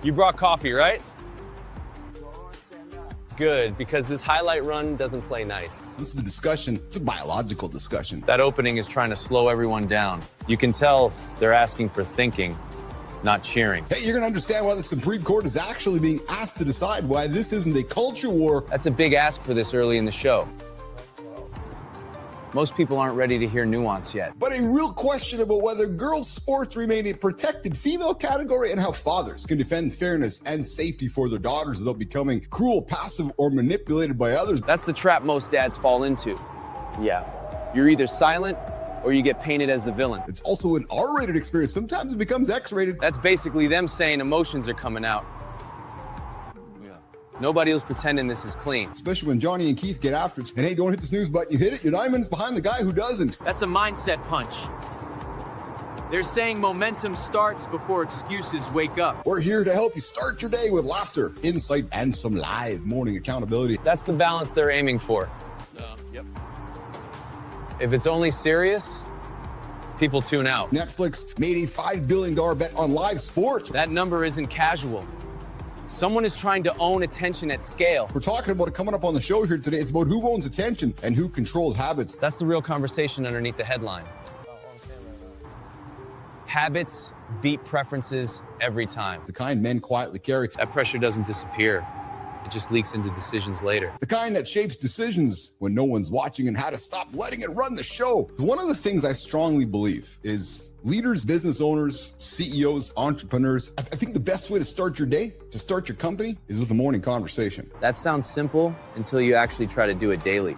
You brought coffee, right? Good, because this highlight run doesn't play nice. This is a discussion. It's a biological discussion. That opening is trying to slow everyone down. You can tell they're asking for thinking, not cheering. Hey, you're gonna understand why the Supreme Court is actually being asked to decide why this isn't a culture war. That's a big ask for this early in the show. Most people aren't ready to hear nuance yet. But a real question about whether girls' sports remain a protected female category and how fathers can defend fairness and safety for their daughters without becoming cruel, passive, or manipulated by others. That's the trap most dads fall into. Yeah. You're either silent or you get painted as the villain. It's also an R-rated experience. Sometimes it becomes X-rated. That's basically them saying emotions are coming out. Nobody else pretending this is clean. Especially when Johnny and Keith get after it. And hey, don't hit the snooze button. You hit it, your diamond's behind the guy who doesn't. That's a mindset punch. They're saying momentum starts before excuses wake up. We're here to help you start your day with laughter, insight, and some live morning accountability. That's the balance they're aiming for. Yep. If it's only serious, people tune out. Netflix made a $5 billion bet on live sports. That number isn't casual. Someone is trying to own attention at scale. We're talking about it coming up on the show here today. It's about who owns attention and who controls habits. That's the real conversation underneath the headline. Habits beat preferences every time. The kind men quietly carry. That pressure doesn't disappear. It just leaks into decisions later. The kind that shapes decisions when no one's watching and how to stop letting it run the show. One of the things I strongly believe is leaders, business owners, CEOs, entrepreneurs, I think the best way to start your day, to start your company, is with a morning conversation. That sounds simple until you actually try to do it daily.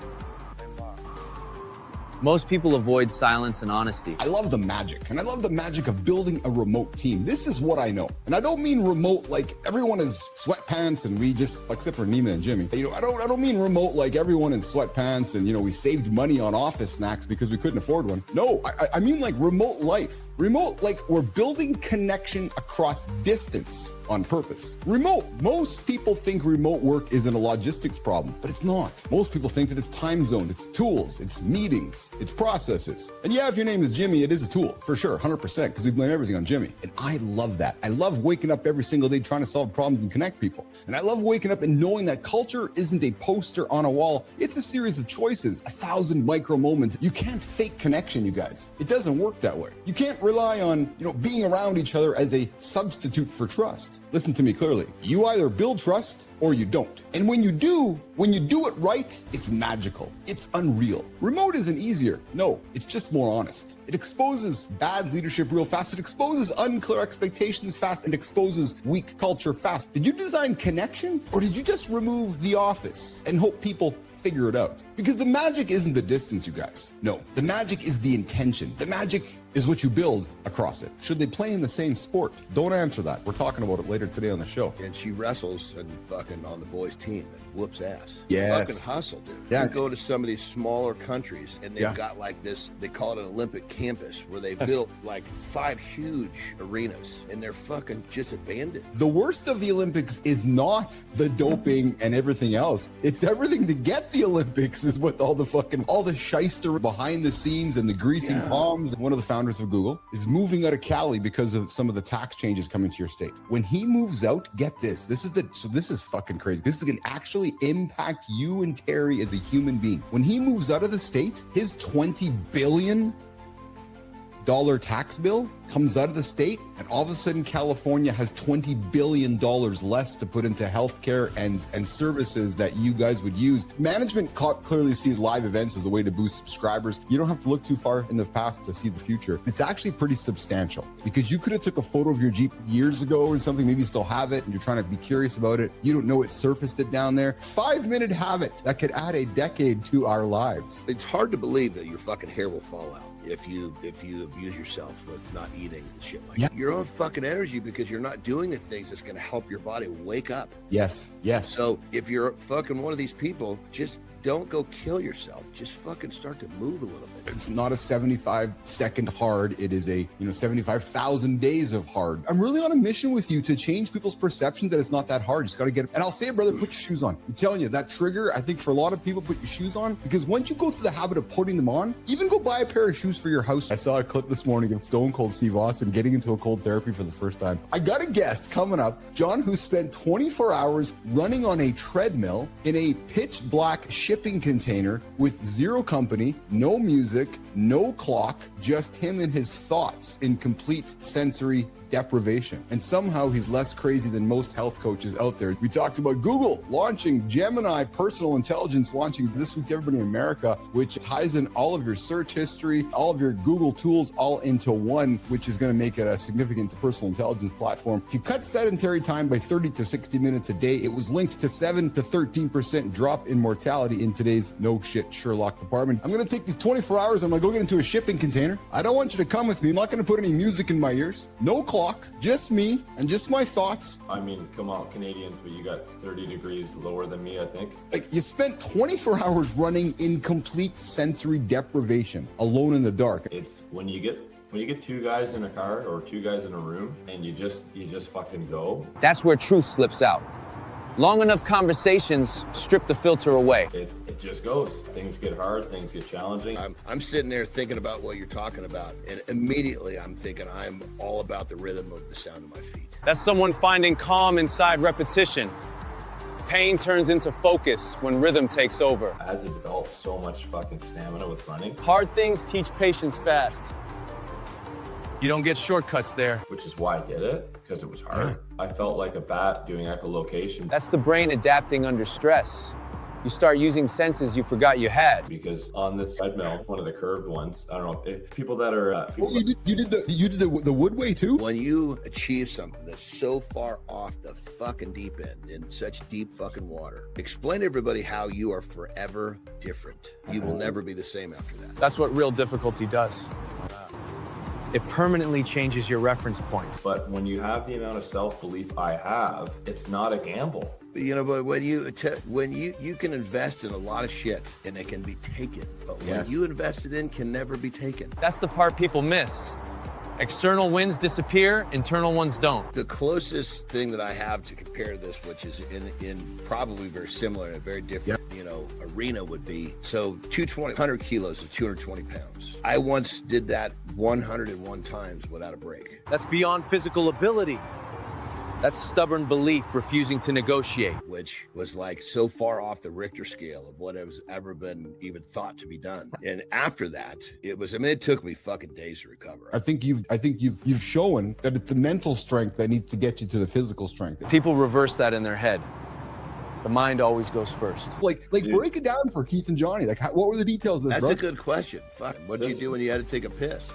Most people avoid silence and honesty. I love the magic, and I love the magic of building a remote team. This is what I know. And I don't mean remote like everyone is sweatpants and we just, except for Nima and Jimmy. I don't mean remote like everyone in sweatpants and, we saved money on office snacks because we couldn't afford one. No, I mean like remote life. Remote, like we're building connection across distance on purpose. Remote, most people think remote work isn't a logistics problem, but it's not. Most people think that it's time zoned, it's tools, it's meetings, it's processes. And yeah, if your name is Jimmy, it is a tool, for sure, 100%, because we blame everything on Jimmy. And I love that. I love waking up every single day trying to solve problems and connect people. And I love waking up and knowing that culture isn't a poster on a wall. It's a series of choices, 1,000 micro moments. You can't fake connection, you guys. It doesn't work that way. You can't rely on, being around each other as a substitute for trust. Listen to me clearly. You either build trust or you don't. And when you do it right, it's magical. It's unreal. Remote isn't easier. No, it's just more honest. It exposes bad leadership real fast. It exposes unclear expectations fast and exposes weak culture fast. Did you design connection or did you just remove the office and hope people figure it out? Because the magic isn't the distance, you guys. No, the magic is the intention. The magic is what you build across it. Should they play in the same sport? Don't answer that. We're talking about it later today on the show. And she wrestles and fucking on the boys' team and whoops ass. Yes. Fucking hustle, dude. Yeah. You go to some of these smaller countries and they've got like this, they call it an Olympic campus where they built like 5 huge arenas and they're fucking just abandoned. The worst of the Olympics is not the doping and everything else. It's everything to get the Olympics is what all the shyster behind the scenes and the greasing palms. One of the founders of Google is moving out of Cali because of some of the tax changes coming to your state. When he moves out, get this. This is fucking crazy. This is going to actually impact you and Terry as a human being. When he moves out of the state, his $20 billion tax bill comes out of the state, and all of a sudden California has $20 billion less to put into healthcare and services that you guys would use. Management clearly sees live events as a way to boost subscribers. You don't have to look too far in the past to see the future. It's actually pretty substantial because you could have took a photo of your Jeep years ago or something, maybe you still have it and you're trying to be curious about it. You don't know it surfaced it down there. 5-minute habits that could add a decade to our lives. It's hard to believe that your fucking hair will fall out if you abuse yourself with not eating and shit like that. Your own fucking energy because you're not doing the things that's going to help your body wake up. Yes. So if you're fucking one of these people, just don't go kill yourself. Just fucking start to move a little bit. It's not a 75-second hard. It is a 75,000 days of hard. I'm really on a mission with you to change people's perception that it's not that hard. You just got to get it. And I'll say it, brother, put your shoes on. I'm telling you, that trigger, I think for a lot of people, put your shoes on, because once you go through the habit of putting them on, even go buy a pair of shoes for your house. I saw a clip this morning of Stone Cold Steve Austin getting into a cold therapy for the first time. I got a guest coming up, John, who spent 24 hours running on a treadmill in a pitch black shipping container with zero company, no music, no clock, just him and his thoughts in complete sensory deprivation. And somehow he's less crazy than most health coaches out there. We talked about Google launching Gemini personal intelligence, launching this week to everybody in America, which ties in all of your search history, all of your Google tools all into one, which is going to make it a significant personal intelligence platform. If you cut sedentary time by 30 to 60 minutes a day, it was linked to 7 to 13% drop in mortality in today's no shit Sherlock department. I'm going to take these 24 hours. I'm going to go get into a shipping container. I don't want you to come with me. I'm not going to put any music in my ears. No clock, just me and just my thoughts. I mean, come on, Canadians, but you got 30 degrees lower than me, I think. Like, you spent 24 hours running in complete sensory deprivation, alone in the dark. It's when you get two guys in a car or two guys in a room and you just fucking go. That's where truth slips out. Long enough conversations strip the filter away. It just goes. Things get hard, things get challenging. I'm sitting there thinking about what you're talking about, and immediately I'm thinking I'm all about the rhythm of the sound of my feet. That's someone finding calm inside repetition. Pain turns into focus when rhythm takes over. I had to develop so much fucking stamina with running. Hard things teach patience fast. You don't get shortcuts there. Which is why I did it, because it was hard. I felt like a bat doing echolocation. That's the brain adapting under stress. You start using senses you forgot you had. Because on this treadmill, one of the curved ones, I don't know if people that are. You did the wood way too? When you achieve something that's so far off the fucking deep end in such deep fucking water, explain to everybody how you are forever different. You will never be the same after that. That's what real difficulty does. It permanently changes your reference point. But when you have the amount of self-belief I have, it's not a gamble. But when you can invest in a lot of shit and it can be taken, but when you invested in can never be taken. That's the part people miss. External wins disappear, internal ones don't. The closest thing that I have to compare this, which is in probably very similar and a very different, arena would be, so 100 kilos is 220 pounds. I once did that 101 times without a break. That's beyond physical ability. That's stubborn belief refusing to negotiate. Which was like so far off the Richter scale of what has ever been even thought to be done. And after that, it took me fucking days to recover. I think you've shown that it's the mental strength that needs to get you to the physical strength. People reverse that in their head. The mind always goes first. Like break it down for Keith and Johnny. Like, what were the details of this? That's a good question. Fuck. What did you do when you had to take a piss?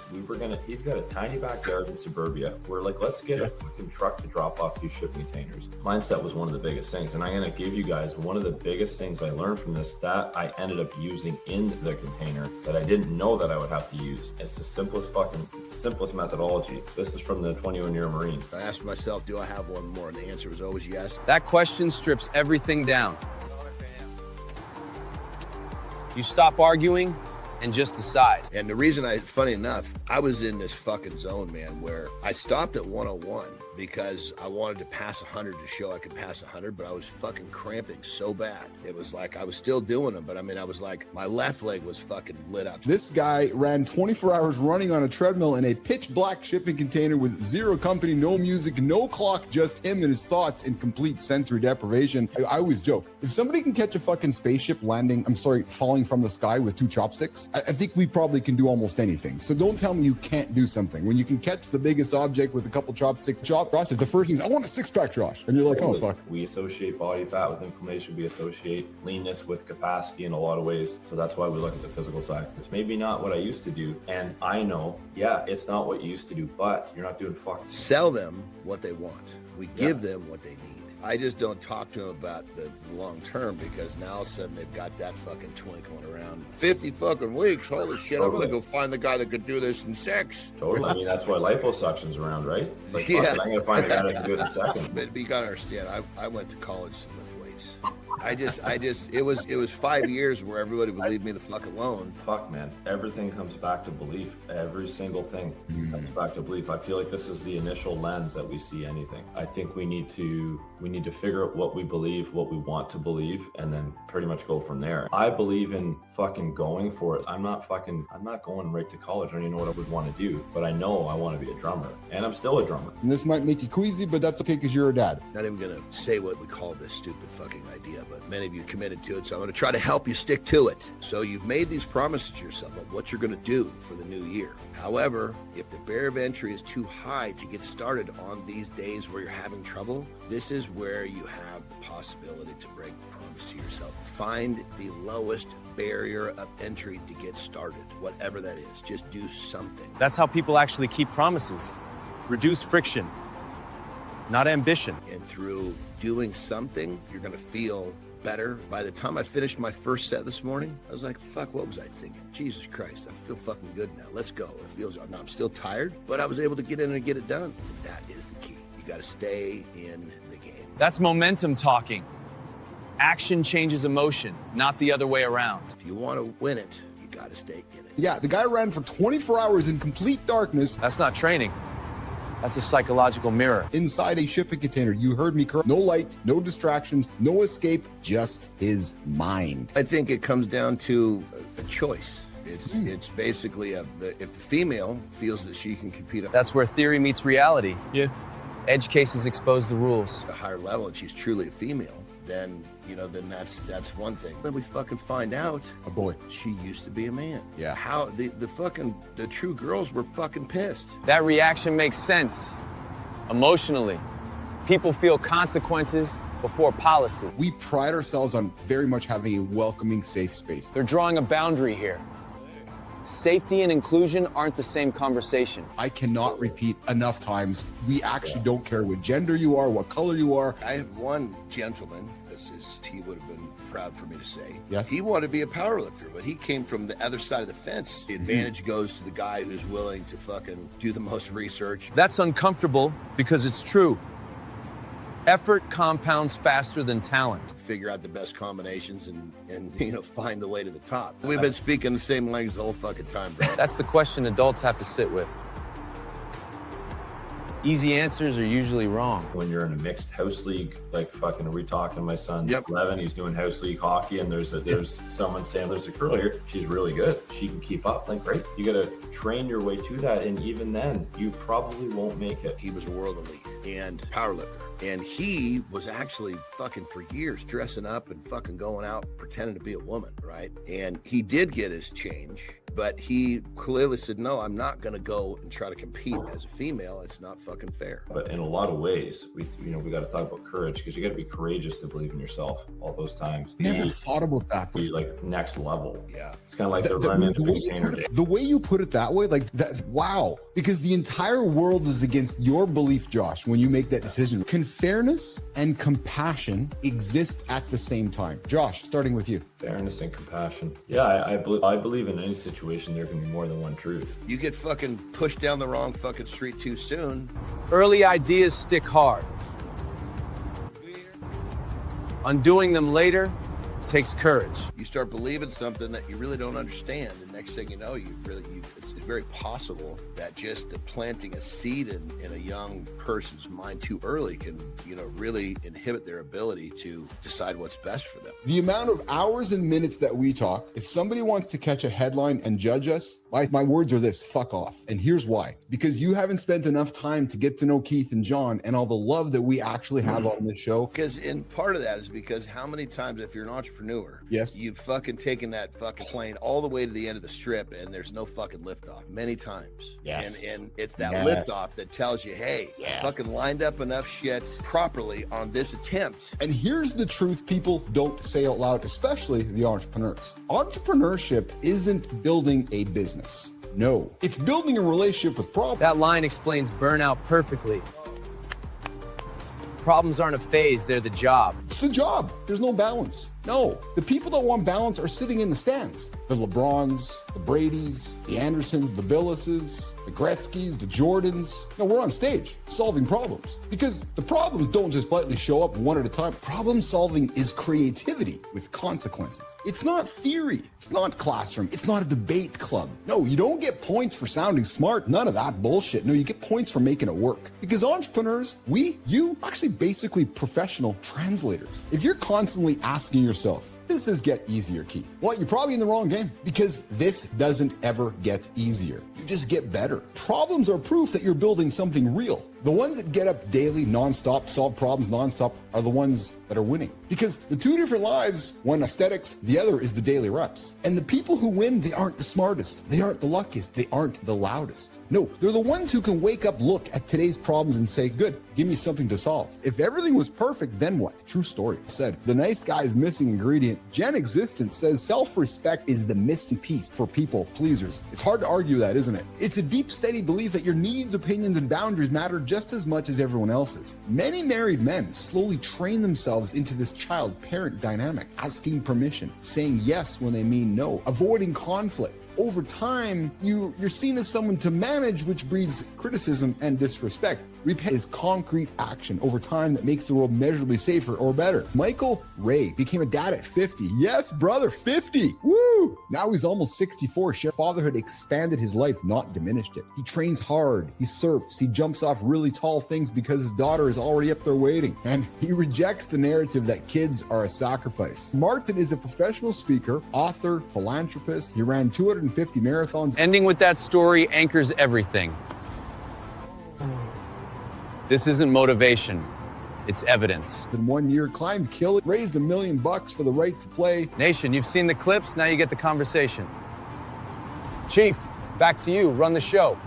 He's got a tiny backyard in suburbia. We're like, let's get a fucking truck to drop off these shipping containers. Mindset was one of the biggest things. And I'm going to give you guys one of the biggest things I learned from this that I ended up using in the container that I didn't know that I would have to use. It's the simplest methodology. This is from the 21-year Marine. I asked myself, do I have one more? And the answer was always yes. That question strips everything down. You stop arguing and just decide. And the reason funny enough, I was in this fucking zone, man, where I stopped at 101 because I wanted to pass 100 to show I could pass 100, but I was fucking cramping so bad. It was like I was still doing them, but I mean, I was like, my left leg was fucking lit up. This guy ran 24 hours running on a treadmill in a pitch black shipping container with zero company, no music, no clock, just him and his thoughts in complete sensory deprivation. I always joke, if somebody can catch a fucking spaceship falling from the sky with 2 chopsticks, I think we probably can do almost anything. So don't tell me you can't do something. When you can catch the biggest object with a couple chopsticks, Josh is the first thing, I want a 6-pack, Josh. And you're like, oh, fuck. We associate body fat with inflammation. We associate leanness with capacity in a lot of ways. So that's why we look at the physical side. It's maybe not what I used to do. And I know, it's not what you used to do, but you're not doing fuck. Sell them what they want. We give them what they need. I just don't talk to them about the long term because now all of a sudden they've got that fucking twinkling around. 50 fucking weeks, holy shit, I'm gonna go find the guy that could do this in 6. Totally. I mean, that's why liposuction's around, right? It's like, fuck it, I'm gonna find a guy that can do it in a second. But you gotta understand, I went to college to lift weights. it was 5 years where everybody would leave me the fuck alone. Fuck, man. Everything comes back to belief. Every single thing comes back to belief. I feel like this is the initial lens that we see anything. I think we need to figure out what we believe, what we want to believe, and then pretty much go from there. I believe in fucking going for it. I'm not going right to college. I don't even know what I would want to do, but I know I want to be a drummer, and I'm still a drummer. And this might make you queasy, but that's okay because you're a dad. Not even gonna say what we call this stupid fucking idea, but many of you committed to it, so I'm gonna try to help you stick to it. So you've made these promises to yourself of what you're gonna do for the new year. However, if the barrier of entry is too high to get started on these days where you're having trouble, this is where you have the possibility to break the promise to yourself. Find the lowest barrier of entry to get started, whatever that is. Just do something. That's how people actually keep promises. Reduce friction, not ambition. And through doing something, you're gonna feel better. By the time I finished my first set this morning, I was like, fuck, what was I thinking? Jesus Christ, I feel fucking good now. Let's go. It feels, now I'm still tired, but I was able to get in and get it done. And that is the key. You gotta stay in the game. That's momentum talking. Action changes emotion, not the other way around. If you wanna win it, you gotta stay in it. Yeah, the guy ran for 24 hours in complete darkness That's not training. That's a psychological mirror. inside a shipping container. You heard me correct. No light, no distractions, no escape, just his mind. I think it comes down to a choice. It's basically if the female feels that she can compete at That's where theory meets reality. Yeah. Edge cases expose the rules. a higher level and she's truly a female, then that's one thing. Then we fucking find out A boy. she used to be a man. Yeah. How the true girls were fucking pissed. That reaction makes sense. Emotionally, people feel consequences before policy. We pride ourselves on very much having a welcoming, safe space. They're drawing a boundary here. Safety and inclusion aren't the same conversation. I cannot repeat enough times. We actually don't care what gender you are, what color you are. I had one gentleman, he would have been proud for me to say. Yes. He wanted to be a powerlifter, but he came from the other side of the fence. The advantage goes to the guy who's willing to fucking do the most research. That's uncomfortable because it's true. Effort compounds faster than talent. Figure out the best combinations and find the way to the top. We've been speaking the same language the whole fucking time, bro. That's the question adults have to sit with. Easy answers are usually wrong. When you're in a mixed house league, like fucking, are we talking? My son's 11, he's doing house league hockey, and there's someone saying there's a girl here, she's really good, she can keep up. Like, great, you gotta train your way to that, and even then, you probably won't make it. He was a world elite and powerlifter. And he was actually fucking for years dressing up and fucking going out pretending to be a woman, right? And he did get his change, but he clearly said, no, I'm not gonna go and try to compete as a female. It's not fucking fair. But in a lot of ways, we got to talk about courage, because you got to be courageous to believe in yourself all those times. Never thought about that. Be like next level. Yeah. It's kind of like the run into container day. The way you put it that way, like that, wow. Because the entire world is against your belief, Josh, when you make that decision. Can fairness and compassion exist at the same time? Josh, starting with you. Fairness and compassion. Yeah, I believe in any situation there can be more than one truth. You get fucking pushed down the wrong fucking street too soon. Early ideas stick hard. Undoing them later takes courage. You start believing something that you really don't understand, and next thing you know, it's very possible that just planting a seed in a young person's mind too early can, really inhibit their ability to decide what's best for them. The amount of hours and minutes that we talk, if somebody wants to catch a headline and judge us, my words are this: fuck off. And here's why. Because you haven't spent enough time to get to know Keith and John and all the love that we actually have on this show. And part of that is because how many times, if you're an entrepreneur, yes, you've fucking taken that fucking plane all the way to the end of the strip and there's no fucking liftoff many times. Yes. And it's that liftoff that tells you, hey, I fucking lined up enough shit properly on this attempt. And here's the truth people don't say out loud, especially the entrepreneurs. Entrepreneurship isn't building a business. No, it's building a relationship with problems. That line explains burnout perfectly. Problems aren't a phase, they're the job. It's the job. There's no balance. No, the people that want balance are sitting in the stands. The LeBrons, the Bradys, the Andersons, the Billuses, the Gretzkys, the Jordans. No, we're on stage solving problems because the problems don't just blatantly show up one at a time. Problem solving is creativity with consequences. It's not theory. It's not classroom. It's not a debate club. No, you don't get points for sounding smart. None of that bullshit. No, you get points for making it work. Because entrepreneurs, you actually basically professional translators. If you're constantly asking yourself, this does get easier, Keith. Well, you're probably in the wrong game because this doesn't ever get easier. You just get better. Problems are proof that you're building something real. The ones that get up daily, nonstop, solve problems nonstop are the ones that are winning. Because the two different lives, one aesthetics, the other is the daily reps. And the people who win, they aren't the smartest. They aren't the luckiest. They aren't the loudest. No, they're the ones who can wake up, look at today's problems and say, good, give me something to solve. If everything was perfect, then what? True story. Said, the nice guy's missing ingredient. Gen Existence says self-respect is the missing piece for people pleasers. It's hard to argue that, isn't it? It's a deep, steady belief that your needs, opinions, and boundaries matter just as much as everyone else's. Many married men slowly train themselves into this child-parent dynamic, asking permission, saying yes when they mean no, avoiding conflict. Over time, you're seen as someone to manage, which breeds criticism and disrespect. Repent is concrete action over time that makes the world measurably safer or better. Michael Ray became a dad at 50. Yes, brother, 50. Woo! Now he's almost 64. Fatherhood expanded his life, not diminished it. He trains hard. He surfs. He jumps off really tall things because his daughter is already up there waiting. And he rejects the narrative that kids are a sacrifice. Martin is a professional speaker, author, philanthropist. He ran 250 marathons. Ending with that story anchors everything. This isn't motivation, it's evidence. In 1 year, climbed Kill It, raised $1 million for the right to play. Nation, you've seen the clips, now you get the conversation. Chief, back to you, run the show.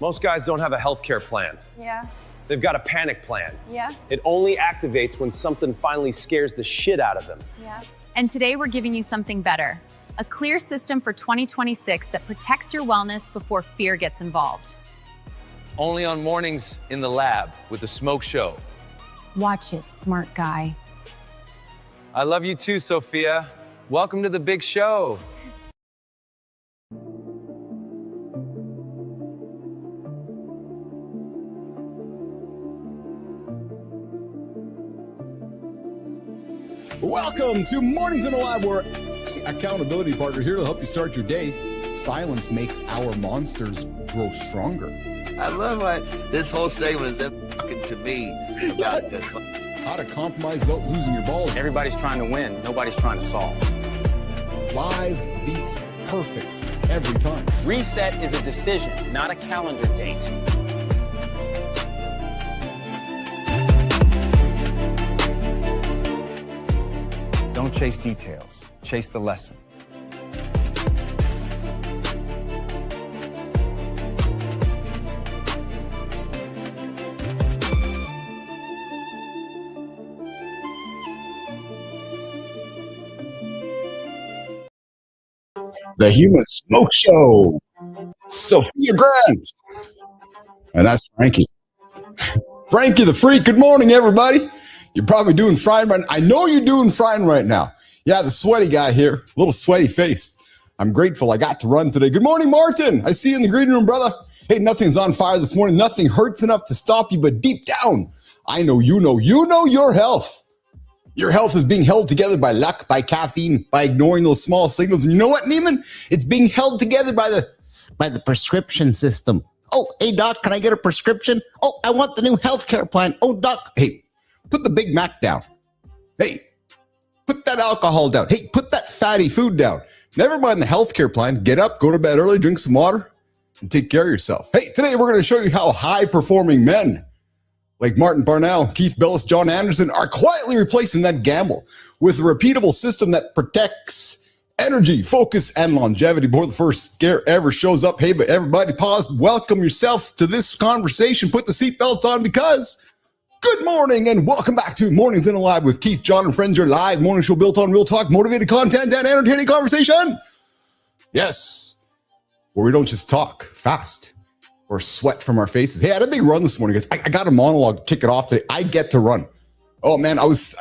Most guys don't have a healthcare plan. Yeah. They've got a panic plan. Yeah. It only activates when something finally scares the shit out of them. Yeah. And today we're giving you something better. A clear system for 2026 that protects your wellness before fear gets involved. Only on mornings in the lab with the Smoke Show. Watch it, smart guy. I love you too, Sophia. Welcome to the big show. Welcome to Mornings in the Lab, where accountability partner here to help you start your day. Silence makes our monsters grow stronger. I love what this whole segment is them talking to me about this. How to compromise without losing your balls. Everybody's trying to win. Nobody's trying to solve. Live beats perfect every time. Reset is a decision, not a calendar date. Don't chase details. Chase the lesson. The Human Smoke Show. Sophia Grant. And that's Frankie. Frankie the Freak. Good morning, everybody. You're probably doing fine right now. I know you're doing fine right now. Yeah, the sweaty guy here. A little sweaty face. I'm grateful I got to run today. Good morning, Martin. I see you in the green room, brother. Hey, nothing's on fire this morning. Nothing hurts enough to stop you, but deep down, I know you know your health. Your health is being held together by luck, by caffeine, by ignoring those small signals. And you know what, Neiman? It's being held together by the prescription system. Oh, hey, doc, can I get a prescription? Oh, I want the new healthcare plan. Oh, doc, hey, put the Big Mac down. Hey, put that alcohol down. Hey, put that fatty food down. Never mind the healthcare plan. Get up, go to bed early, drink some water, and take care of yourself. Hey, today we're going to show you how high-performing men like Martin Barnell, Keith Bellis, John Anderson are quietly replacing that gamble with a repeatable system that protects energy, focus, and longevity before the first scare ever shows up. Hey, but everybody pause, welcome yourselves to this conversation, put the seatbelts on because good morning and welcome back to Mornings in the Lab with Keith, John, and friends, your live morning show built on real talk, motivated content, and entertaining conversation. Yes, where we don't just talk fast or sweat from our faces. Hey, I had a big run this morning, guys. I got a monologue to kick it off today. I get to run. Oh, man, I was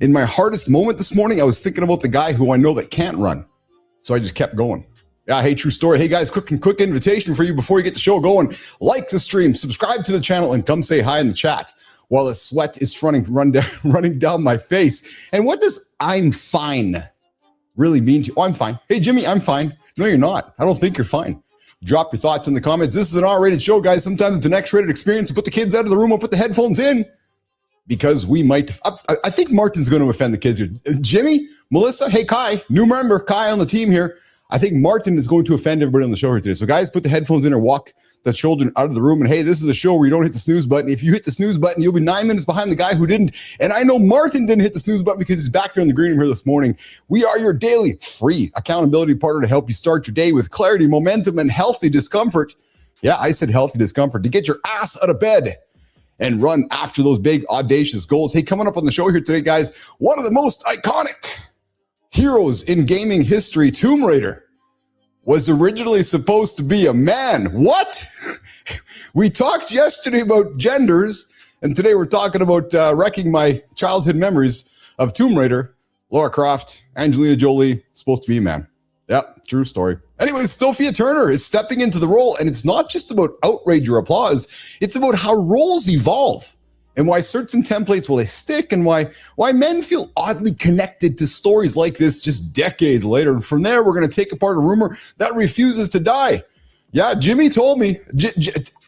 in my hardest moment this morning. I was thinking about the guy who I know that can't run. So I just kept going. Yeah, hey, true story. Hey, guys, quick invitation for you before you get the show going. Like the stream, subscribe to the channel, and come say hi in the chat while the sweat is running down my face. And what does I'm fine really mean to you? Oh, I'm fine. Hey, Jimmy, I'm fine. No, you're not. I don't think you're fine. Drop your thoughts in the comments. This is an R-rated show, guys. Sometimes it's an X-rated experience. We'll put the kids out of the room. We'll put the headphones in because we might. I think Martin's going to offend the kids here. Jimmy, Melissa, hey, Kai, new member, Kai on the team here. I think Martin is going to offend everybody on the show here today. So, guys, put the headphones in or walk the children out of the room. And, hey, this is a show where you don't hit the snooze button. If you hit the snooze button, you'll be 9 minutes behind the guy who didn't. And I know Martin didn't hit the snooze button because he's back there in the green room here this morning. We are your daily free accountability partner to help you start your day with clarity, momentum, and healthy discomfort. Yeah, I said healthy discomfort to get your ass out of bed and run after those big, audacious goals. Hey, coming up on the show here today, guys, one of the most iconic heroes in gaming history, Tomb Raider, was originally supposed to be a man. What? We talked yesterday about genders, and today we're talking about wrecking my childhood memories of Tomb Raider. Lara Croft, Angelina Jolie, supposed to be a man. Yep, true story. Anyways, Sophie Turner is stepping into the role, and it's not just about outrage or applause. It's about how roles evolve and why certain templates, well, they stick, and why men feel oddly connected to stories like this just decades later. And from there, we're going to take apart a rumor that refuses to die. Yeah, Jimmy told me,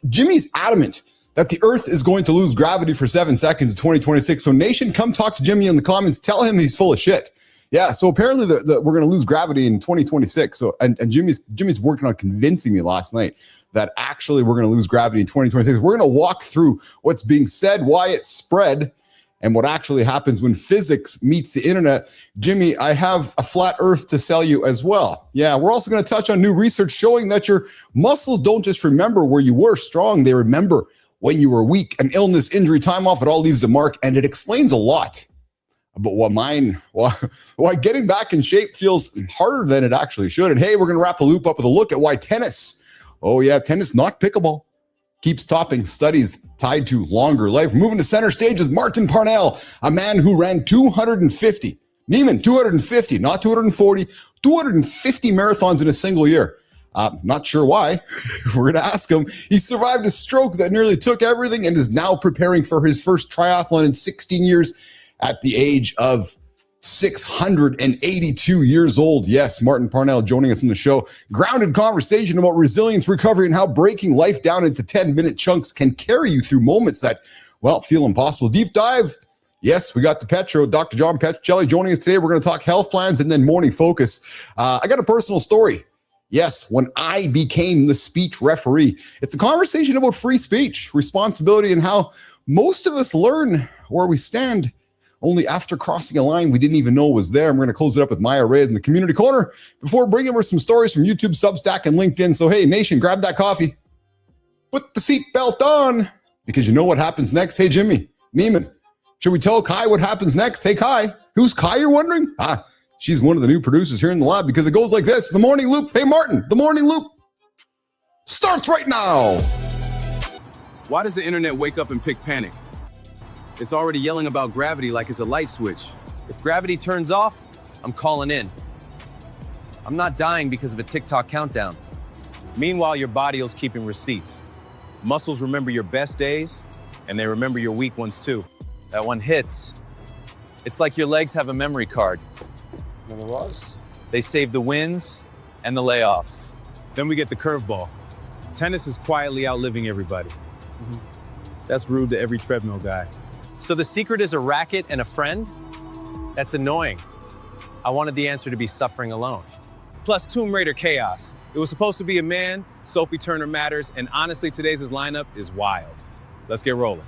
Jimmy's adamant that the Earth is going to lose gravity for 7 seconds in 2026. So nation, come talk to Jimmy in the comments. Tell him he's full of shit. Yeah, so apparently we're going to lose gravity in 2026. So and Jimmy's working on convincing me last night that actually we're going to lose gravity in 2026. We're going to walk through what's being said, why it's spread, and what actually happens when physics meets the internet. Jimmy, I have a flat Earth to sell you as well. Yeah, we're also going to touch on new research showing that your muscles don't just remember where you were strong, they remember when you were weak. An illness, injury, time off, it all leaves a mark, and it explains a lot But why getting back in shape feels harder than it actually should. And hey, we're going to wrap the loop up with a look at why tennis, not pickleball, keeps topping studies tied to longer life. Moving to center stage with Martin Parnell, a man who ran 250. Neiman, 250, not 240, 250 marathons in a single year. Not sure why. We're going to ask him. He survived a stroke that nearly took everything and is now preparing for his first triathlon in 16 years at the age of 682 years old. Yes, Martin Parnell joining us on the show. Grounded conversation about resilience, recovery, and how breaking life down into 10-minute chunks can carry you through moments that, feel impossible. Deep dive. Yes, we got the Petro, Dr. John Petrocelli joining us today. We're going to talk health plans and then morning focus. I got a personal story. Yes, when I became the speech referee, it's a conversation about free speech, responsibility, and how most of us learn where we stand only after crossing a line we didn't even know was there. And we're going to close it up with Maya Reyes in the community corner before bringing over some stories from YouTube, Substack, and LinkedIn. So, hey, nation, grab that coffee. Put the seatbelt on, because you know what happens next. Hey, Jimmy, Neiman, should we tell Kai what happens next? Hey, Kai. Who's Kai, you're wondering? She's one of the new producers here in the lab, because it goes like this. The Morning Loop. Hey, Martin, the Morning Loop starts right now. Why does the internet wake up and pick panic? It's already yelling about gravity like it's a light switch. If gravity turns off, I'm calling in. I'm not dying because of a TikTok countdown. Meanwhile, your body is keeping receipts. Muscles remember your best days, and they remember your weak ones too. That one hits. It's like your legs have a memory card. Never was. They save the wins and the layoffs. Then we get the curveball. Tennis is quietly outliving everybody. That's rude to every treadmill guy. So the secret is a racket and a friend? That's annoying. I wanted the answer to be suffering alone. Plus Tomb Raider chaos. It was supposed to be a man, Sophie Turner matters, and honestly, today's lineup is wild. Let's get rolling.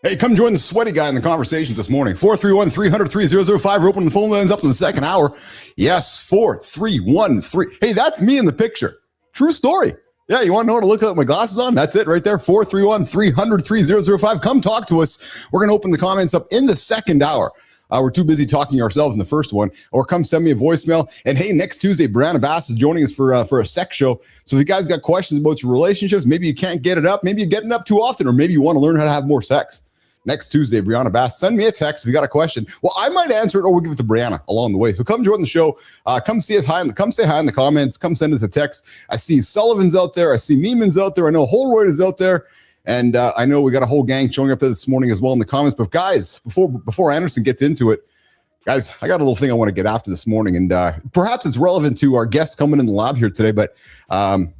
Hey, come join the sweaty guy in the conversations this morning. 431-300-3005. We're opening the phone lines up in the second hour. Yes, 4313. Hey, that's me in the picture. True story. Yeah, you want to know how to look at my glasses on? That's it right there. 431-300-3005. Come talk to us. We're going to open the comments up in the second hour. We're too busy talking ourselves in the first one. Or come send me a voicemail. And hey, next Tuesday, Brianna Bass is joining us for a sex show. So if you guys got questions about your relationships, maybe you can't get it up, maybe you're getting up too often, or maybe you want to learn how to have more sex. Next Tuesday, Brianna Bass, send me a text if you got a question. Well, I might answer it, or we'll give it to Brianna along the way. So come join the show. Come say hi in the comments. Come send us a text. I see Sullivan's out there. I see Neiman's out there. I know Holroyd is out there. And I know we got a whole gang showing up there this morning as well in the comments. But guys, before Anderson gets into it, guys, I got a little thing I want to get after this morning. And perhaps it's relevant to our guests coming in the lab here today. But I'm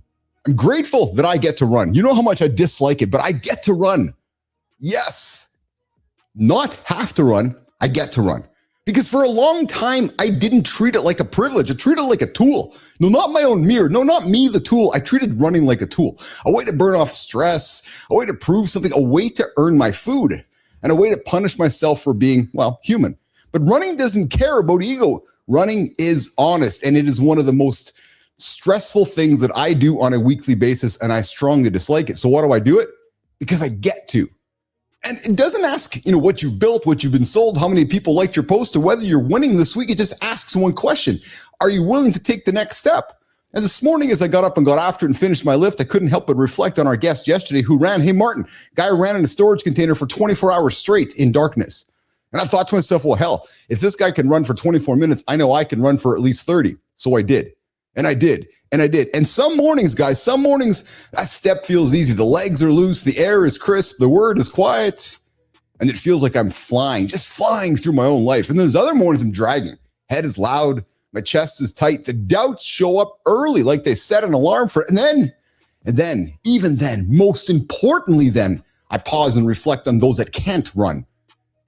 grateful that I get to run. You know how much I dislike it, but I get to run. Yes. Not have to run, I get to run. Because for a long time, I didn't treat it like a privilege. I treated it like a tool. No, not my own mirror. No, not me, the tool. I treated running like a tool. A way to burn off stress, a way to prove something, a way to earn my food, and a way to punish myself for being, human. But running doesn't care about ego. Running is honest, and it is one of the most stressful things that I do on a weekly basis, and I strongly dislike it. So why do I do it? Because I get to. And it doesn't ask, what you've built, what you've been sold, how many people liked your post, or whether you're winning this week. It just asks one question. Are you willing to take the next step? And this morning, as I got up and got after it and finished my lift, I couldn't help but reflect on our guest yesterday who ran, hey, Martin, guy who ran in a storage container for 24 hours straight in darkness. And I thought to myself, well, hell, if this guy can run for 24 minutes, I know I can run for at least 30. So I did. And I did. And I did. And some mornings, guys, that step feels easy. The legs are loose. The air is crisp. The word is quiet. And it feels like I'm flying, just flying through my own life. And there's other mornings I'm dragging. Head is loud. My chest is tight. The doubts show up early, like they set an alarm for it. And then, even then, most importantly, then I pause and reflect on those that can't run.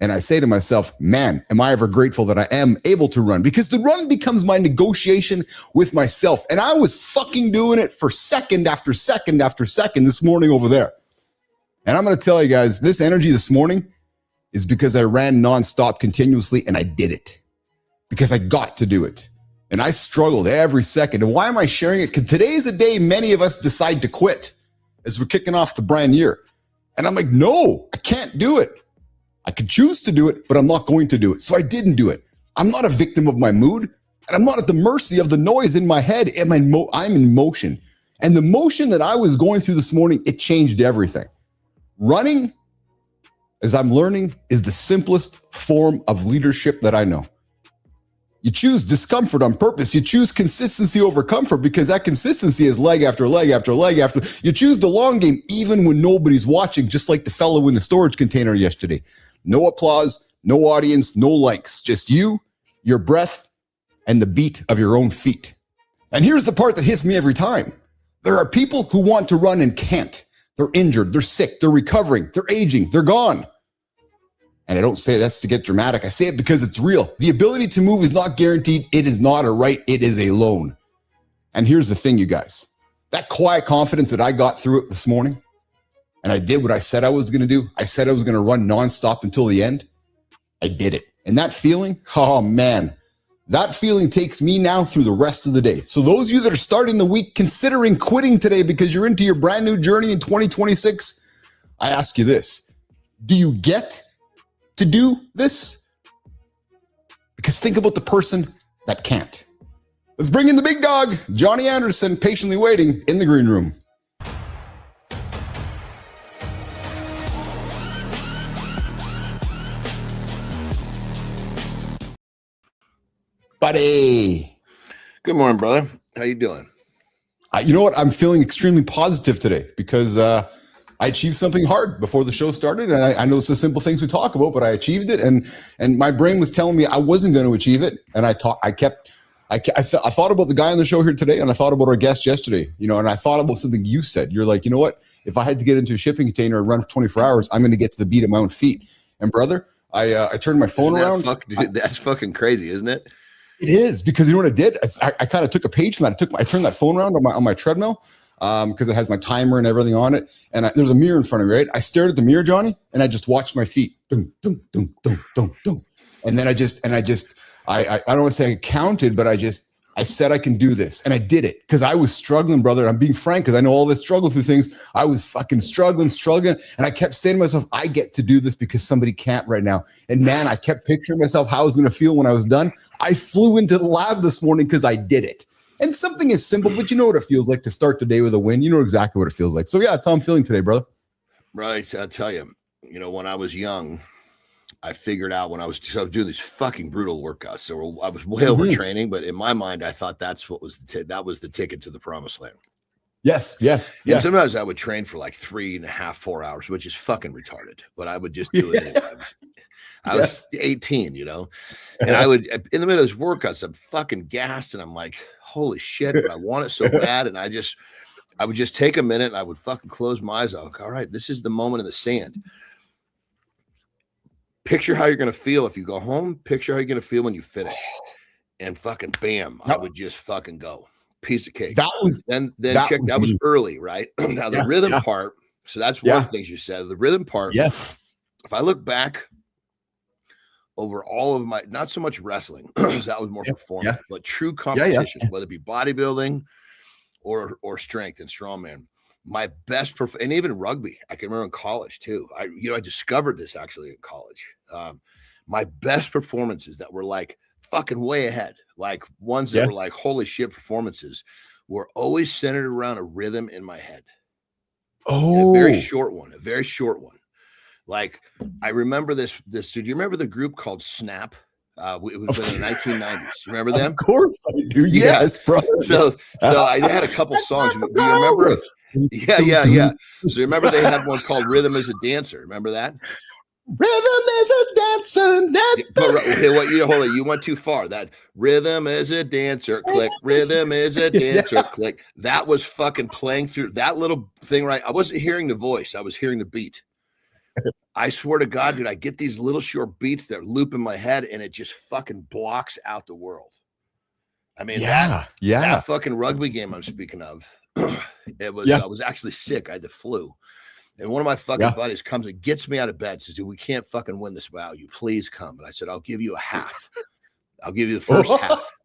And I say to myself, man, am I ever grateful that I am able to run? Because the run becomes my negotiation with myself. And I was fucking doing it for second after second after second this morning over there. And I'm going to tell you guys, this energy this morning is because I ran nonstop continuously, and I did it. Because I got to do it. And I struggled every second. And why am I sharing it? Because today is a day many of us decide to quit as we're kicking off the brand year. And I'm like, no, I can't do it. I could choose to do it, but I'm not going to do it. So I didn't do it. I'm not a victim of my mood, and I'm not at the mercy of the noise in my head. I'm in motion. And the motion that I was going through this morning, it changed everything. Running, as I'm learning, is the simplest form of leadership that I know. You choose discomfort on purpose. You choose consistency over comfort because that consistency is leg after leg after leg after. You choose the long game even when nobody's watching, just like the fellow in the storage container yesterday. No applause, no audience, no likes, just you, your breath, and the beat of your own feet. And here's the part that hits me every time. There are people who want to run and can't. They're injured, they're sick, they're recovering, they're aging, they're gone. And I don't say that's to get dramatic. I say it because it's real. The ability to move is not guaranteed. It is not a right. It is a loan. And here's the thing, you guys. That quiet confidence that I got through it this morning, and I did what I said I was going to do. I said I was going to run nonstop until the end. I did it. And that feeling, oh man, that feeling takes me now through the rest of the day. So those of you that are starting the week considering quitting today because you're into your brand new journey in 2026, I ask you this. Do you get to do this? Because think about the person that can't. Let's bring in the big dog, Johnny Anderson, patiently waiting in the green room. Buddy. Good morning, brother. How you doing? You know what? I'm feeling extremely positive today because I achieved something hard before the show started. And I know it's the simple things we talk about, but I achieved it. And my brain was telling me I wasn't going to achieve it. And I thought about the guy on the show here today, and I thought about our guest yesterday, and I thought about something you said. You're like, you know what? If I had to get into a shipping container and run for 24 hours, I'm going to get to the beat of my own feet. And brother, I turned my phone around. That's fucking crazy, isn't it? It is, because you know what I did? I kind of took a page from that. I turned that phone around on my treadmill because it has my timer and everything on it. And there's a mirror in front of me, right? I stared at the mirror, Johnny, and I just watched my feet. Dum, dum, dum, dum, dum, dum. And then I don't want to say I counted, but I said I can do this. And I did it because I was struggling, brother. I'm being frank because I know all this struggle through things. I was fucking struggling. And I kept saying to myself, I get to do this because somebody can't right now. And man, I kept picturing myself how I was going to feel when I was done. I flew into the lab this morning because I did it. And something is simple, but you know what it feels like to start the day with a win. You know exactly what it feels like. So yeah, that's how I'm feeling today, brother. Right. I'll tell you, when I was young, I figured out when I was doing these fucking brutal workouts. So I was way overtraining, but in my mind, I thought that's what was that was the ticket to the promised land. Yes. And sometimes I would train for like 3.5, 4 hours, which is fucking retarded, but I would just do it anyway. I was 18, and I would, in the middle of those workouts, I'm fucking gassed and I'm like, holy shit, but I want it so bad. And I would just take a minute and I would fucking close my eyes. I'm like, all right, this is the moment in the sand. Picture how you're going to feel if you go home. Picture how you're going to feel when you finish. And fucking bam, I would just fucking go. Piece of cake. That was early, right? Now the rhythm part. So that's one of the things you said. The rhythm part. Yes. If I look back over all of my, not so much wrestling, because that was more performance, but true competitions, whether it be bodybuilding or strength and strongman. My best, and even rugby, I can remember in college too. I discovered this actually in college. My best performances that were like fucking way ahead, like ones that were like holy shit performances, were always centered around a rhythm in my head. Oh, a very short one. Like I remember this. Do you remember the group called Snap? It was in the 1990s. Remember them? Of course I do. Yes, bro. So I had a couple songs. Do you remember? Yeah. So remember they had one called "Rhythm Is a Dancer." Remember that? Rhythm is a dancer. Hold on. You went too far. That rhythm is a dancer. Click. Rhythm is a dancer. Click. That was fucking playing through that little thing, right? I wasn't hearing the voice. I was hearing the beat. I swear to God, dude, I get these little short beats that loop in my head and it just fucking blocks out the world. I mean, that fucking rugby game I'm speaking of, I was actually sick. I had the flu. And one of my fucking buddies comes and gets me out of bed, says, dude, we can't fucking win this without you. Please come. And I said, I'll give you a half. I'll give you the first half.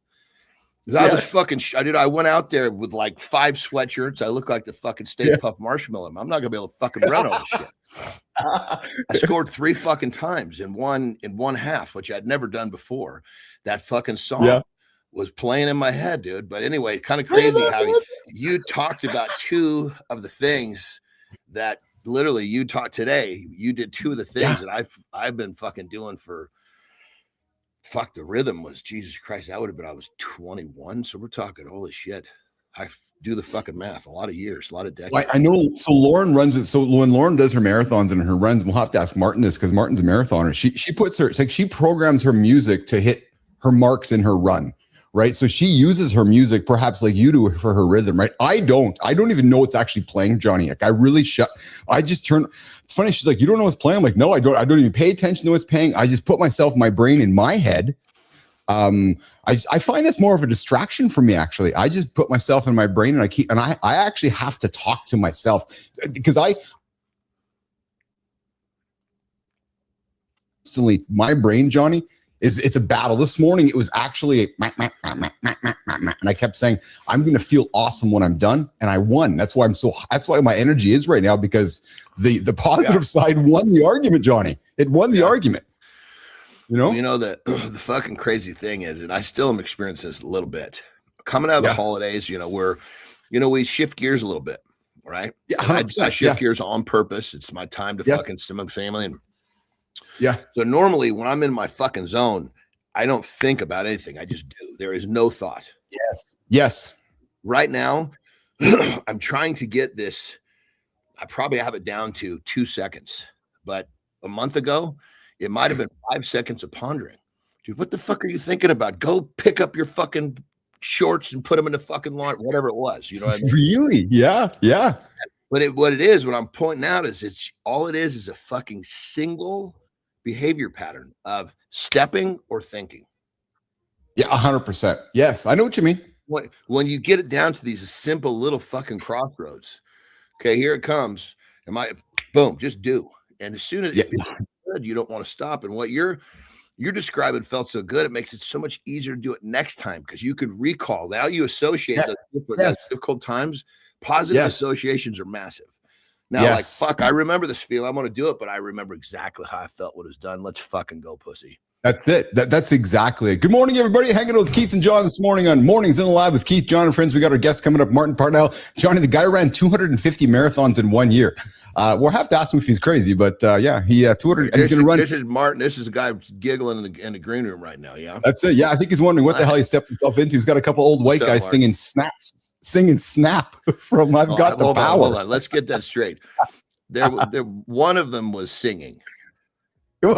I was fucking, I went out there with like 5 sweatshirts. I look like the fucking Stay Puft Marshmallow. I'm not gonna be able to fucking run all this shit. I scored 3 fucking times in one half, which I'd never done before. That fucking song was playing in my head, dude. But anyway, kind of crazy how you talked about 2 of the things that literally you taught today. You did 2 of the things that I've been fucking doing for. Fuck, the rhythm was, Jesus Christ, that would have been, I was 21. So we're talking, holy shit. I do the fucking math. A lot of years, a lot of decades. I know. So Lauren runs with, so when Lauren does her marathons and her runs, we'll have to ask Martin this because Martin's a marathoner. She puts her, it's like she programs her music to hit her marks in her run, right? So she uses her music perhaps like you do for her rhythm, right? I don't even know it's actually playing, Johnny. Like I just turn. It's funny. She's like, you don't know what's playing? I'm like, no, I don't even pay attention to what's playing. I just put my brain in my head. I find this more of a distraction for me, actually. I just put myself in my brain and I actually have to talk to myself because my brain, Johnny, it's a battle. This morning, it was actually and I kept saying, I'm going to feel awesome when I'm done. And I won. That's why my energy is right now, because the positive side won the argument, Johnny. It won the argument. You know, the fucking crazy thing is, and I still am experiencing this a little bit coming out of the holidays, we shift gears a little bit, right? Yeah. I shift gears on purpose. It's my time to fucking see my family. And so normally when I'm in my fucking zone, I don't think about anything. I just do. There is no thought. Yes. Right now, I'm trying to get this. I probably have it down to 2 seconds, but a month ago, it might have been 5 seconds of pondering. Dude, what the fuck are you thinking about? Go pick up your fucking shorts and put them in the fucking lawn, whatever it was. You know what I mean? Really? Yeah. But what I'm pointing out is all it is a fucking single behavior pattern of stepping or thinking. Yeah, 100%. Yes, I know what you mean. When you get it down to these simple little fucking crossroads, okay, here it comes. Boom, just do. And as soon as you don't want to stop. And what you're describing felt so good. It makes it so much easier to do it next time because you could recall. Now you associate those difficult times. Positive associations are massive. Now, like, fuck, I remember this feeling. I want to do it, but I remember exactly how I felt when it was done. Let's fucking go, pussy. That's it. That's exactly it. Good morning, everybody. Hanging out with Keith and John this morning on Mornings in the Lab with Keith, John, and friends. We got our guest coming up, Martin Parnell. Johnny, the guy ran 250 marathons in 1 year. We'll have to ask him if he's crazy, but he 200. And he's going to run. This is Martin. This is a guy giggling in the green room right now. Yeah, that's it. Yeah, I think he's wondering what the hell he stepped himself into. He's got a couple old white guys singing Snap from I've Got the Power. Hold on. Let's get that straight. There, one of them was singing. Hey,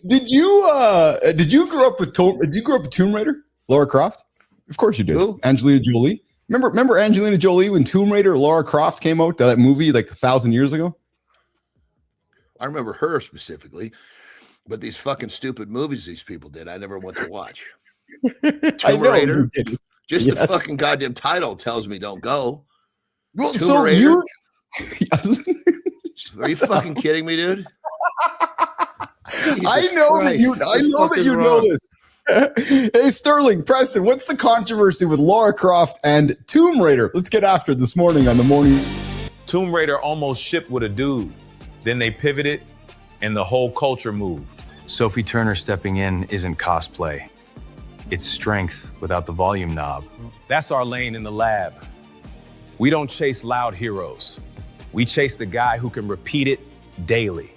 did you grow up with Tomb Raider? Lara Croft? Of course you did. Who? Angelina Jolie. Remember Angelina Jolie when Tomb Raider, Lara Croft came out, that movie like 1,000 years ago? I remember her specifically, but these fucking stupid movies these people did, I never went to watch. Tomb Raider. Just the fucking goddamn title tells me don't go. Well, so Raider? Are you fucking kidding me, dude? I know that you know this. Hey, Sterling, Preston, what's the controversy with Lara Croft and Tomb Raider? Let's get after it this morning on the morning. Tomb Raider almost shipped with a dude. Then they pivoted and the whole culture moved. Sophie Turner stepping in isn't cosplay. It's strength without the volume knob. That's our lane in the lab. We don't chase loud heroes. We chase the guy who can repeat it daily.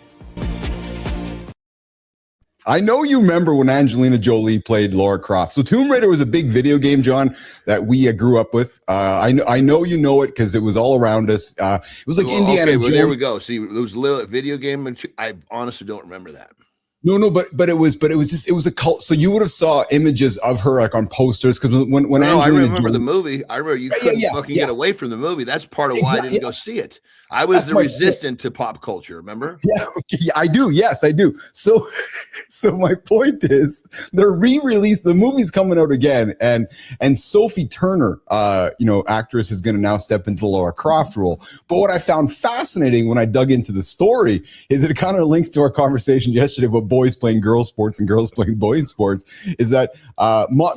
I know you remember when Angelina Jolie played Lara Croft. So Tomb Raider was a big video game, John, that we grew up with. I know you know it because it was all around us. It was like Indiana Jones. Well, there we go. See, it was a little video game. I honestly don't remember that. No, but it was a cult. So you would have saw images of her like on posters because when Angelina I remember Jolie, the movie. I remember you couldn't fucking get away from the movie. That's part of why I didn't go see it. I was resistant to pop culture. Remember? Yeah, I do. Yes, I do. So my point is, they're re-released. The movie's coming out again, and Sophie Turner, actress, is going to now step into the Lara Croft role. But what I found fascinating when I dug into the story is that it kind of links to our conversation yesterday about boys playing girls sports and girls playing boys sports, is that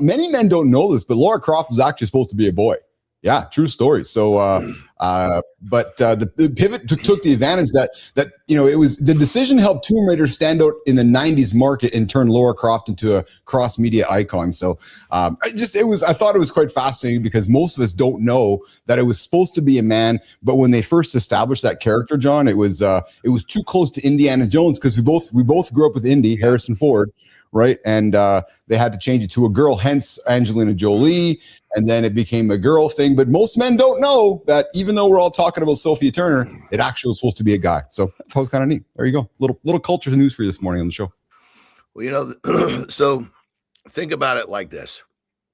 many men don't know this, but Lara Croft is actually supposed to be a boy. Yeah, true story. So, but the pivot took the advantage that it was the decision helped Tomb Raider stand out in the '90s market and turn Lara Croft into a cross media icon. So, I thought it was quite fascinating because most of us don't know that it was supposed to be a man, but when they first established that character, John, it was too close to Indiana Jones because we both grew up with Indy, Harrison Ford. Right. And they had to change it to a girl, hence Angelina Jolie. And then it became a girl thing. But most men don't know that even though we're all talking about Sophie Turner, it actually was supposed to be a guy. So that was kind of neat. There you go. Little culture news for you this morning on the show. Well, so think about it like this.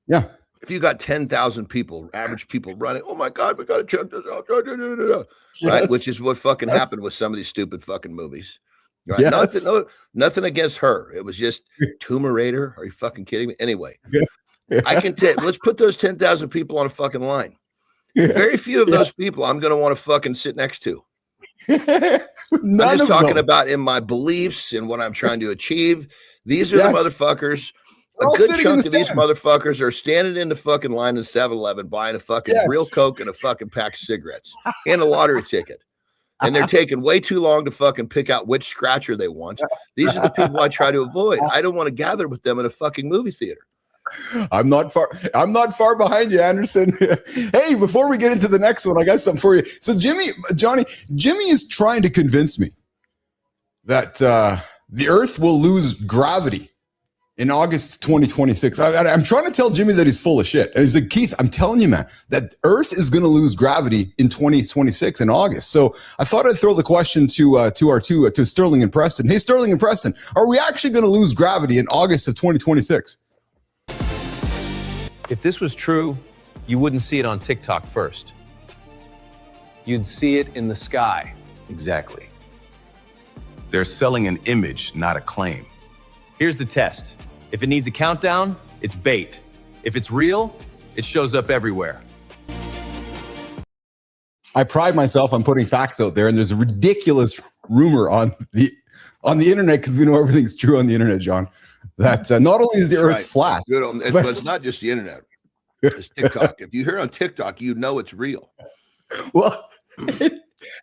Yeah. If you got 10,000 people, average people running, oh my God, we got to check this out. Right. Yes. Which is what fucking happened with some of these stupid fucking movies. Right? Yes. Nothing against her. It was just Tomb Raider. Are you fucking kidding me? Anyway, Yeah. I can tell. Let's put those 10,000 people on a fucking line. Very few of those people I'm going to want to fucking sit next to. I'm just talking about in my beliefs and what I'm trying to achieve. These are the motherfuckers. A good chunk of these motherfuckers are standing in the fucking line in 7-Eleven buying a fucking real Coke and a fucking pack of cigarettes and a lottery ticket. And they're taking way too long to fucking pick out which scratcher they want. These are the people I try to avoid. I don't want to gather with them in a fucking movie theater. I'm not far behind you, Anderson. Hey, before we get into the next one, I got something for you. So Jimmy is trying to convince me that the Earth will lose gravity in August 2026. I'm trying to tell Jimmy that he's full of shit. And he's like, Keith, I'm telling you, man, that Earth is going to lose gravity in 2026 in August. So I thought I'd throw the question to Sterling and Preston. Hey, Sterling and Preston, are we actually going to lose gravity in August of 2026? If this was true, you wouldn't see it on TikTok first. You'd see it in the sky. Exactly. They're selling an image, not a claim. Here's the test. If it needs a countdown, it's bait. If it's real, it shows up everywhere. I pride myself on putting facts out there, and there's a ridiculous rumor on the internet, because we know everything's true on the internet, John, that not only is the Earth flat, but it's not just the internet. It's TikTok. If you hear it on TikTok, you know it's real. Well,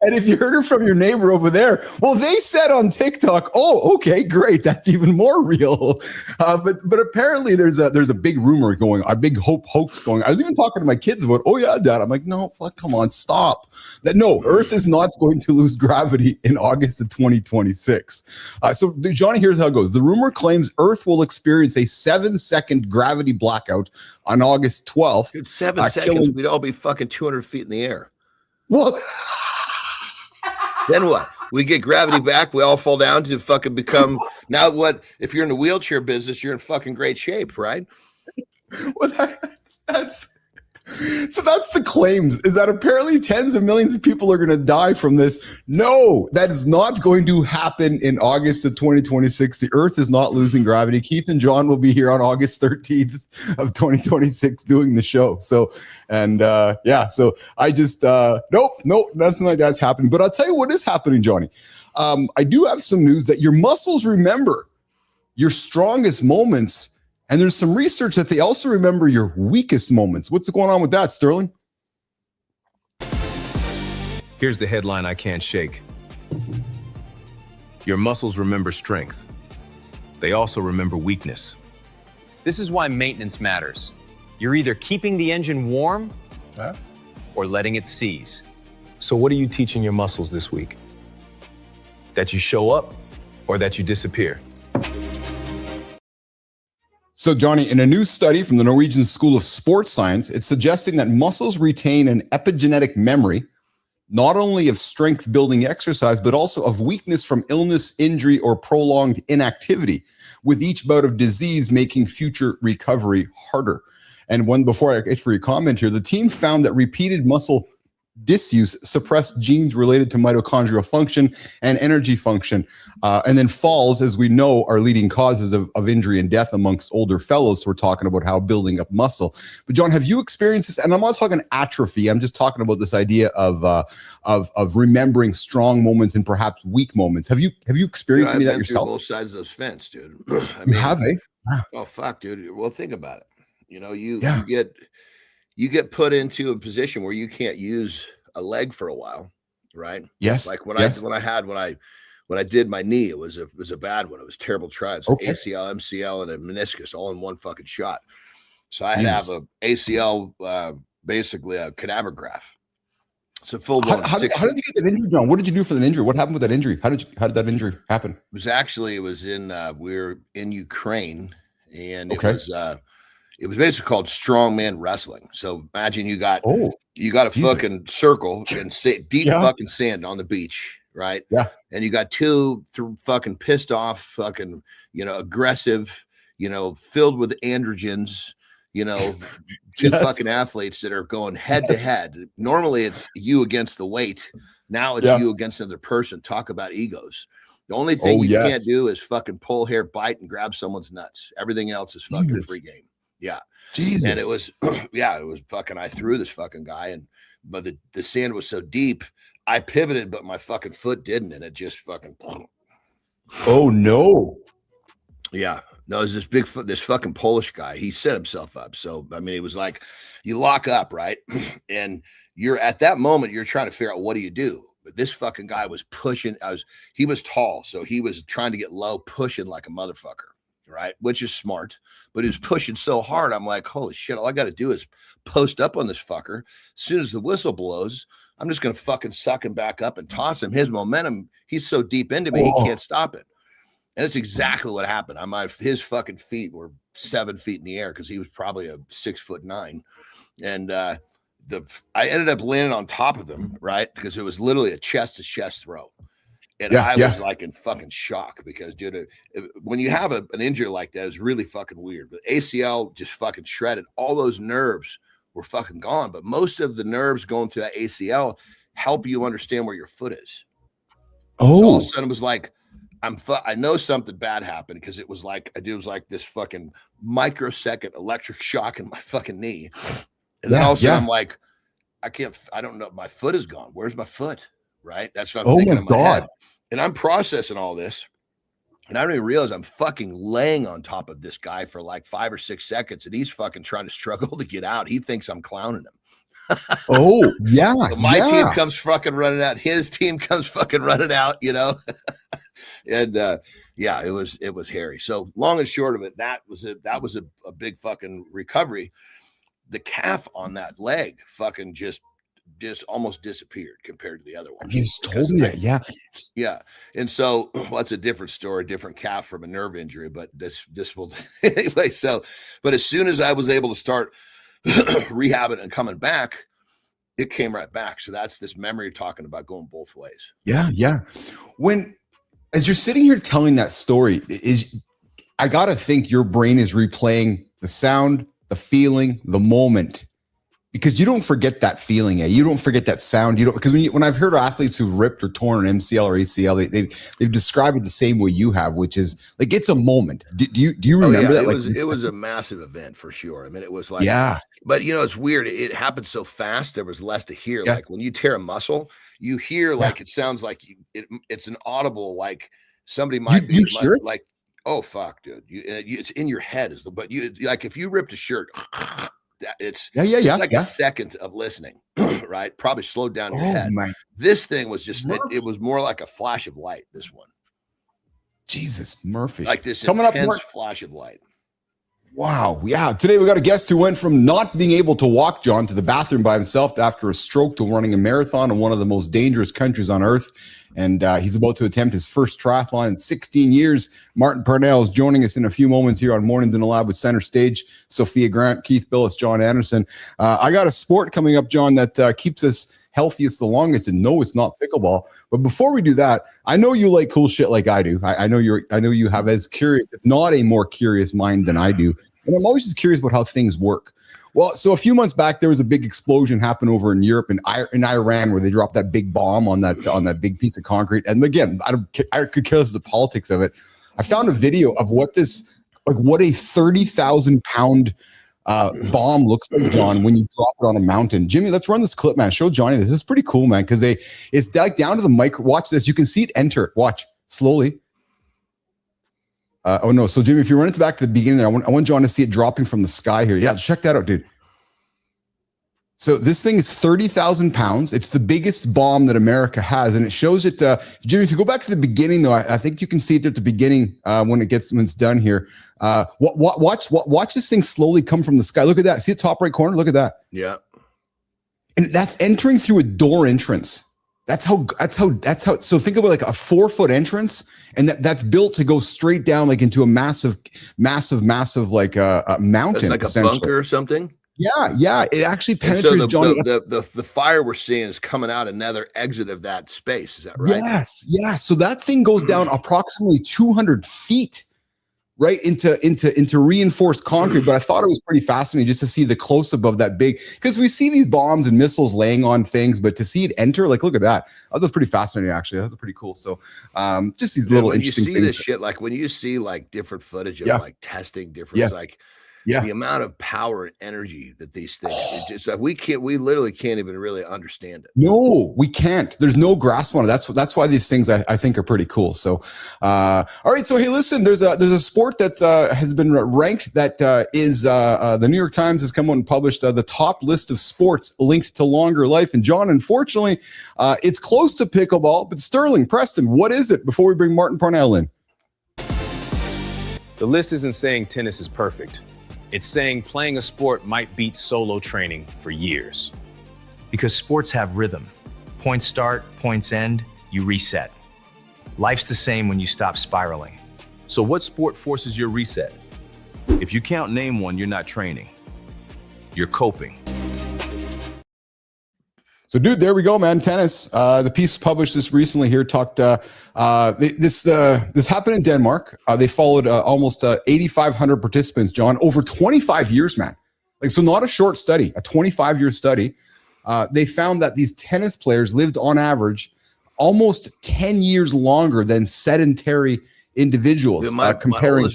and if you heard it from your neighbor over there, well, they said on TikTok, oh, okay, great, that's even more real. But apparently there's a big rumor going, a big hoax going. I was even talking to my kids about, oh yeah, Dad. I'm like, no, fuck, come on, stop. That no, Earth is not going to lose gravity in August of 2026. So Johnny, here's how it goes. The rumor claims Earth will experience a 7-second gravity blackout on August 12th. It's 7 seconds. We'd all be fucking 200 feet in the air. Well. Then what? We get gravity back. We all fall down to fucking become. Now what? If you're in the wheelchair business, you're in fucking great shape, right? Well, that's the claims, is that apparently tens of millions of people are going to die from this. No, that is not going to happen in August of 2026. The Earth is not losing gravity. Keith and John will be here on August 13th of 2026 doing the show. So, and so I just, nope, nothing like that's happening. But I'll tell you what is happening, Johnny. I do have some news that your muscles remember your strongest moments. And there's some research that they also remember your weakest moments. What's going on with that, Sterling? Here's the headline I can't shake. Your muscles remember strength. They also remember weakness. This is why maintenance matters. You're either keeping the engine warm or letting it seize. So what are you teaching your muscles this week? That you show up or that you disappear? So, Johnny, in a new study from the Norwegian School of Sports Science, it's suggesting that muscles retain an epigenetic memory, not only of strength-building exercise, but also of weakness from illness, injury, or prolonged inactivity, with each bout of disease making future recovery harder. And before I get for your comment here, the team found that repeated muscle disuse suppress genes related to mitochondrial function and energy function. And then falls, as we know, are leading causes of injury and death amongst older fellows. So we're talking about how building up muscle. But John, have you experienced this? And I'm not talking atrophy. I'm just talking about this idea of remembering strong moments and perhaps weak moments. Have you experienced any of that yourself? Both sides of those fence, dude. You have, eh? Oh fuck, dude. Well, think about it. You know, you get put into a position where you can't use a leg for a while, right? Yes. Like when I did my knee, it was a bad one. It was terrible try. It's Okay. ACL, MCL, and a meniscus all in one fucking shot. So I had to have a ACL, basically a cadaver graft. So full blown. How did you get that injury, John? What did you do for the injury? What happened with that injury? How did that injury happen? It was in we were in Ukraine, and Okay. it was basically called strongman wrestling. So imagine you got a Jesus. fucking circle and deep fucking sand on the beach, right? Yeah. And you got two fucking pissed off, fucking, aggressive, filled with androgens, two fucking athletes that are going head to head. Normally it's you against the weight. Now it's you against another person. Talk about egos. The only thing you can't do is fucking pull hair, bite, and grab someone's nuts. Everything else is fucking free game. Yeah. Jesus. And it was, it was fucking, I threw this fucking guy, but the sand was so deep, I pivoted, but my fucking foot didn't. And it just fucking. Oh no. Yeah. No, it was this fucking Polish guy. He set himself up. So, I mean, it was like you lock up, right? And you're at that moment, you're trying to figure out what do. But this fucking guy was pushing. He was tall. So he was trying to get low, pushing like a motherfucker. Right, which is smart, but he was pushing so hard. I'm like, holy shit! All I got to do is post up on this fucker. As soon as the whistle blows, I'm just gonna fucking suck him back up and toss him. His momentum, he's so deep into me, he can't stop it. And that's exactly what happened. His fucking feet were 7 feet in the air because he was probably a 6'9", and I ended up landing on top of him, right, because it was literally a chest to chest throw. And I was like in fucking shock because, dude, when you have an injury like that, it's really fucking weird. But ACL just fucking shredded. All those nerves were fucking gone. But most of the nerves going through that ACL help you understand where your foot is. So all of a sudden it was like, I know something bad happened because it was like this fucking microsecond electric shock in my fucking knee. And then all of a sudden I'm like, I don't know. My foot is gone. Where's my foot? Right. That's what I'm thinking in my head. And I'm processing all this. And I don't even realize I'm fucking laying on top of this guy for like 5 or 6 seconds. And he's fucking trying to struggle to get out. He thinks I'm clowning him. So my team comes fucking running out. His team comes fucking running out, And it was hairy. So long and short of it, that was a big fucking recovery. The calf on that leg fucking just almost disappeared compared to the other one. You told me that, yeah. And so that's a different story, different calf from a nerve injury, but this will anyway. So, but as soon as I was able to start rehabbing and coming back, it came right back. So that's this memory you're talking about going both ways. Yeah. As you're sitting here telling that story, I gotta think your brain is replaying the sound, the feeling, the moment. Because you don't forget that feeling, you don't forget that sound. You don't, because when I've heard of athletes who've ripped or torn an MCL or ACL, they've described it the same way you have, which is like it's a moment. Do you remember that? It was a massive event for sure. I mean, it was like But it's weird. It happened so fast. There was less to hear. Like when you tear a muscle, you hear like it sounds like it's an audible, like somebody might be like, oh fuck, dude. It's in your head but you like if you ripped a shirt. It's like a second of listening, right? Probably slowed down your head. This thing was just it was more like a flash of light. This one, Jesus Murphy, like this intense flash of light. Wow. Yeah. Today we got a guest who went from not being able to walk, John, to the bathroom by himself after a stroke to running a marathon in one of the most dangerous countries on earth. And he's about to attempt his first triathlon in 16 years. Martin Parnell is joining us in a few moments here on Mornings in the Lab with Center Stage, Sophia Grant, Keith Billis, John Anderson. I got a sport coming up, John, that keeps us healthiest the longest, and no, it's not pickleball. But before we do that, I know you like cool shit like I do. I know you have as curious, if not a more curious mind than I do. And I'm always just curious about how things work. Well, so a few months back, there was a big explosion happen over in Europe and in Iran, where they dropped that big bomb on that big piece of concrete. And again, I could care less about the politics of it. I found a video of what a 30,000-pound bomb looks like, John, when you drop it on a mountain. Jimmy, let's run this clip, man. Show Johnny this. This is pretty cool, man, because it's down to the micro. Watch this. You can see it enter. Watch slowly. Oh no! So Jimmy, if you run it back to the beginning there, I want John to see it dropping from the sky here. Yeah, check that out, dude. So this thing is 30,000 pounds. It's the biggest bomb that America has, and it shows it. Jimmy, if you go back to the beginning, though, I think you can see it at the beginning when it's done here. Watch this thing slowly come from the sky. Look at that. See the top right corner? Look at that. Yeah. And that's entering through a door entrance. That's how. So think about like a 4-foot entrance, and that's built to go straight down like into a massive like a mountain. It's like a bunker or something. Yeah. It actually penetrates. So Johnny. The fire we're seeing is coming out another exit of that space. Is that right? Yes. Yeah. So that thing goes down approximately 200 feet. Right into reinforced concrete. But I thought it was pretty fascinating just to see the close up of that big, because we see these bombs and missiles laying on things, but to see it enter, like, look at that. That was pretty fascinating, actually. That was pretty cool. So just these little interesting things. You see this shit, like when you see like different footage of like testing different, the amount of power and energy that these things, it's like we literally can't even really understand it. No, we can't. There's no grasp on it. That's why these things I think are pretty cool. So, all right. So, hey, listen, there's a sport that has been ranked that is the New York Times has come out and published the top list of sports linked to longer life. And John, unfortunately, it's close to pickleball, but Sterling, Preston, what is it before we bring Martin Parnell in? The list isn't saying tennis is perfect. It's saying playing a sport might beat solo training for years. Because sports have rhythm. Points start, points end, you reset. Life's the same when you stop spiraling. So what sport forces your reset? If you can't name one, you're not training. You're coping. So, dude, there we go, man. Tennis. The piece published this recently here talked. This happened in Denmark. They followed almost 8,500 participants, John, over 25 years, man. Like, so not a short study, a 25-year study. They found that these tennis players lived on average almost 10 years longer than sedentary individuals. Dude, my comparing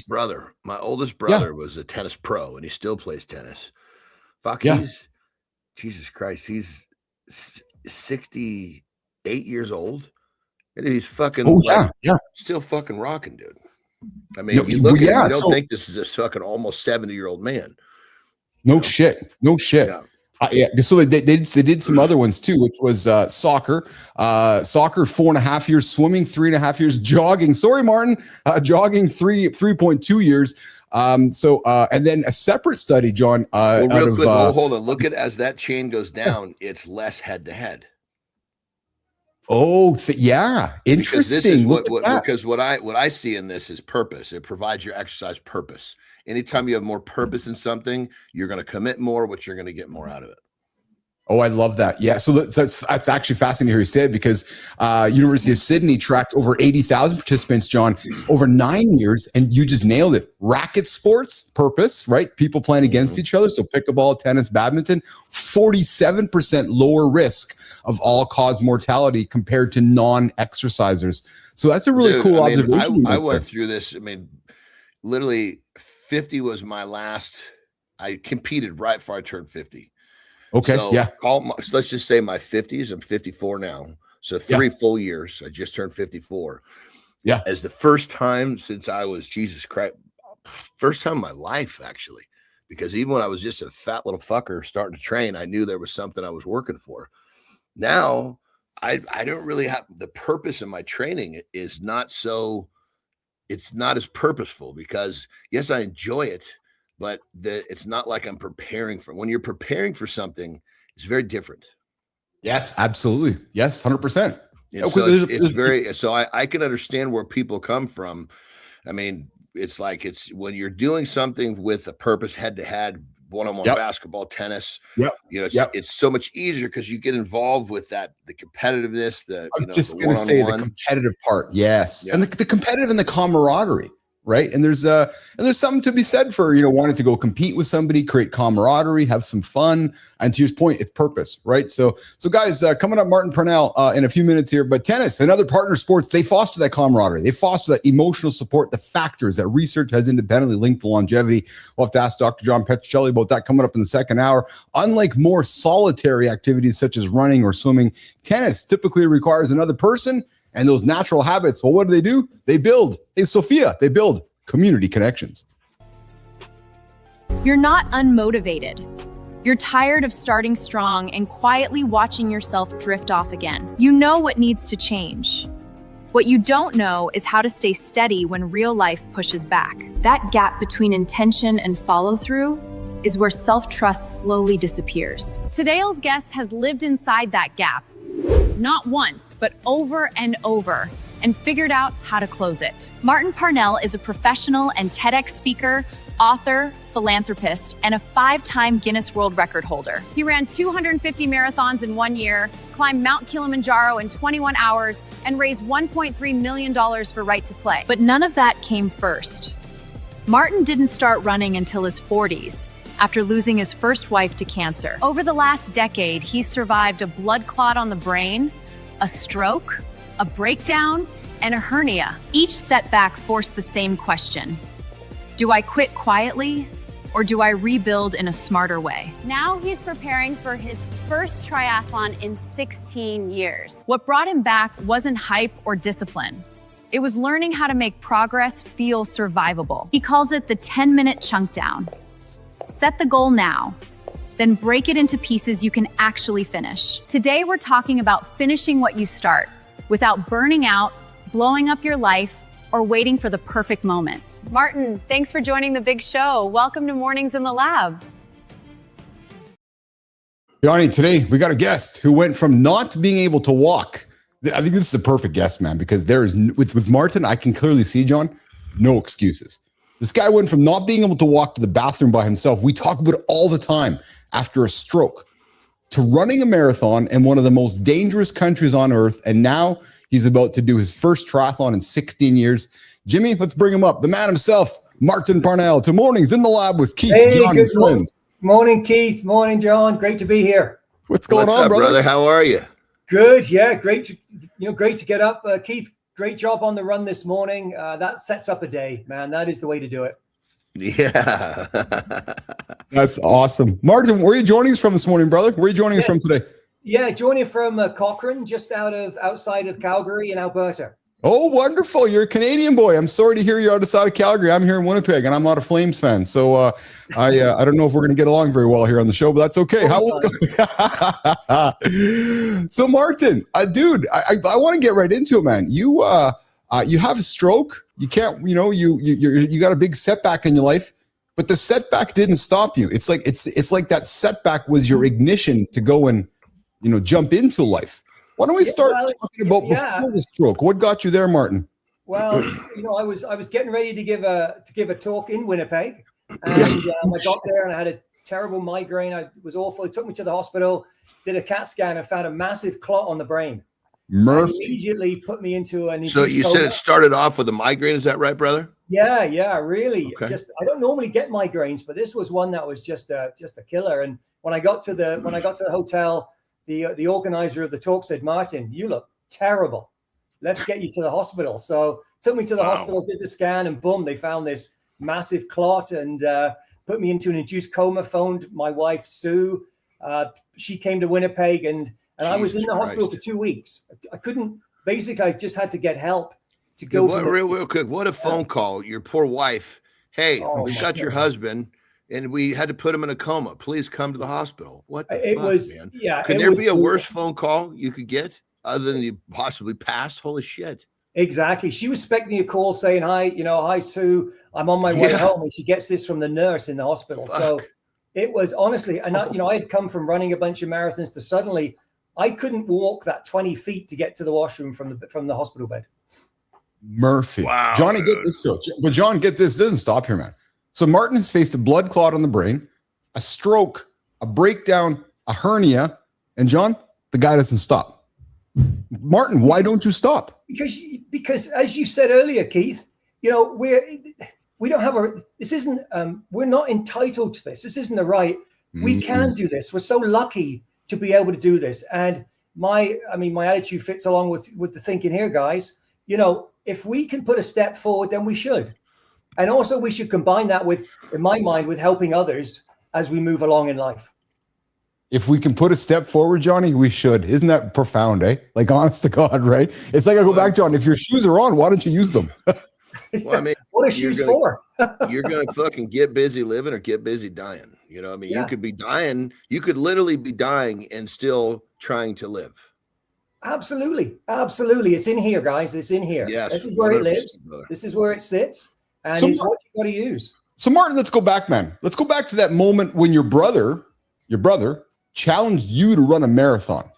my oldest brother was a tennis pro, and he still plays tennis. Fuck, he's Jesus Christ, he's 68 years old, and he's fucking still fucking rocking, dude. I mean, you look at him, you don't think this is a fucking almost 70-year-old man. No shit. Yeah. So they did some other ones too, which was soccer, 4.5 years, swimming 3.5 years, jogging. Sorry, Martin, jogging 3.2 years. And then a separate study, John. Real quick, hold on. Look at as that chain goes down, it's less head to head. Oh, interesting. Because what I see in this is purpose. It provides your exercise purpose. Anytime you have more purpose in something, you're going to commit more, which you're going to get more out of it. Oh, I love that. Yeah. So that's actually fascinating to hear you say it, because University of Sydney tracked over 80,000 participants, John, over 9 years, and you just nailed it. Racket sports, purpose, right? People playing against each other. So pickleball, tennis, badminton, 47% lower risk of all-cause mortality compared to non-exercisers. So that's a really cool observation. I went through this. I mean, literally 50 was my last. I competed right before I turned 50. Okay. So let's just say my 50s. I'm 54 now. So 3 full years. I just turned 54. Yeah. As the first time since I was, Jesus Christ, first time in my life, actually, because even when I was just a fat little fucker starting to train, I knew there was something I was working for. Now I don't really have the purpose in my training is not so, it's not as purposeful, because yes, I enjoy it, but it's not like I'm preparing for. When you're preparing for something, it's very different. Yes, absolutely. Yes, 100%. So it's very. So I can understand where people come from. I mean, it's like it's when you're doing something with a purpose, head to head, one-on-one Yep. basketball, tennis. Yep. You know, Yep. it's so much easier because you get involved with that, the competitiveness, the I'm just going to say the competitive part. Yes. Yeah. And the competitive and the camaraderie. Right. And there's something to be said for, wanting to go compete with somebody, create camaraderie, have some fun. And to your point, it's purpose. Right. So guys, coming up, Martin Parnell in a few minutes here, but tennis and other partner sports, they foster that camaraderie. They foster that emotional support, the factors that research has independently linked to longevity. We'll have to ask Dr. John Petrocelli about that coming up in the second hour. Unlike more solitary activities such as running or swimming, tennis typically requires another person. And those natural habits, well, what do? They build. Hey, Sophia, they build community connections. You're not unmotivated. You're tired of starting strong and quietly watching yourself drift off again. You know what needs to change. What you don't know is how to stay steady when real life pushes back. That gap between intention and follow-through is where self-trust slowly disappears. Today's guest has lived inside that gap. Not once, but over and over, and figured out how to close it. Martin Parnell is a professional and TEDx speaker, author, philanthropist, and a 5-time Guinness World Record holder. He ran 250 marathons in 1 year, climbed Mount Kilimanjaro in 21 hours, and raised $1.3 million for Right to Play. But none of that came first. Martin didn't start running until his 40s. After losing his first wife to cancer. Over the last decade, he's survived a blood clot on the brain, a stroke, a breakdown, and a hernia. Each setback forced the same question. Do I quit quietly, or do I rebuild in a smarter way? Now he's preparing for his first triathlon in 16 years. What brought him back wasn't hype or discipline. It was learning how to make progress feel survivable. He calls it the 10-minute chunk down. Set the goal now, then break it into pieces you can actually finish. Today, we're talking about finishing what you start without burning out, blowing up your life, or waiting for the perfect moment. Martin, thanks for joining the big show. Welcome to Mornings in the Lab. Johnny, today we got a guest who went from not being able to walk. I think this is a perfect guest, man, because there is, with Martin, I can clearly see, John, no excuses. This guy went from not being able to walk to the bathroom by himself, we talk about it all the time, after a stroke, to running a marathon in one of the most dangerous countries on earth. And now he's about to do his first triathlon in 16 years. Jimmy, let's bring him up. The man himself, Martin Parnell, to Mornings in the Lab with Keith, John, and friends. Morning, Keith. Morning, John. Great to be here. What's going on, up, brother? How are you? Good. Yeah, great to get up. Keith, great job on the run this morning. That sets up a day, man. That is the way to do it. Yeah. That's awesome. Martin, where are you joining us from this morning, brother? Where are you joining us from today? Yeah, joining from Cochrane, just outside of Calgary in Alberta. Oh, wonderful. You're a Canadian boy. I'm sorry to hear you're outside of Calgary. I'm here in Winnipeg, and I'm not a Flames fan. So I don't know if we're going to get along very well here on the show, but that's okay. So, Martin, dude, I want to get right into it, man. You have a stroke. You can't, you got a big setback in your life, but the setback didn't stop you. It's like that setback was your ignition to go and, jump into life. Why don't we start talking about before the stroke? What got you there, Martin? Well, I was getting ready to give a talk in Winnipeg, and I got there and I had a terrible migraine. It was awful. It took me to the hospital, did a CAT scan, and found a massive clot on the brain. Murphy immediately put me into an. So you said it started off with a migraine. Is that right, brother? Yeah, really. Okay. I don't normally get migraines, but this was one that was just a killer. And when I got to the hotel, the organizer of the talk said, "Martin, you look terrible. Let's get you to the hospital." So took me to the hospital, did the scan, and boom, they found this massive clot and put me into an induced coma. Phoned my wife Sue. She came to Winnipeg and I was in the hospital for 2 weeks. I couldn't. Basically, I just had to get help to go. Real quick. What a phone call! Your poor wife. Hey, we got your husband, and we had to put him in a coma. Please come to the hospital. What the fuck, man? Yeah. Could there be a worse phone call you could get other than you possibly passed? Holy shit! Exactly. She was expecting a call saying, "Hi, Sue. I'm on my way home," and she gets this from the nurse in the hospital. Fuck. So it was honestly, and I had come from running a bunch of marathons to suddenly. I couldn't walk that 20 feet to get to the washroom from the hospital bed. Murphy. Wow. Johnny, get this though. But John, get this. It doesn't stop here, man. So Martin has faced a blood clot on the brain, a stroke, a breakdown, a hernia, and John, the guy doesn't stop. Martin, why don't you stop? Because as you said earlier, Keith, you know, we don't have this isn't, we're not entitled to this. This isn't the right. We can do this. We're so lucky to be able to do this. And my attitude fits along with the thinking here, guys. You know, if we can put a step forward, then we should. And also we should combine that with, in my mind, with helping others as we move along in life. If we can put a step forward, Johnny, we should. Isn't that profound, eh? Like, honest to God, right? It's like, I go back, John, if your shoes are on, why don't you use them? Well, I mean, what are shoes for? You're going to fucking get busy living or get busy dying. You know, I mean, Yeah. you could be dying. You could literally be dying and still trying to live. Absolutely. Absolutely. It's in here, guys. It's in here. Yes, This is where it 100%, lives. brother. This is where it sits. And So it's Mar- what you got to use. So, Martin, let's go back, man. Let's go back to that moment when your brother challenged you to run a marathon.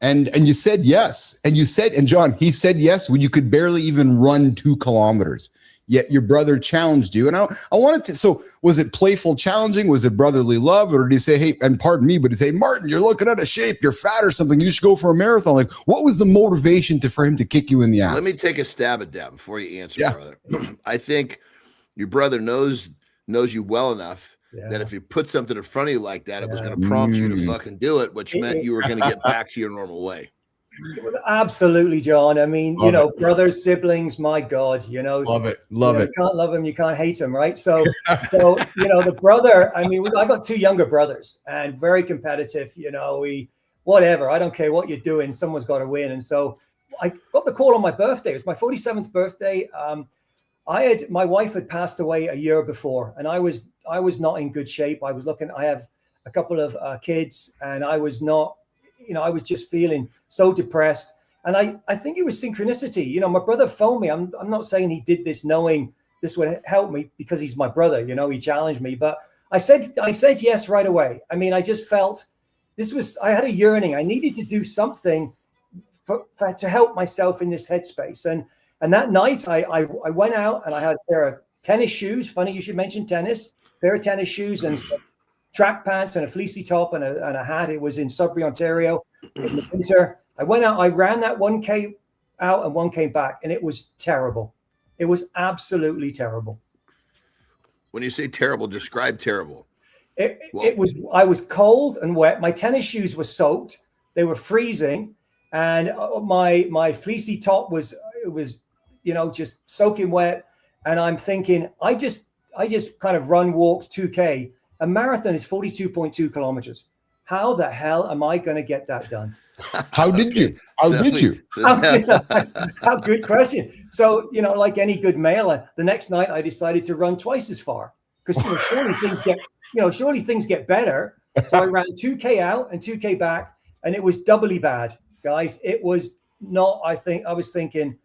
And you said yes. And you said, and John, he said yes when you could barely even run 2 kilometers. Yet your brother challenged you. And I wanted to, so was it playful challenging? Was it brotherly love? Or did he say, hey, and pardon me, but he say, Martin, you're looking out of shape. You're fat or something. You should go for a marathon. Like, what was the motivation for him to kick you in the ass? Let me take a stab at that before you answer, Yeah. brother. I think your brother knows you well enough that if he put something in front of you like that, it was going to prompt you to fucking do it, which meant you were going to get back to your normal way. Absolutely, John. I mean, you know, brothers, siblings, my God, you know. Love it. You can't love them, you can't hate them, right? So you know, the brother, I mean, I got 2 younger brothers and very competitive, you know, whatever, I don't care what you're doing, someone's got to win. And so I got the call on my birthday. It was my 47th birthday. My wife had passed away a year before, and I was not in good shape. I have a couple of kids, and I was not, you know, I was just feeling so depressed. And I think it was synchronicity. You know, my brother phoned me. I'm not saying he did this knowing this would help me because he's my brother, you know, he challenged me, but I said yes right away. I mean, I just felt I had a yearning. I needed to do something to help myself in this headspace. And that night I went out and I had a pair of tennis shoes. Funny you should mention tennis. Pair of tennis shoes and some track pants and a fleecy top and a hat. It was in Sudbury, Ontario in the winter. I went out, I ran that 1K out and 1 came back, and it was terrible. It was absolutely terrible. When you say terrible, describe terrible. I was cold and wet. My tennis shoes were soaked. They were freezing. And my fleecy top was you know, just soaking wet. And I'm thinking, I just kind of walked 2K. A marathon is 42.2 kilometers. How the hell am I going to get that done? How did you? How good question. So, you know, like any good male, the next night I decided to run twice as far because, you know, surely things get better. So I ran 2K out and 2K back, and it was doubly bad, guys. It was not, I was thinking,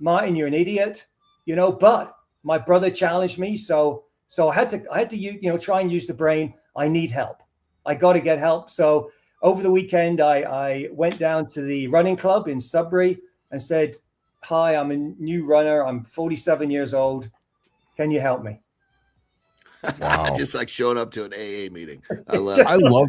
Martin, you're an idiot, you know, but my brother challenged me. So I had to, you know, try and use the brain. I need help. I got to get help. So over the weekend, I went down to the running club in Sudbury and said, hi, I'm a new runner. I'm 47 years old. Can you help me? Wow. Just like showing up to an AA meeting. I love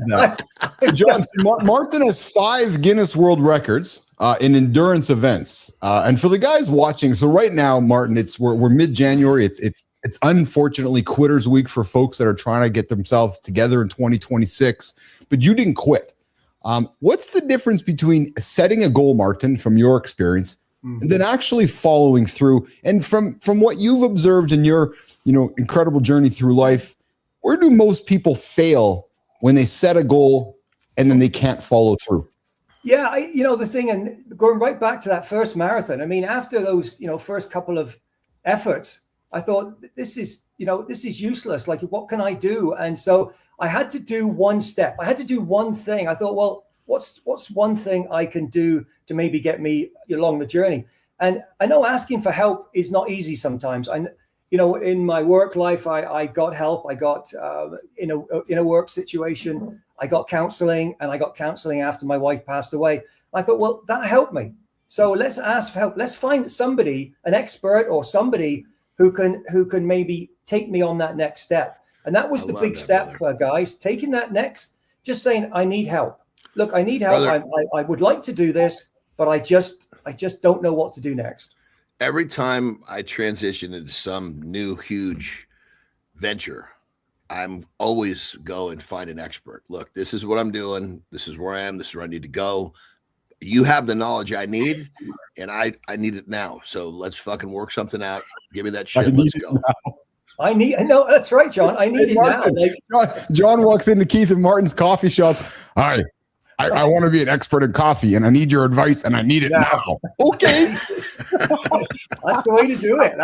that. Hey, John, Martin has 5 Guinness World Records in endurance events. And for the guys watching, so right now, Martin, we're mid-January. It's unfortunately Quitters Week for folks that are trying to get themselves together in 2026. But you didn't quit. What's the difference between setting a goal, Martin, from your experience, and then actually following through? And from what you've observed in your, you know, incredible journey through life, where do most people fail when they set a goal and then they can't follow through? Yeah, you know, the thing, and going right back to that first marathon, I mean, after those, you know, first couple of efforts, I thought, this is useless. Like, what can I do? And so I had to do one step. I had to do one thing. I thought, well, what's one thing I can do to maybe get me along the journey? And I know asking for help is not easy sometimes. You know, in my work life, I got help. I got in a work situation, I got counseling, and I got counseling after my wife passed away. I thought, well, that helped me. So let's ask for help. Let's find somebody, an expert or somebody who can maybe take me on that next step. And that was I the love big that, step, brother. guys. Taking that next, just saying, I need help. Look, I need help. Brother. I would like to do this, but I just don't know what to do next. Every time I transition into some new huge venture, I'm always go and find an expert. Look, this is what I'm doing. This is where I am. This is where I need to go. You have the knowledge I need, and I need it now. So let's fucking work something out. Give me that shit. Let's go. No, that's right, John. I need it Martin, now. John walks into Keith and Martin's coffee shop. Hi, I want to be an expert in coffee, and I need your advice, and I need it now. Okay. That's the way to do it.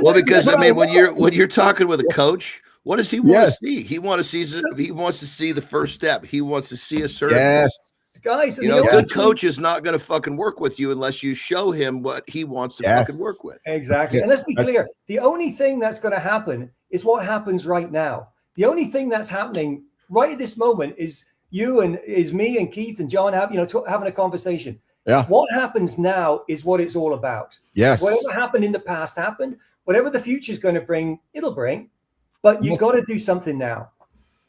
Well, because I mean, when you're talking with a coach, what does he want to see? He wants to see the first step. He wants to see a certain. Yes. Guys, you know, a good coach is not going to fucking work with you unless you show him what he wants to fucking work with. Exactly. And let's be clear. The only thing that's going to happen is what happens right now. The only thing that's happening right at this moment is me and Keith and John having a conversation. Yeah. What happens now is what it's all about. Yes. Whatever happened in the past happened. Whatever the future is going to bring, it'll bring. But you got to do something now.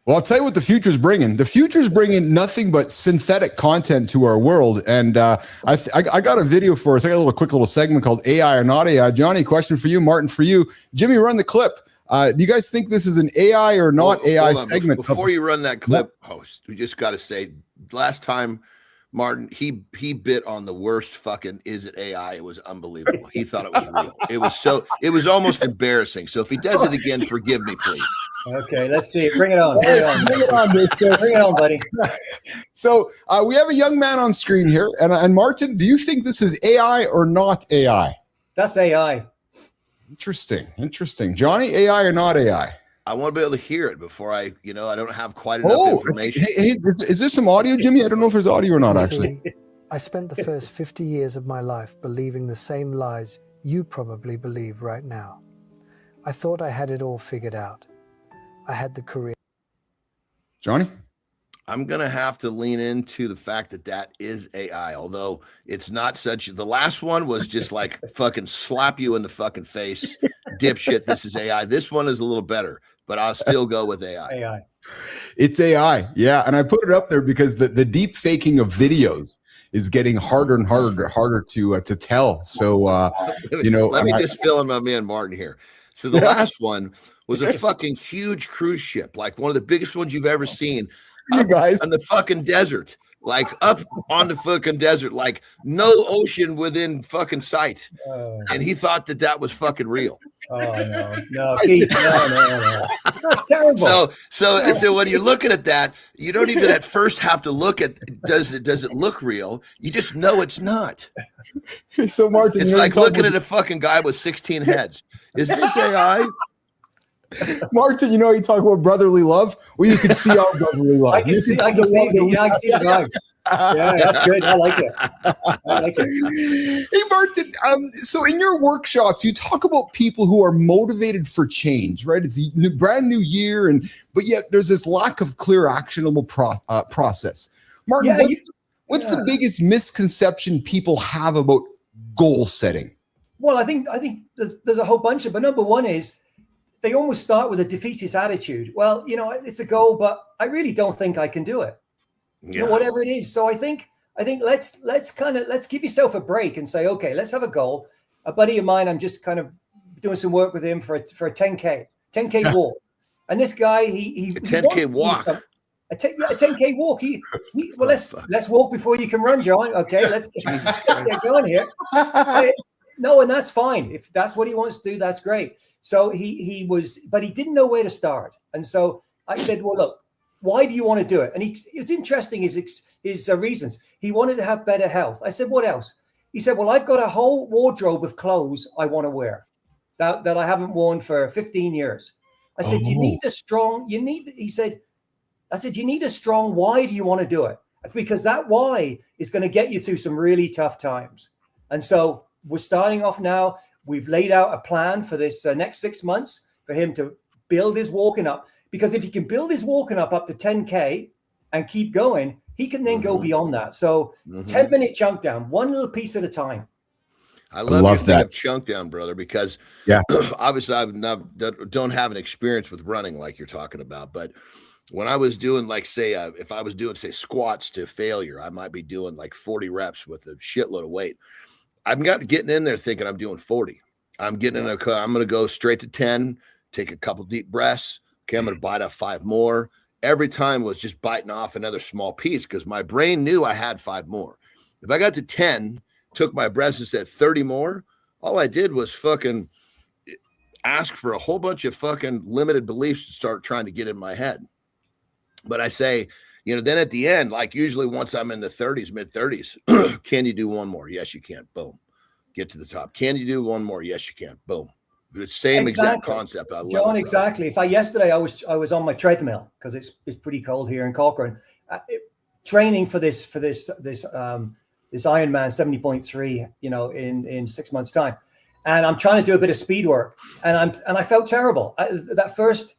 Well, I'll tell you what the future's bringing. The future's bringing nothing but synthetic content to our world. And I got a video for us. I got a quick little segment called AI or Not AI. Johnny, question for you. Martin, for you. Jimmy, run the clip. Do you guys think this is an AI or not AI segment? Before you run that clip, host, we just got to say, last time, Martin, he bit on the worst fucking is it AI? It was unbelievable. He thought it was real. It was almost embarrassing. So if he does it again, forgive me, please. Okay, let's see it. Bring it on. Bring it on, Dick. Bring it on, buddy. So we have a young man on screen here. And Martin, do you think this is AI or not AI? That's AI. Interesting. Johnny, AI or not AI? I want to be able to hear it before I don't have quite enough information. Hey, is there some audio, Jimmy? I don't know if there's audio or not, actually. I spent the first 50 years of my life believing the same lies you probably believe right now. I thought I had it all figured out. I had the career. Johnny? I'm going to have to lean into the fact that is AI, although it's not such. The last one was just like fucking slap you in the fucking face. Dipshit, this is AI. This one is a little better, but I'll still go with AI. It's AI. Yeah. And I put it up there because the deep faking of videos is getting harder and harder to tell. So, let me just fill in my man Martin here. So the last one was a fucking huge cruise ship, like one of the biggest ones you've ever seen. You guys on the fucking desert, like up on the fucking desert, like no ocean within fucking sight. And he thought that was fucking real. Oh no, Keith, no. That's terrible. So when you're looking at that, you don't even at first have to look at does it look real? You just know it's not. So Martin, it's like looking at a fucking guy with 16 heads. Is this AI? Martin, you talk about brotherly love. Well, you can see our brotherly love. I can see the vibe. Yeah, that's good. I like it. Hey, Martin. So in your workshops, you talk about people who are motivated for change, right? It's a brand new year, but yet there's this lack of clear, actionable process. Martin, what's the biggest misconception people have about goal setting? Well, I think there's a whole bunch of, but number one is they almost start with a defeatist attitude. Well, it's a goal, but I really don't think I can do it. Whatever it is. So I think let's give yourself a break and say, okay, let's have a goal. A buddy of mine, I'm just kind of doing some work with him for a 10K walk. And this guy, he 10K walk. A 10K walk. Well, let's walk before you can run, John. Okay, let's get going here. No, and that's fine. If that's what he wants to do, that's great. So but he didn't know where to start. And so I said, well, look, why do you want to do it? And it's interesting, his reasons. He wanted to have better health. I said, what else? He said, well, I've got a whole wardrobe of clothes I want to wear that I haven't worn for 15 years. I said, you need a strong why do you want to do it? Because that why is going to get you through some really tough times. And so we're starting off now. We've laid out a plan for this next 6 months for him to build his walking up. Because if he can build his walking up to 10K and keep going, he can then go beyond that. So 10-minute chunk down, one little piece at a time. I love that chunk down, brother, because yeah, obviously don't have an experience with running like you're talking about. But when I was doing like, say, if I was doing, say, squats to failure, I might be doing like 40 reps with a shitload of weight. I'm not getting in there thinking I'm doing 40. I'm getting in I'm going to go straight to 10, take a couple deep breaths. Okay, I'm going to bite off 5 more. Every time was just biting off another small piece because my brain knew I had 5 more. If I got to 10, took my breaths and said 30 more, all I did was fucking ask for a whole bunch of fucking limited beliefs to start trying to get in my head. But I say, then at the end, like usually once I'm in the 30s, mid 30s, can you do one more? Yes, you can. Boom. Get to the top. Can you do one more? Yes, you can. Boom. The same exact concept. I love John, it, exactly. In fact, yesterday I was on my treadmill because it's pretty cold here in Cochrane, training for this Ironman 70.3, in 6 months' time, and I'm trying to do a bit of speed work, and I felt terrible. That first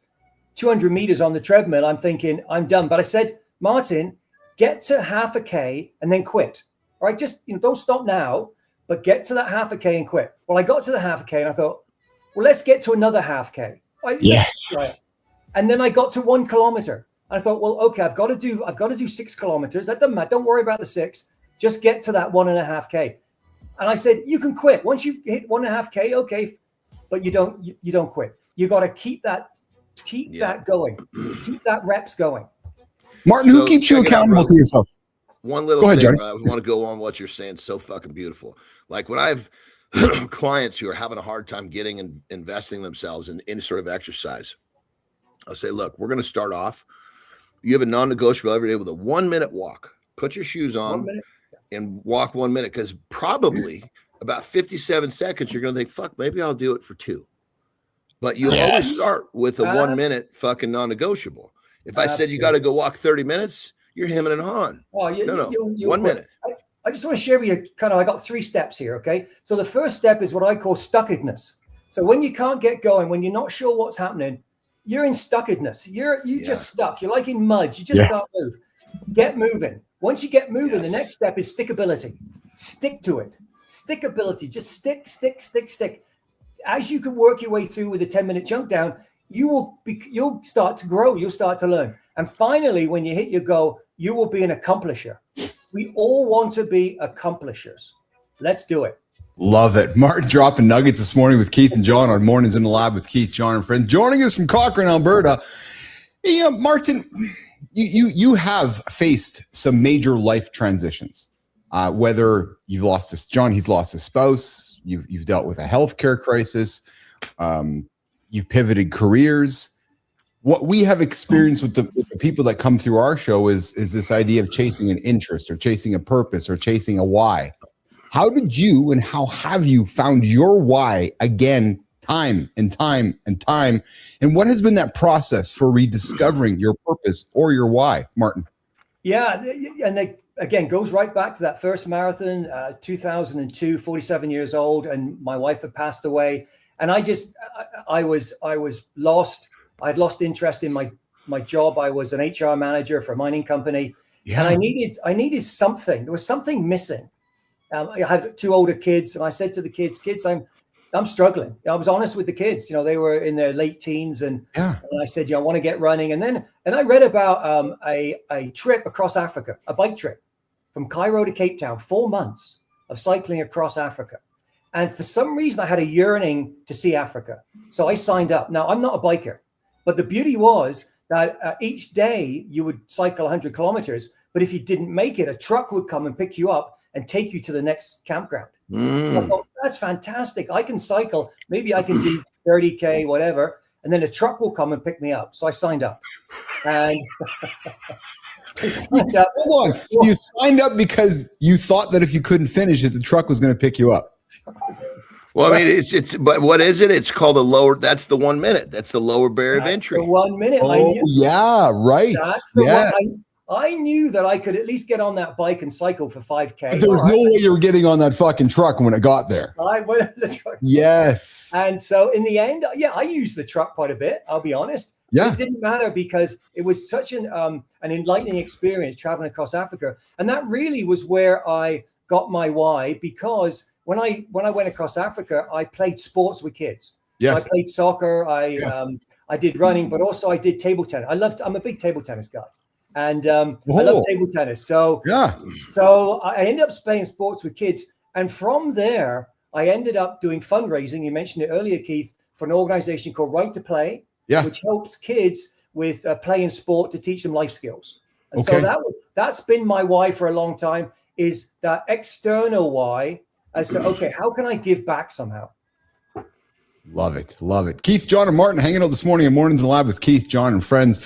200 meters on the treadmill, I'm thinking I'm done. But I said, Martin, get to half a K and then quit. All right, just don't stop now, but get to that half a K and quit. Well, I got to the half a K and I thought, well, let's get to another half K. Yes. Right. And then I got to 1 kilometer. I thought, well, okay, I've got to do 6 kilometers. That doesn't matter. Don't worry about the 6. Just get to that 1.5 K. And I said, you can quit once you hit 1.5 K. Okay, but you don't quit. You got to keep that going. Keep that reps going. Martin, who keeps you accountable to yourself? One little thing, Johnny. I want to go on what you're saying. So fucking beautiful. Like when I've clients who are having a hard time getting and investing themselves in any sort of exercise, I'll say, look, we're going to start off. You have a non-negotiable every day with a 1-minute walk. Put your shoes on and walk 1 minute, because probably about 57 seconds, you're going to think, fuck, maybe I'll do it for 2. But you always start with a 1 minute fucking non-negotiable. If I said you got to go walk 30 minutes, you're hemming and hawing. Oh, no. 1 minute. I just want to share with you I got 3 steps here, okay? So the first step is what I call stuckedness. So when you can't get going, when you're not sure what's happening, you're in stuckedness. You're just stuck. You're like in mud. You just can't move. Get moving. Once you get moving, the next step is stickability. Stick to it. Stickability. Just stick. As you can work your way through with a 10-minute chunk down, you'll start to grow. You'll start to learn. And finally, when you hit your goal, you will be an accomplisher. We all want to be accomplishers. Let's do it. Love it. Martin dropping nuggets this morning with Keith and John on Mornings in the Lab with Keith, John, and friends. Joining us from Cochrane, Alberta. Yeah, Martin, you have faced some major life transitions. Whether you've lost he's lost his spouse. You've dealt with a healthcare crisis. You've pivoted careers. What we have experienced with the people that come through our show is this idea of chasing an interest or chasing a purpose or chasing a why. How did you and how have you found your why again, time and time and time? And what has been that process for rediscovering your purpose or your why, Martin? Yeah, and it, again, goes right back to that first marathon, 2002, 47 years old, and my wife had passed away. And I was lost. I'd lost interest in my job. I was an HR manager for a mining company, and I needed something. There was something missing. I had 2 older kids, and I said to the kids, I'm struggling. I was honest with the kids. They were in their late teens, and I said, I want to get running. And I read about a trip across Africa, a bike trip from Cairo to Cape Town, 4 months of cycling across Africa. And for some reason, I had a yearning to see Africa, so I signed up. Now, I'm not a biker. But the beauty was that each day you would cycle 100 kilometers, but if you didn't make it, a truck would come and pick you up and take you to the next campground. I thought, that's fantastic. I can cycle. Maybe I can do 30K, whatever, and then a truck will come and pick me up. So I signed up. And Hold on. So you signed up because you thought that if you couldn't finish it, the truck was going to pick you up. Well, I mean, but what is it? It's called that's the 1 minute. That's the lower barrier of entry. The 1 minute. Oh, yeah, right. That's the one. I knew that I could at least get on that bike and cycle for 5K. But there was no way you were getting on that fucking truck when it got there. I went on the truck. Yes. And so in the end, I used the truck quite a bit, I'll be honest. Yeah. It didn't matter because it was such an enlightening experience traveling across Africa. And that really was where I got my why, because when I went across Africa, I played sports with kids. Yes. So I played soccer. Yes. I did running, but also I did table tennis. I'm a big table tennis guy, and I love table tennis. So I ended up playing sports with kids, and from there I ended up doing fundraising. You mentioned it earlier, Keith, for an organization called Right to Play, which helps kids with play and sport to teach them life skills. And so that's been my why for a long time, is that external why as to, okay, how can I give back somehow? Love it. Love it. Keith, John, and Martin hanging out this morning at Mornings in the Lab with Keith, John, and friends.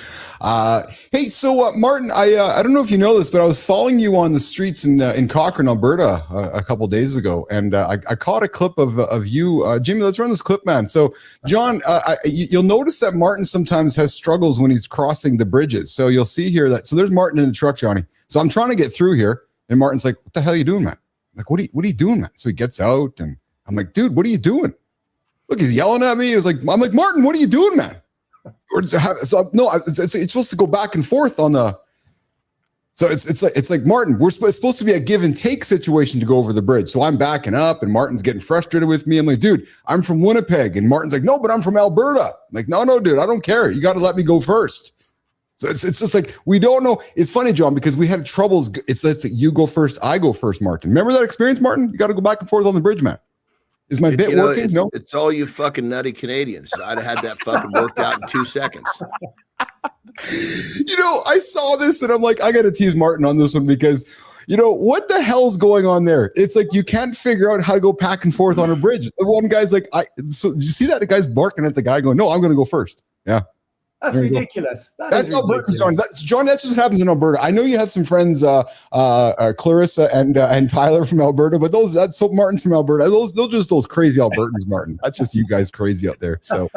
Hey, so Martin, I don't know if you know this, but I was following you on the streets in Cochrane, Alberta a couple days ago, and I caught a clip of you. Jimmy, let's run this clip, man. So, John, you'll notice that Martin sometimes has struggles when he's crossing the bridges. So you'll see here so there's Martin in the truck, Johnny. So I'm trying to get through here, and Martin's like, "What the hell are you doing, man?" I'm like, what are you doing, man? So he gets out, and I'm like, "Dude, what are you doing?" Look, he's yelling at me. I'm like, "Martin, what are you doing, man?" It's supposed to go back and forth on the. So it's like Martin, it's supposed to be a give and take situation to go over the bridge. So I'm backing up, and Martin's getting frustrated with me. I'm like, "Dude, I'm from Winnipeg," and Martin's like, "No, but I'm from Alberta." I'm like, no, dude, I don't care. You got to let me go first. So it's just like, we don't know. It's funny, John, because we had troubles. It's like you go first, I go first, Martin. Remember that experience, Martin? You got to go back and forth on the bridge, man. Is my bit working? No. It's all you fucking nutty Canadians. I'd have had that fucking worked out in 2 seconds. I saw this and I'm like, I got to tease Martin on this one because, what the hell's going on there? It's like you can't figure out how to go back and forth on a bridge. The one guy's like, so did you see that? The guy's barking at the guy going, "No, I'm going to go first." Yeah. That's ridiculous. That's Alberta, John. John, that's just what happens in Alberta. I know you have some friends, Clarissa and Tyler from Alberta, but Martin's from Alberta. Those just those crazy Albertans, Martin. That's just you guys crazy out there. So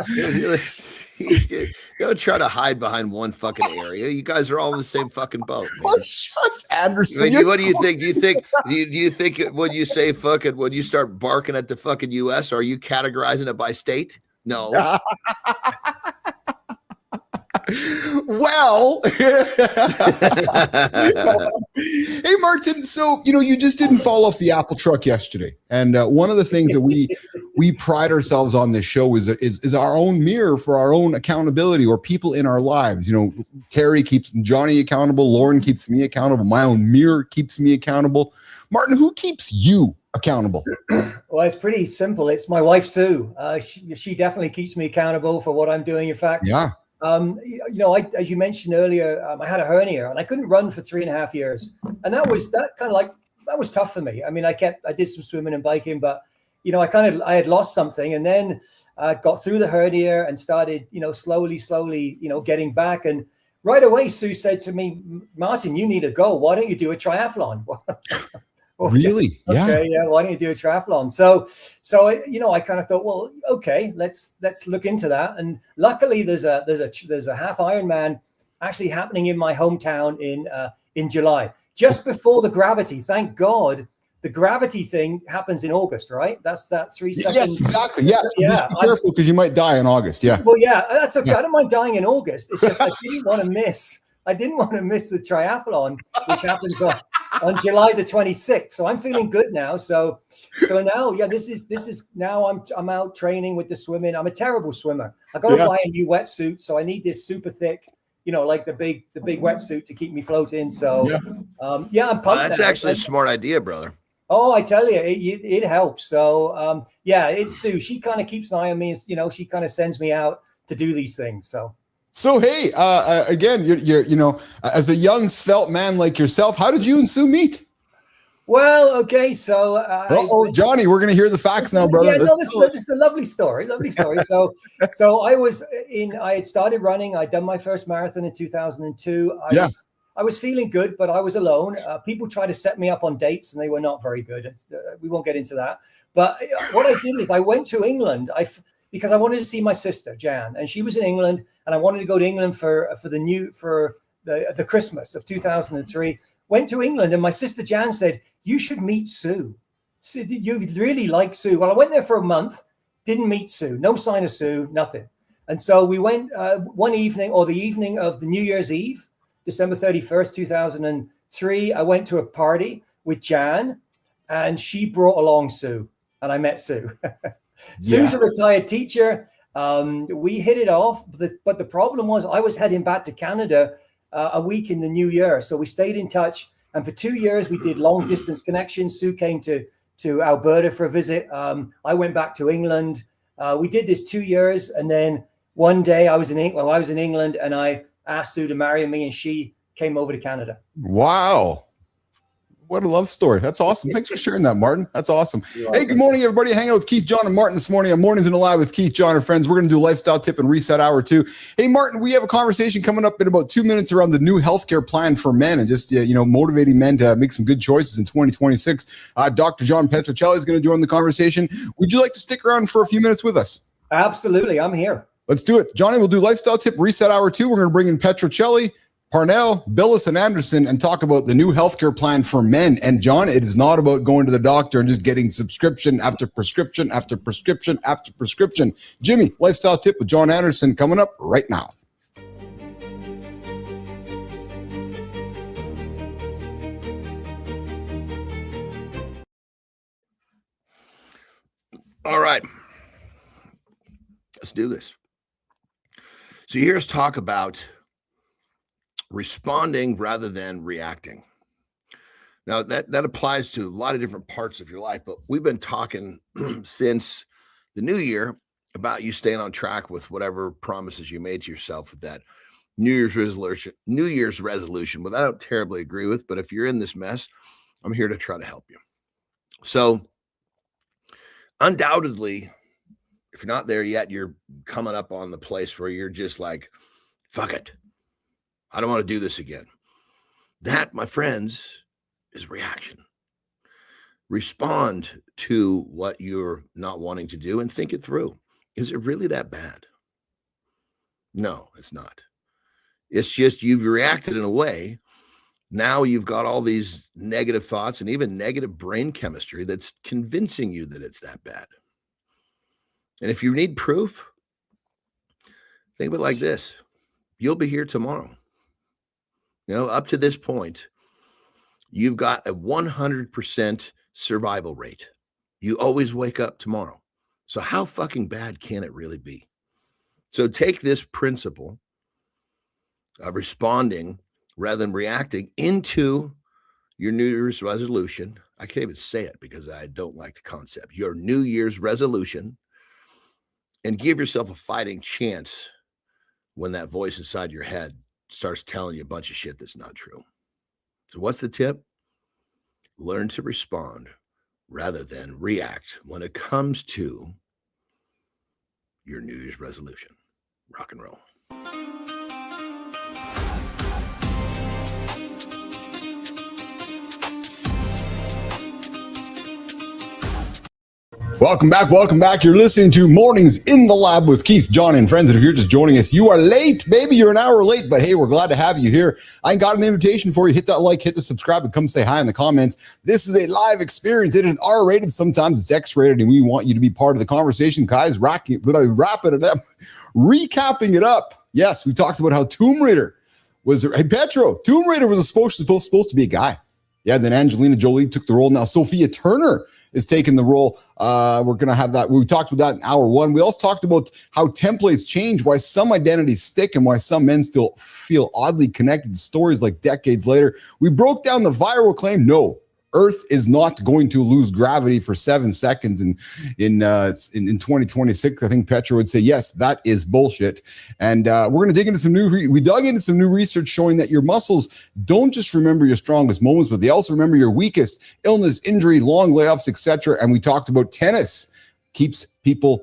you don't try to hide behind one fucking area. You guys are all in the same fucking boat. Well, shut Anderson. What do you think? Do you think when you say fucking, when you start barking at the fucking US, are you categorizing it by state? No. Well, hey Martin, so you just didn't fall off the Apple truck yesterday, and one of the things that we pride ourselves on this show is our own mirror for our own accountability, or people in our lives. Terry keeps Johnny accountable, Lauren keeps me accountable, my own mirror keeps me accountable. Martin, who keeps you accountable? Well, it's pretty simple. It's my wife, Sue. She definitely keeps me accountable for what I'm doing. In fact, yeah. As you mentioned earlier, I had a hernia and I couldn't run for 3.5 years, and that was tough for me. I mean, I did some swimming and biking, but I had lost something, and then got through the hernia and started, slowly, getting back. And right away, Sue said to me, "Martin, you need to go. Why don't you do a triathlon?" Really? Okay, yeah. Why don't you do a triathlon? So I kind of thought, well, okay, let's look into that. And luckily, there's a half Ironman actually happening in my hometown in July, just before the gravity. Thank God, the gravity thing happens in August, right? That's that 3 seconds. Yes, exactly. Yes. Yeah. Just be careful because you might die in August. Yeah. Well, yeah, that's okay. Yeah. I don't mind dying in August. It's just I didn't want to miss the triathlon, which happens on July the 26th. So I'm feeling good now. So now, yeah, this is now I'm out training with the swimming. I'm a terrible swimmer. I got to buy a new wetsuit. So I need this super thick, like the big wetsuit to keep me floating. So I'm pumped. That's actually a smart idea, brother. Oh, I tell you, it helps. So it's Sue. She kind of keeps an eye on me. She kind of sends me out to do these things. So hey, again, you're as a young svelte man like yourself, how did you and Sue meet? Well, okay, so Johnny, we're gonna hear the facts now, brother. Yeah, this is a lovely story. So I had started running. I'd done my first marathon in 2002. I was feeling good, but I was alone. People tried to set me up on dates, and they were not very good. We won't get into that. But what I did is I went to England. Because I wanted to see my sister Jan, and she was in England, and I wanted to go to England for the Christmas of 2003. Went to England, and my sister Jan said, "You should meet Sue. You really like Sue." Well, I went there for a month, didn't meet Sue, no sign of Sue, nothing. And so we went one evening, or the evening of the New Year's Eve, December 31st, 2003. I went to a party with Jan, and she brought along Sue. and I met Sue. Sue's a retired teacher. We hit it off, but the problem was I was heading back to Canada a week in the new year. So we stayed in touch. And for 2 years, we did long distance connections. Sue came to Alberta for a visit. I went back to England. We did this 2 years. And then one day I was in England and I asked Sue to marry me and she came over to Canada. Wow. What a love story. That's awesome. Thanks for sharing that, Martin. That's awesome. Hey, good morning, everybody. Hanging out with Keith, John, and Martin this morning on Mornings in the Live with Keith, John, and friends. We're going to do lifestyle tip and reset hour 2. Hey, Martin, we have a conversation coming up in about 2 minutes around the new healthcare plan for men and just, motivating men to make some good choices in 2026. Dr. John Petrocelli is going to join the conversation. Would you like to stick around for a few minutes with us? Absolutely. I'm here. Let's do it. Johnny, we'll do lifestyle tip reset hour 2. We're going to bring in Petrocelli, Parnell, Billis, and Anderson and talk about the new healthcare plan for men. And John, it is not about going to the doctor and just getting subscription after prescription after prescription after prescription. Jimmy, lifestyle tip with John Anderson coming up right now. All right. Let's do this. So here's talk about responding rather than reacting. Now that applies to a lot of different parts of your life, but we've been talking since the new year about you staying on track with whatever promises you made to yourself with that New Year's resolution, which I don't terribly agree with, but if you're in this mess, I'm here to try to help you. So undoubtedly, if you're not there yet, you're coming up on the place where you're just like, fuck it. I don't want to do this again. That, my friends, is reaction. Respond to what you're not wanting to do and think it through. Is it really that bad? No, it's not. It's just you've reacted in a way. Now you've got all these negative thoughts and even negative brain chemistry that's convincing you that it's that bad. And if you need proof, think of it like this. You'll be here tomorrow. Up to this point, you've got a 100% survival rate. You always wake up tomorrow. So how fucking bad can it really be? So take this principle of responding rather than reacting into your New Year's resolution. I can't even say it because I don't like the concept. Your New Year's resolution, and give yourself a fighting chance when that voice inside your head starts telling you a bunch of shit that's not true. So what's the tip? Learn to respond rather than react when it comes to your New Year's resolution. Rock and roll. Welcome back. You're listening to Mornings in the Lab with Keith, John, and friends. And if you're just joining us, you are late, baby. You're an hour late, but hey, we're glad to have you here. I got an invitation for you. Hit that like, hit the subscribe, and come say hi in the comments. This is a live experience. It is R-rated. Sometimes it's X-rated, and we want you to be part of the conversation. Guys, wrapping it up. Recapping it up. Yes, we talked about how Tomb Raider was, hey, Petro, Tomb Raider was supposed to be a guy. Yeah, then Angelina Jolie took the role. Now Sophie Turner is taking the role. We're going to have that. We talked about that in hour 1. We also talked about how templates change, why some identities stick and why some men still feel oddly connected to stories like decades later. We broke down the viral claim. No, Earth is not going to lose gravity for 7 seconds in 2026. I think Petra would say, yes, that is bullshit. And we're going to dig into we dug into some new research showing that your muscles don't just remember your strongest moments, but they also remember your weakest: illness, injury, long layoffs, etc. And we talked about tennis keeps people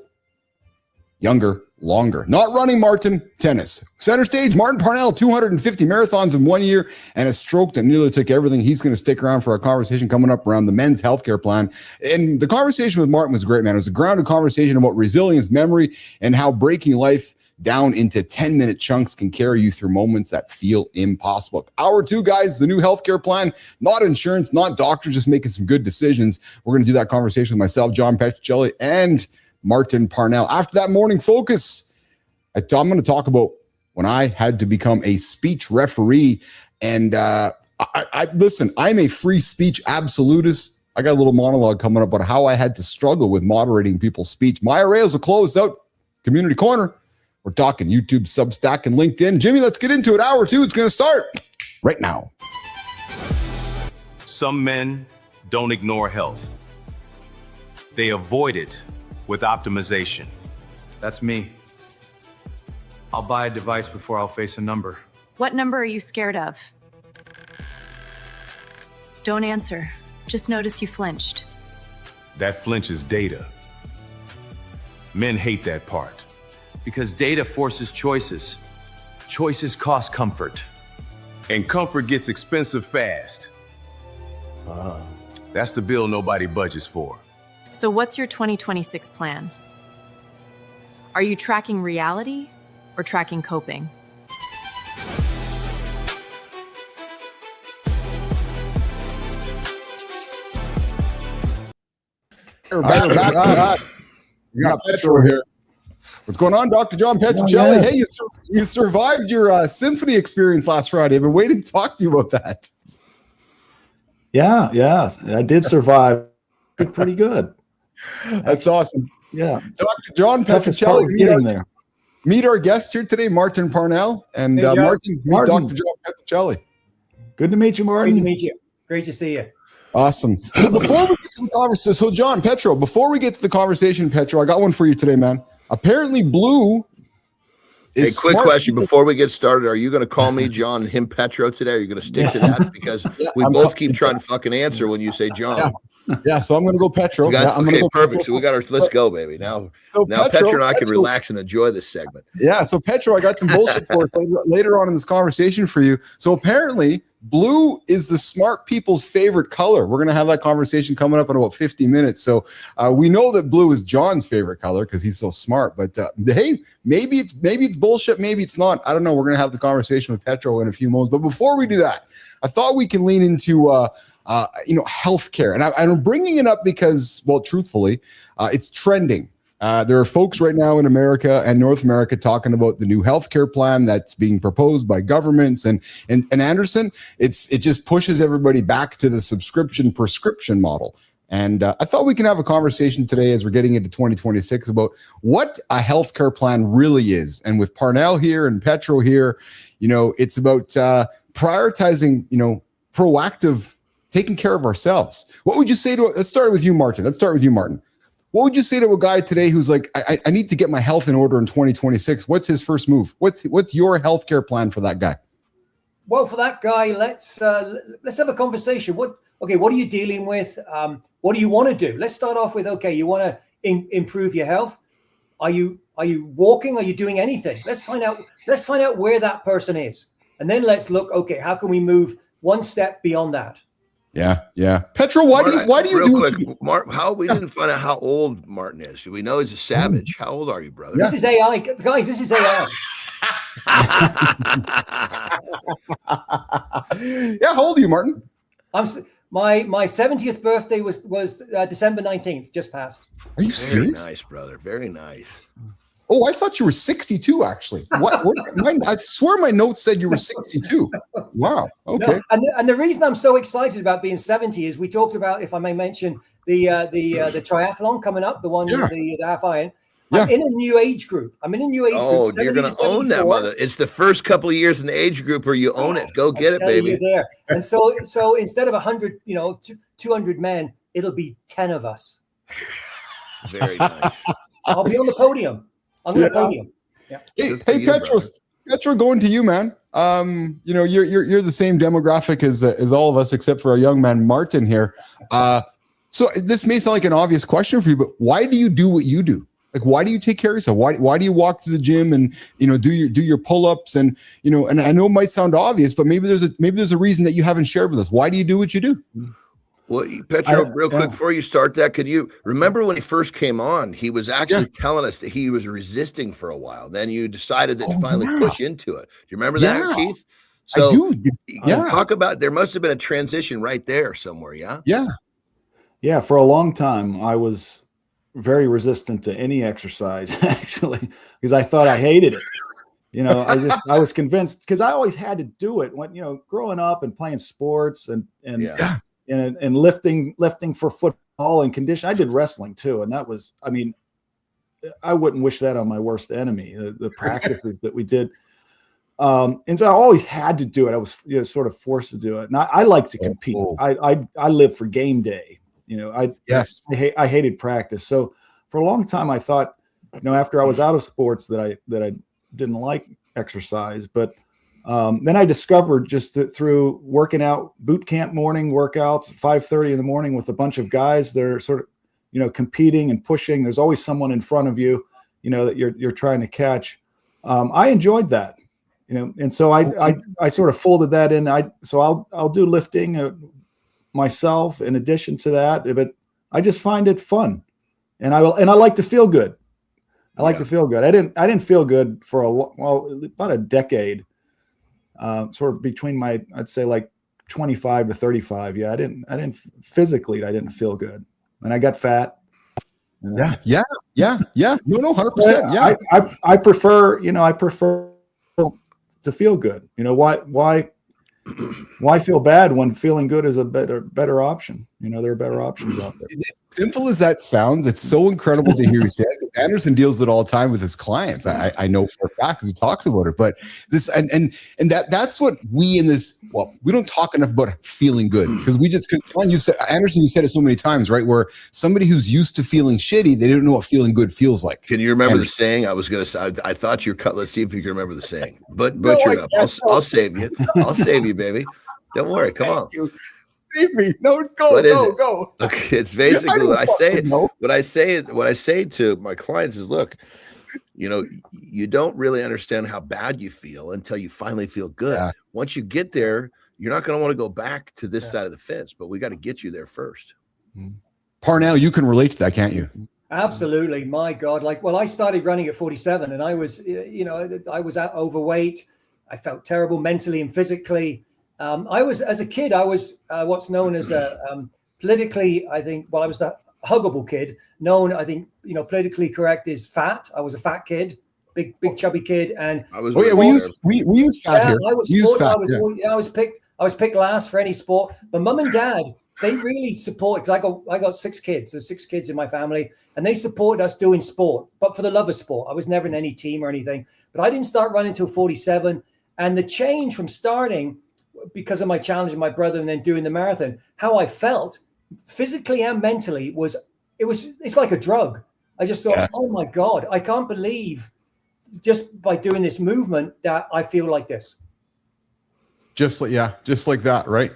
younger longer. Not running, Martin, tennis. Center stage, Martin Parnell, 250 marathons in 1 year and a stroke that nearly took everything. He's going to stick around for our conversation coming up around the men's healthcare plan. And the conversation with Martin was great, man. It was a grounded conversation about resilience, memory, and how breaking life down into 10-minute chunks can carry you through moments that feel impossible. Hour 2, guys, the new healthcare plan, not insurance, not doctors, just making some good decisions. We're going to do that conversation with myself, John Petrocelli, and Martin Parnell. After that morning focus, I'm going to talk about when I had to become a speech referee. And listen, I'm a free speech absolutist. I got a little monologue coming up about how I had to struggle with moderating people's speech. My arrays are closed out. Community Corner. We're talking YouTube, Substack, and LinkedIn. Jimmy, let's get into it. Hour 2, it's going to start right now. Some men don't ignore health. They avoid it with optimization. That's me. I'll buy a device before I'll face a number. What number are you scared of? Don't answer. Just notice you flinched. That flinch is data. Men hate that part. Because data forces choices. Choices cost comfort. And comfort gets expensive fast. That's the bill nobody budgets for. So what's your 2026 plan? Are you tracking reality or tracking coping? We're back. We got Petro here. What's going on, Dr. John Petrocelli? Hey, you survived your symphony experience last Friday. I've been waiting to talk to you about that. Yeah, I did survive. Did pretty good. That's awesome. Yeah, Dr. John Petrocelli, getting there. Meet our guest here today, Martin Parnell, and Hey, Martin, Dr. John Petrocelli. Good to meet you, Martin. Great to meet you. Great to see you. Awesome. So before we get to the conversation, so John Petro, before we get to the conversation, Petro, I got one for you today, man. Apparently, Blue Hey, is quick smart question people. before we get started. Are you going to call me John, him Petro today? Are you going to stick to that? Because we I'm both keep it's- trying to fucking answer when you say John. Yeah, so I'm going to go Petro. We got- Yeah, I'm gonna okay, go perfect. Petro. So we got our, let's go, baby. Now Petro and I can relax and enjoy this segment. Yeah, so Petro, I got some bullshit for us later on in this conversation for you. So apparently, blue is the smart people's favorite color. We're going to have that conversation coming up in about 50 minutes. So we know that blue is John's favorite color because he's so smart. But hey, maybe it's bullshit, maybe it's not. I don't know. We're going to have the conversation with Petro in a few moments. But before we do that, I thought we can lean into healthcare, and I'm bringing it up because, well, truthfully, it's trending. There are folks right now in America and North America talking about the new healthcare plan that's being proposed by governments, and Anderson, it just pushes everybody back to the prescription model. And I thought we can have a conversation today as we're getting into 2026 about what a healthcare plan really is. And with Parnell here and Petro here, it's about prioritizing, proactive, taking care of ourselves. What would you say to? Let's start with you, Martin. What would you say to a guy today who's like, I need to get my health in order in 2026? What's his first move? What's your healthcare plan for that guy? Well, for that guy, let's have a conversation. What are you dealing with? What do you want to do? Let's start off with, okay, you want to improve your health. Are you walking? Are you doing anything? Let's find out where that person is. And then let's look, okay, how can we move one step beyond that? Yeah. Petro, why do you do quick, Mark, we didn't find out how old Martin is. Do we know he's a savage? How old are you, brother? This is AI. Guys, this is AI. Yeah, how old are you, Martin? My 70th birthday was December 19th, just passed. Are you Very serious? nice, brother. Very nice. Oh, I thought you were 62, actually. What? I swear my notes said you were 62. Wow. Okay. No, and the reason I'm so excited about being 70 is we talked about, if I may mention, the triathlon coming up, the one with the half iron. I'm in a new age group. Oh, you're going to own that, mother. It's the first couple of years in the age group where you own it. Go get it, baby. There. And so instead of 100, 200 men, it'll be 10 of us. Very nice. I'll be on the podium. I'm going to podium. Yeah. Hey, Petro, going to you, man. You're the same demographic as all of us, except for our young man Martin here. So this may sound like an obvious question for you, but why do you do what you do? Like, why do you take care of yourself? Why do you walk to the gym and do your pull-ups and and I know it might sound obvious, but maybe there's a reason that you haven't shared with us. Why do you do what you do? Well, Petro, real quick before you start that, could you remember when he first came on? He was actually telling us that he was resisting for a while. Then you decided to finally push into it. Do you remember that, Keith? So, I do. Talk about, there must have been a transition right there somewhere. Yeah. For a long time, I was very resistant to any exercise, actually, because I thought I hated it. I was convinced because I always had to do it when, growing up and playing sports and and lifting for football and condition. I did wrestling too, and that was, I mean, I wouldn't wish that on my worst enemy. The practices that we did. And so I always had to do it. I was sort of forced to do it. And I like to compete. I live for game day. I hated practice. So for a long time, I thought, after I was out of sports that I didn't like exercise. But then I discovered just that through working out boot camp morning workouts at 5:30 in the morning with a bunch of guys that are sort of, competing and pushing. There's always someone in front of you, that you're trying to catch. I enjoyed that. And so I sort of folded that in. So I'll do lifting myself in addition to that, but I just find it fun, and I like to feel good. I like to feel good. I didn't feel good for about a decade, sort of between I'd say like 25 to 35. Yeah, I didn't physically, I didn't feel good, and I got fat. Yeah. No, 100%. Yeah, I prefer to feel good. Why feel bad when feeling good is a better option? There are better options out there. As simple as that sounds, it's so incredible to hear you say it. Anderson deals with it all the time with his clients. I know for a fact because he talks about it. But this and that's what we in this. Well, we don't talk enough about feeling good because you said, Anderson, you said it so many times, right? Where somebody who's used to feeling shitty, they don't know what feeling good feels like. Can you remember the saying? I was gonna say. I thought you cut. Let's see if you can remember the saying. But butcher it up. I'll save you. I'll save you, baby. Don't worry. Come on. Save me. No, go. Okay, it's basically what I say. What I say to my clients is, look, you don't really understand how bad you feel until you finally feel good. Yeah. Once you get there, you're not going to want to go back to this side of the fence, but we got to get you there first. Parnell, you can relate to that, can't you? Absolutely. My God. I started running at 47 and I was, I was overweight. I felt terrible mentally and physically. As a kid, I was what's known as politically, I was the huggable kid, known, I think, politically correct is fat. I was a fat kid, big chubby kid. And we use fat here. I was sports. I was picked last for any sport. But mum and dad, they really support, because I got 6 kids. There's 6 kids in my family, and they supported us doing sport, but for the love of sport. I was never in any team or anything, but I didn't start running until 47. And the change from starting, because of my challenge with my brother and then doing the marathon, how I felt physically and mentally it's like a drug. I just thought, oh my God, I can't believe just by doing this movement that I feel like this. Just like that, right?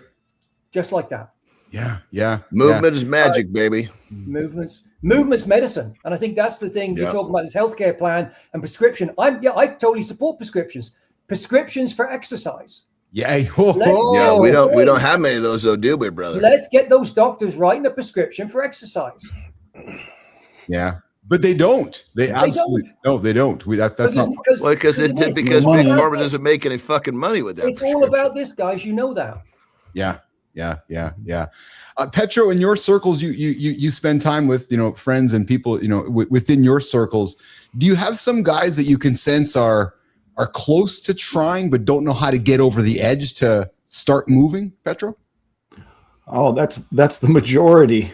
Just like that. Yeah. Movement is magic, baby. Movement's medicine. And I think that's the thing you're talking about, this healthcare plan and prescription. I totally support prescriptions for exercise. Yeah. We don't have many of those though, do we, brother? Let's get those doctors writing a prescription for exercise. Yeah. But they don't. They absolutely don't. No, they don't. That's not because Big Pharma doesn't make any fucking money with that. It's all about this, guys. You know that. Yeah. Petro, in your circles, you spend time with friends and people within your circles. Do you have some guys that you can sense are close to trying but don't know how to get over the edge to start moving, Petro? Oh, that's the majority.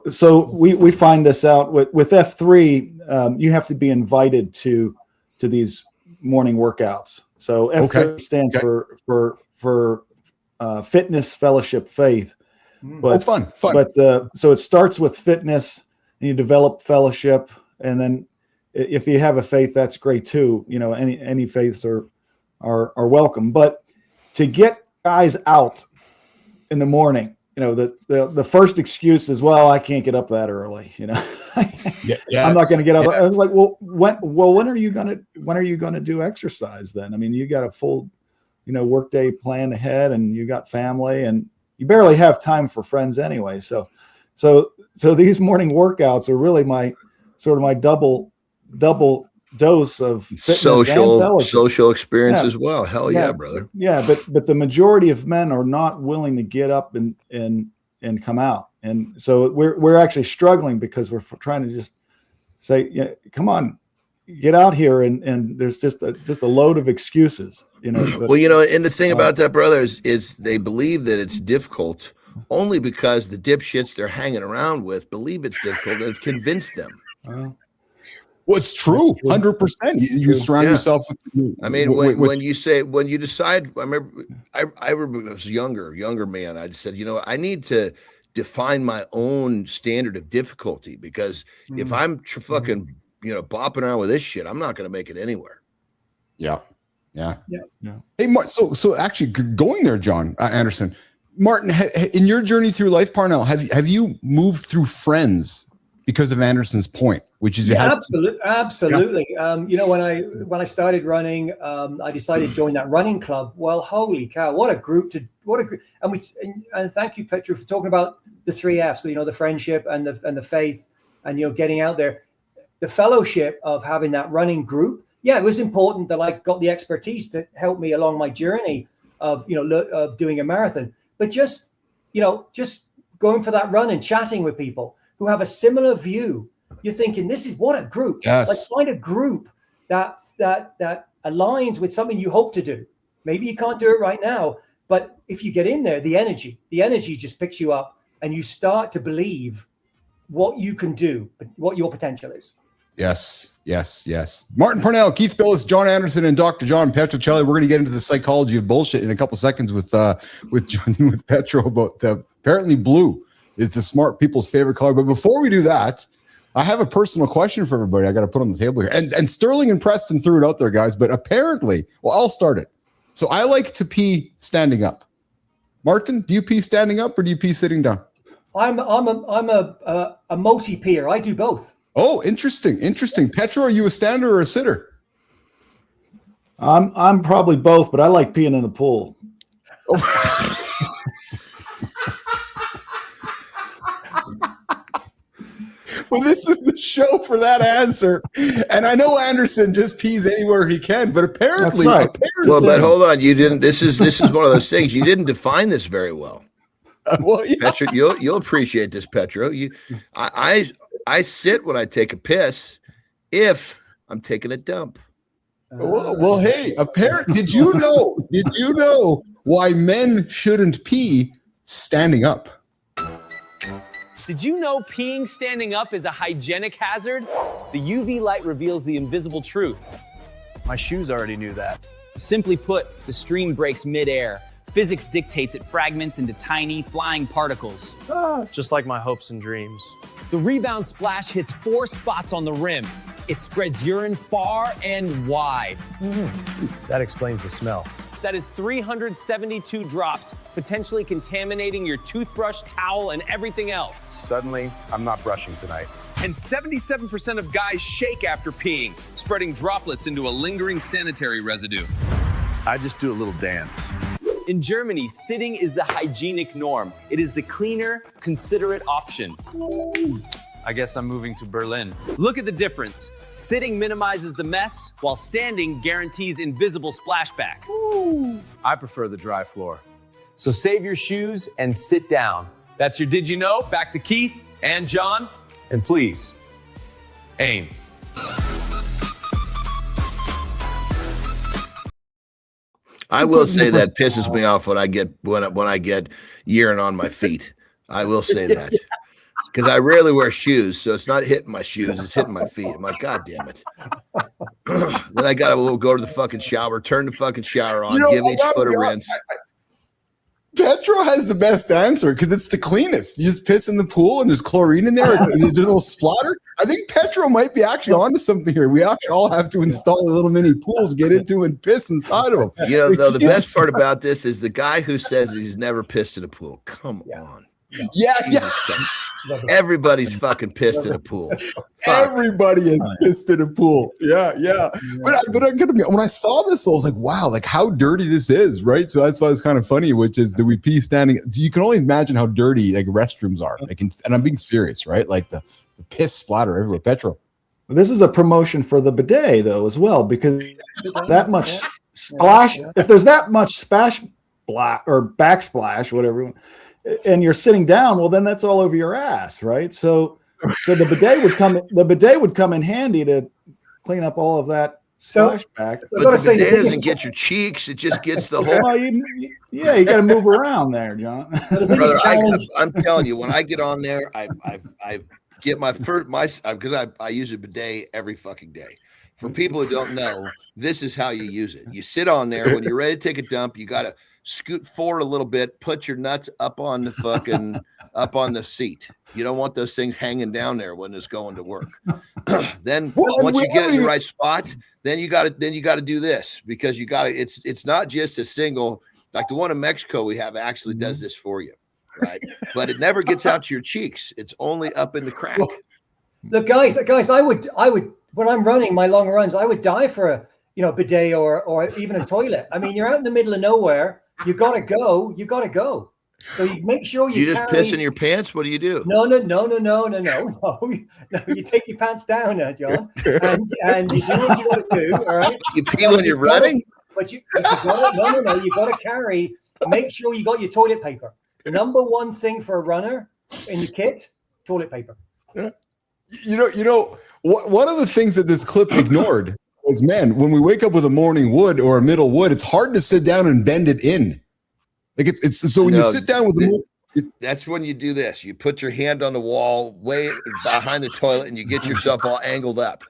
So we find this out with F3. You have to be invited to these morning workouts. So F3 stands for fitness, fellowship, faith. But fun. But so it starts with fitness, and you develop fellowship, and then if you have a faith, that's great too. Any faiths are welcome. But to get guys out in the morning, the first excuse is, well, I can't get up that early. I'm not going to get up. I was like, when are you going to do exercise then? I mean, you got a full, workday plan ahead, and you got family, and you barely have time for friends anyway. So these morning workouts are really my double dose of fitness social experience as well. Hell yeah, brother. Yeah, but the majority of men are not willing to get up and come out, and so we're actually struggling because we're trying to just say, come on, get out here and there's just a load of excuses, you know. But, well, you know, and the thing about that, brothers, is they believe that it's difficult only because the dipshits they're hanging around with believe it's difficult and it's convinced them. Well, it's true, 100%. You surround yourself with. I mean, when you decide, I remember when I was younger man, I said, you know, I need to define my own standard of difficulty, because if I'm fucking, you know, bopping around with this shit, I'm not going to make it anywhere. Yeah. Hey, so actually going there, John Anderson, Martin, in your journey through life, Parnell, have you moved through friends because of Anderson's point, which is absolutely. You know, when I started running, I decided to join that running club. Well, holy cow, what a group! And thank you, Petro, for talking about the 3 F's. So, you know, the friendship and the faith, and, you know, getting out there, the fellowship of having that running group. Yeah, it was important that I got the expertise to help me along my journey of, you know, of doing a marathon. But just going for that run and chatting with people who have a similar view, you're thinking, this is what a group. Yes. Like, find a group that aligns with something you hope to do. Maybe you can't do it right now, but if you get in there, the energy just picks you up, and you start to believe what you can do, what your potential is. Yes. Martin Parnell, Keith Billis, John Anderson, and Dr. John Petrocelli. We're going to get into the psychology of bullshit in a couple seconds with John, with Petro, about apparently blue is the smart people's favorite color. But before we do that, I have a personal question for everybody I got to put on the table here. And Sterling and Preston threw it out there, guys. But apparently, well, I'll start it. So I like to pee standing up. Martin, do you pee standing up or do you pee sitting down? I'm a multi-peer. I do both. Oh, interesting. Petro, are you a stander or a sitter? I'm probably both, but I like peeing in the pool. Well, this is the show for that answer. And I know Anderson just pees anywhere he can, but apparently, that's right. Well, but hold on, you didn't. This is one of those things you didn't define this very well. Well, yeah. Petro, you'll appreciate this, Petro. I sit when I take a piss if I'm taking a dump. Well, hey, did you know why men shouldn't pee standing up? Did you know peeing standing up is a hygienic hazard? The UV light reveals the invisible truth. My shoes already knew that. Simply put, the stream breaks midair. Physics dictates it fragments into tiny, flying particles. Just like my hopes and dreams. The rebound splash hits 4 spots on the rim. It spreads urine far and wide. That explains the smell. That is 372 drops, potentially contaminating your toothbrush, towel, and everything else. Suddenly, I'm not brushing tonight. And 77% of guys shake after peeing, spreading droplets into a lingering sanitary residue. I just do a little dance. In Germany, sitting is the hygienic norm. It is the cleaner, considerate option. I guess I'm moving to Berlin. Look at the difference. Sitting minimizes the mess, while standing guarantees invisible splashback. I prefer the dry floor. So save your shoes and sit down. That's your Did You Know? Back to Keith and John. And please, aim. I will say that pisses me off when I get urine on my feet. I will say that. Because I rarely wear shoes, so it's not hitting my shoes, it's hitting my feet. I'm like, God damn it. Then I got to go to the fucking shower, turn the fucking shower on, give each foot a rinse. Petro has the best answer because it's the cleanest. You just piss in the pool and there's chlorine in there. And there's a little splatter. I think Petro might be actually onto something here. We actually all have to install a little mini pools, get into and piss inside of them. You know, though, the best part about this is the guy who says he's never pissed in a pool. Come on. Yeah. Everybody's fucking pissed in a pool. Everybody is pissed in a pool. Yeah. But I gotta be, when I saw this, I was like, wow, like how dirty this is, right? So that's why it's kind of funny, which is, do we pee standing? You can only imagine how dirty like restrooms are. Like, and I'm being serious, right? Like the piss splatter everywhere. Petro. This is a promotion for the bidet, though, as well, because that much splash. If there's that much splash or backsplash, whatever, and you're sitting down, well, then that's all over your ass, right? So the bidet would come in handy to clean up all of that So- splashback. But gotta the say, bidet the doesn't biggest- get your cheeks; it just gets the whole. Well, you got to move around there, John. the Brother, biggest challenge. I'm telling you, when I get on there, I get my first because I use a bidet every fucking day. For people who don't know, this is how you use it. You sit on there when you're ready to take a dump. You got to scoot forward a little bit, put your nuts up on the fucking up on the seat. You don't want those things hanging down there when it's going to work. Then once you get it in the right spot, then you got to do this, because you got to. It's not just a single, like the one in Mexico we have actually does this for you, right? But it never gets out to your cheeks. It's only up in the crack. Look, guys, I would when I'm running my long runs, I would die for a bidet or even a toilet. I mean, you're out in the middle of nowhere. You gotta go. So you make sure you just piss in your pants. What do you do? No. You take your pants down, John, and you do what you got to do. All right. You pee when you're running. But you gotta, you gotta carry. Make sure you got your toilet paper. The number one thing for a runner in the kit: toilet paper. You know, one of the things that this clip ignored was, man, when we wake up with a morning wood or a middle wood, it's hard to sit down and bend it in. Like it's so when you sit down with that's when you do this. You put your hand on the wall way behind the toilet and you get yourself all angled up.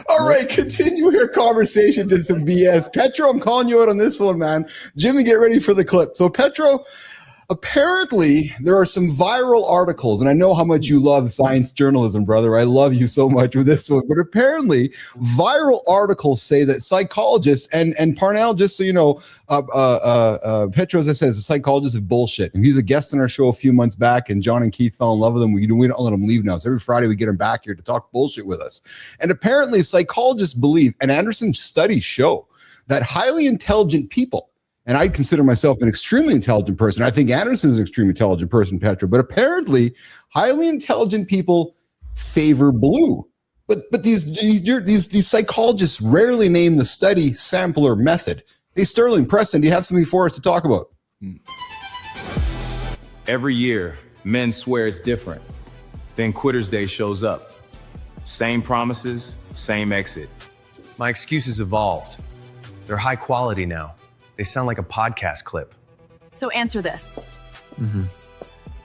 All right, continue your conversation to some BS. Petro, I'm calling you out on this one, man. Jimmy, get ready for the clip. So Petro, apparently there are some viral articles, and I know how much you love science journalism, brother. I love you so much with this one. But apparently viral articles say that psychologists and Parnell, just so you know, Petro, as I said, is a psychologist of bullshit. And he's a guest on our show a few months back, and John and Keith fell in love with him. We don't let him leave now. So every Friday we get him back here to talk bullshit with us. And apparently psychologists believe, and Anderson's studies show, that highly intelligent people, and I consider myself an extremely intelligent person. I think Anderson is an extremely intelligent person, Petra. But apparently, highly intelligent people favor blue. But these psychologists rarely name the study, sample, or method. Hey, Sterling, Preston, do you have something for us to talk about? Every year, men swear it's different. Then Quitter's Day shows up. Same promises, same exit. My excuses evolved. They're high quality now. They sound like a podcast clip. So answer this.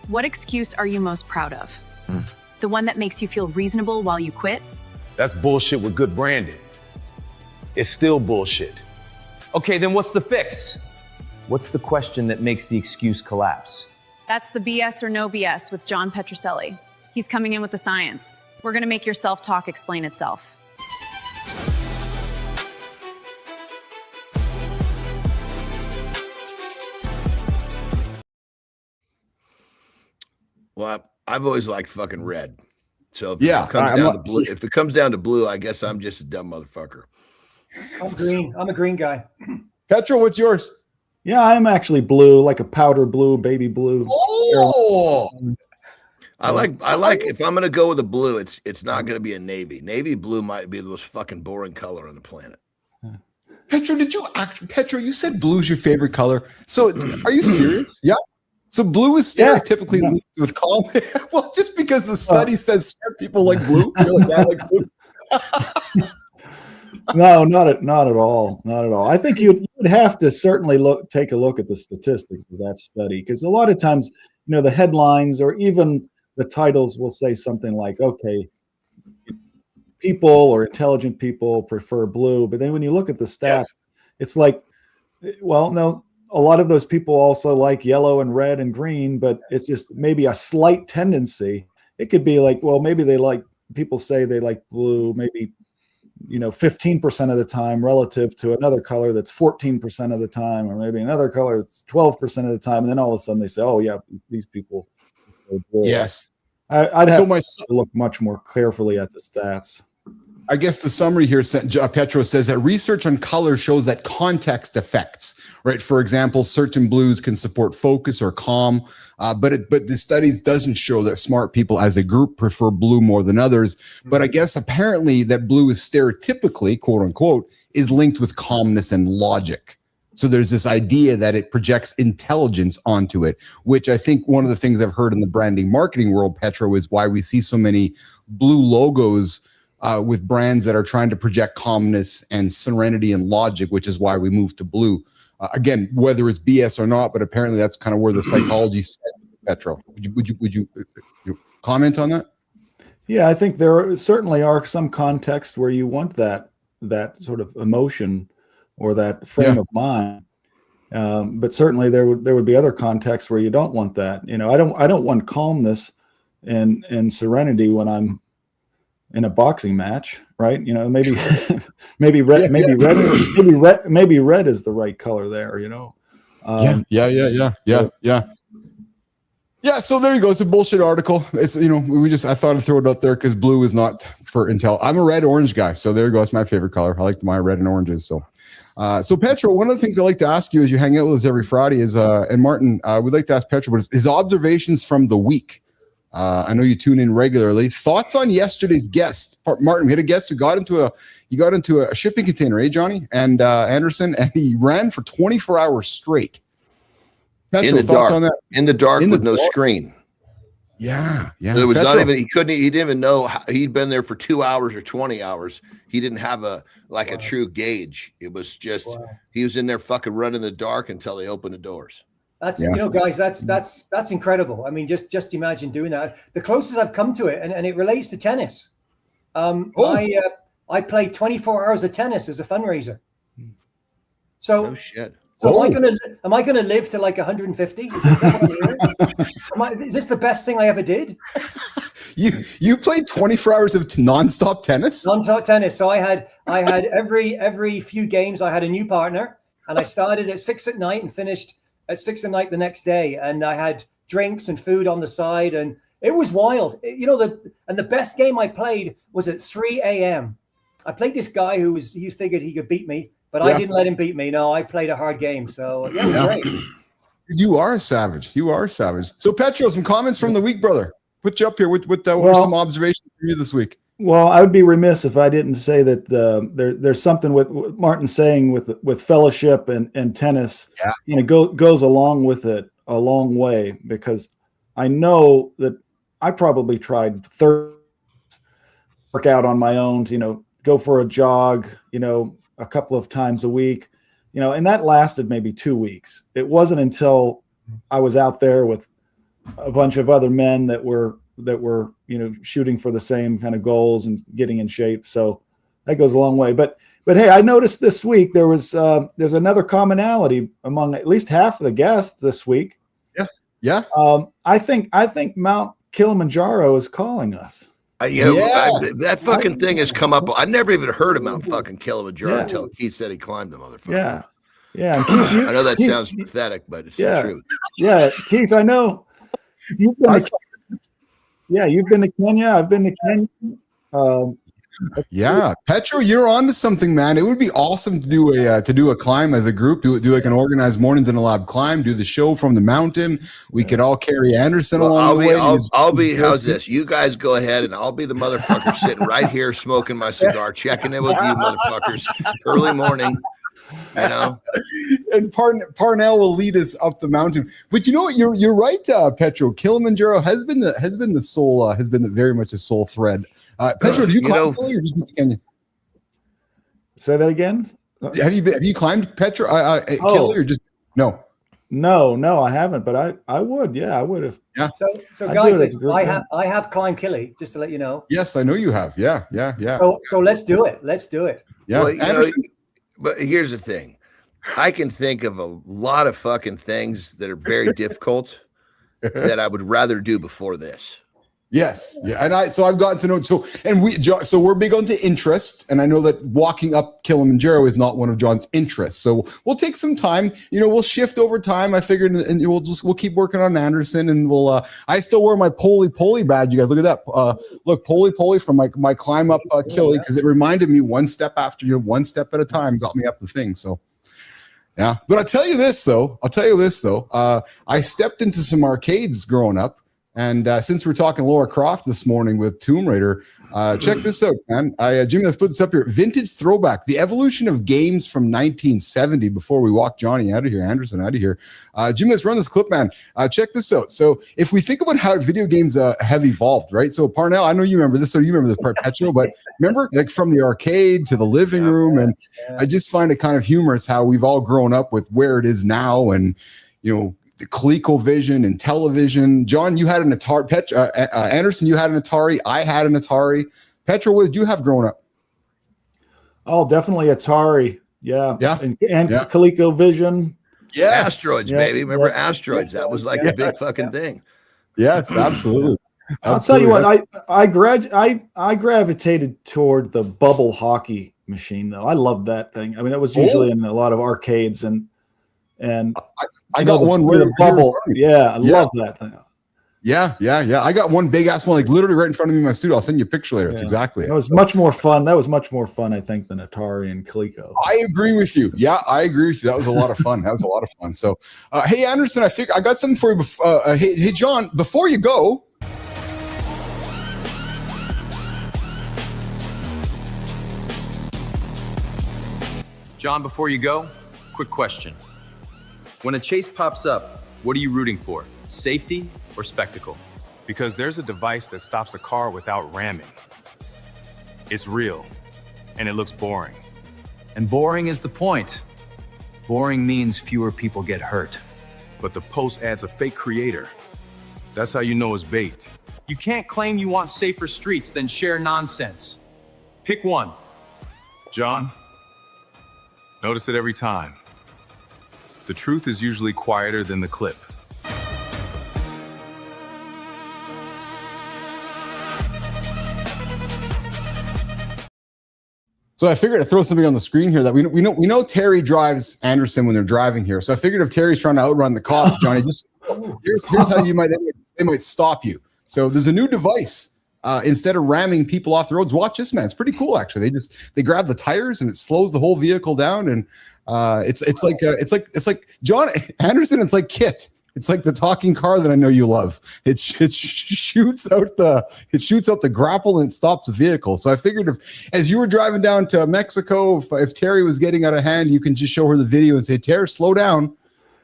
What excuse are you most proud of? The one that makes you feel reasonable while you quit? That's bullshit with good branding. It's still bullshit. Okay, then what's the fix? What's the question that makes the excuse collapse? That's the BS or no BS with John Petrucelli. He's coming in with the science. We're gonna make your self-talk explain itself. Well, I've always liked fucking red. So if it comes down to blue, I guess I'm just a dumb motherfucker. I'm green. I'm a green guy. Petro, what's yours? Yeah, I'm actually blue, like a powder blue, baby blue. Oh, I like if I'm gonna go with a blue, it's not gonna be a navy. Navy blue might be the most fucking boring color on the planet. Petro, Petro, you said blue's your favorite color. So are you serious? Yeah. So blue is stereotypically linked with calm. Well, just because the study says smart people like blue, you're like, I like blue. No, not at all. Not at all. I think you'd have to certainly take a look at the statistics of that study, because a lot of times, the headlines or even the titles will say something like, okay, people or intelligent people prefer blue. But then when you look at the stats, it's like, well, no, a lot of those people also like yellow and red and green, but it's just maybe a slight tendency. It could be like, well, maybe people say they like blue, maybe 15% of the time relative to another color that's 14% of the time, or maybe another color that's 12% of the time. And then all of a sudden they say, oh yeah, these people are blue. Yes. I'd have to look much more carefully at the stats. I guess the summary here, Petro says that research on color shows that context affects, right? For example, certain blues can support focus or calm, but the studies doesn't show that smart people as a group prefer blue more than others. But I guess apparently that blue is stereotypically, quote unquote, is linked with calmness and logic. So there's this idea that it projects intelligence onto it, which I think one of the things I've heard in the branding marketing world, Petro, is why we see so many blue logos with brands that are trying to project calmness and serenity and logic, which is why we moved to blue. Again, whether it's BS or not, but apparently that's kind of where the psychology set, Petro. Would you comment on that? Yeah, I think there certainly are some contexts where you want that sort of emotion or that frame of mind. But certainly there would be other contexts where you don't want that. You know, I don't want calmness and serenity when I'm in a boxing match, right? You know, maybe red is the right color there, you know. Yeah, so there you go. It's a bullshit article. It's, you know, I thought I'd throw it out there because blue is not for Intel. I'm a red orange guy, so there you go. It's my favorite color. I like my red and oranges. So Petro, one of the things I like to ask you as you hang out with us every Friday is, and Martin, we'd like to ask Petro, but his observations from the week. I know you tune in regularly. Thoughts on yesterday's guest, Martin? We had a guest who got into a shipping container, Johnny and Anderson, and he ran for 24 hours straight. Petro, in the thoughts dark, on that? in the dark with no screen. Yeah. There was Petro. not even, he didn't even know he'd been there for 2 hours or 20 hours. He didn't have a true gauge. It was just, he was in there fucking running in the dark until they opened the doors. That's, you know, guys, that's incredible. I mean, just imagine doing that. The closest I've come to it, and it relates to tennis. I played 24 hours of tennis as a fundraiser. So, oh shit. So am I gonna live to like 150? Is this the best thing I ever did? You played 24 hours of nonstop tennis? Nonstop tennis. So I had every few games I had a new partner, and I started at 6 at night and finished at 6 at night the next day. And I had drinks and food on the side, and it was wild. You know, the best game I played was at 3 a.m. I played this guy who figured he could beat me. But I didn't let him beat me. No, I played a hard game. So yeah, it was great. You are a savage. So Petro, some comments from the week, brother. Put you up here. What were some observations from you this week? Well, I would be remiss if I didn't say that there's something with what Martin's saying with fellowship and tennis. Yeah. You know, goes along with it a long way, because I know that I probably tried 30 work out on my own to, you know, go for a jog, you know, a couple of times a week, you know, and that lasted maybe 2 weeks. It wasn't until I was out there with a bunch of other men that were, you know, shooting for the same kind of goals and getting in shape. So that goes a long way. But hey, I noticed this week there's another commonality among at least half of the guests this week. Yeah. I think Mount Kilimanjaro is calling us. That fucking thing has come up. I never even heard of Mount fucking Kilimanjaro until Keith said he climbed the motherfucker. Yeah. Keith, I know that sounds pathetic, but it's the truth. Yeah, Keith, I know. You've been to Kenya. I've been to Kenya. Yeah, Petro, you're on to something, man. It would be awesome to do a climb as a group, do like an organized mornings in a lab climb, do the show from the mountain. We could all carry Anderson along the way. I'll be. How's this? You guys go ahead, and I'll be the motherfucker sitting right here smoking my cigar, checking in with you motherfuckers early morning. You know, and Parnell will lead us up the mountain. But you know what? You're right, Petro. Kilimanjaro has been the soul, very much a soul thread. Petro, did you climb Kili or just went to Kenya? Say that again. Have you climbed Petro Kili or just no? No, I haven't. But I would. Yeah, I would have. Yeah. So guys, I have climbed Kili, just to let you know. Yes, I know you have. Yeah. So let's do it. Yeah. Well, but here's the thing. I can think of a lot of fucking things that are very difficult that I would rather do before this. Yes. Yeah. And I've gotten to know, so we're big onto interests. And I know that walking up Kilimanjaro is not one of John's interests. So we'll take some time, you know, we'll shift over time. I figured, and we'll keep working on Anderson, and I still wear my Poly badge. You guys look at that. Look, Poly from my climb up Kili, because it reminded me one step at a time got me up the thing. So yeah. But I'll tell you this though, I stepped into some arcades growing up. And since we're talking Lara Croft this morning with Tomb Raider, check this out, man. Jimmy, let's put this up here. Vintage throwback, the evolution of games from 1970 before we walk Johnny out of here, Anderson out of here. Jimmy, let's run this clip, man. Check this out. So if we think about how video games have evolved, right? So Parnell, I know you remember this, so you remember this perpetual, but remember like from the arcade to the living room. And I just find it kind of humorous how we've all grown up with where it is now and, you know, the ColecoVision and television. John, you had an Atari. Anderson, you had an Atari. I had an Atari. Petra, what did you have growing up? Oh, definitely Atari. Yeah. And Yeah. ColecoVision. Yes. Asteroids, Yeah. baby. Remember Asteroids? That was like the big Yes. fucking thing. Yes, absolutely. I'll tell you what, I gravitated toward the bubble hockey machine though. I loved that thing. I mean, that was usually in a lot of arcades and I got one with right a bubble. Yeah, I love Yes. that thing. Yeah. I got one big ass one, like literally right in front of me in my studio. I'll send you a picture later. It's exactly it. That was much more fun. That was much more fun, I think, than Atari and Coleco. I agree with you. Yeah, I agree with you. That was a lot of fun. So, hey, Anderson, I think I got something for you. Hey, John, before you go. John, before you go, quick question. When a chase pops up, what are you rooting for? Safety or spectacle? Because there's a device that stops a car without ramming. It's real, and it looks boring. And boring is the point. Boring means fewer people get hurt. But the post adds a fake creator. That's how you know it's bait. You can't claim you want safer streets, then share nonsense. Pick one. John, notice it every time. The truth is usually quieter than the clip. So I figured I'd throw something on the screen here that we know Terry drives Anderson when they're driving here. So I figured if Terry's trying to outrun the cops, Johnny, just here's how they might stop you. So there's a new device. Instead of ramming people off the roads, watch this, man. It's pretty cool, actually. They grab the tires and it slows the whole vehicle down, and it's like John Anderson. It's like Kit. It's like the talking car that I know you love. It shoots out the grapple and it stops the vehicle. So I figured as you were driving down to Mexico, if Terry was getting out of hand, you can just show her the video and say, "Terry, slow down,"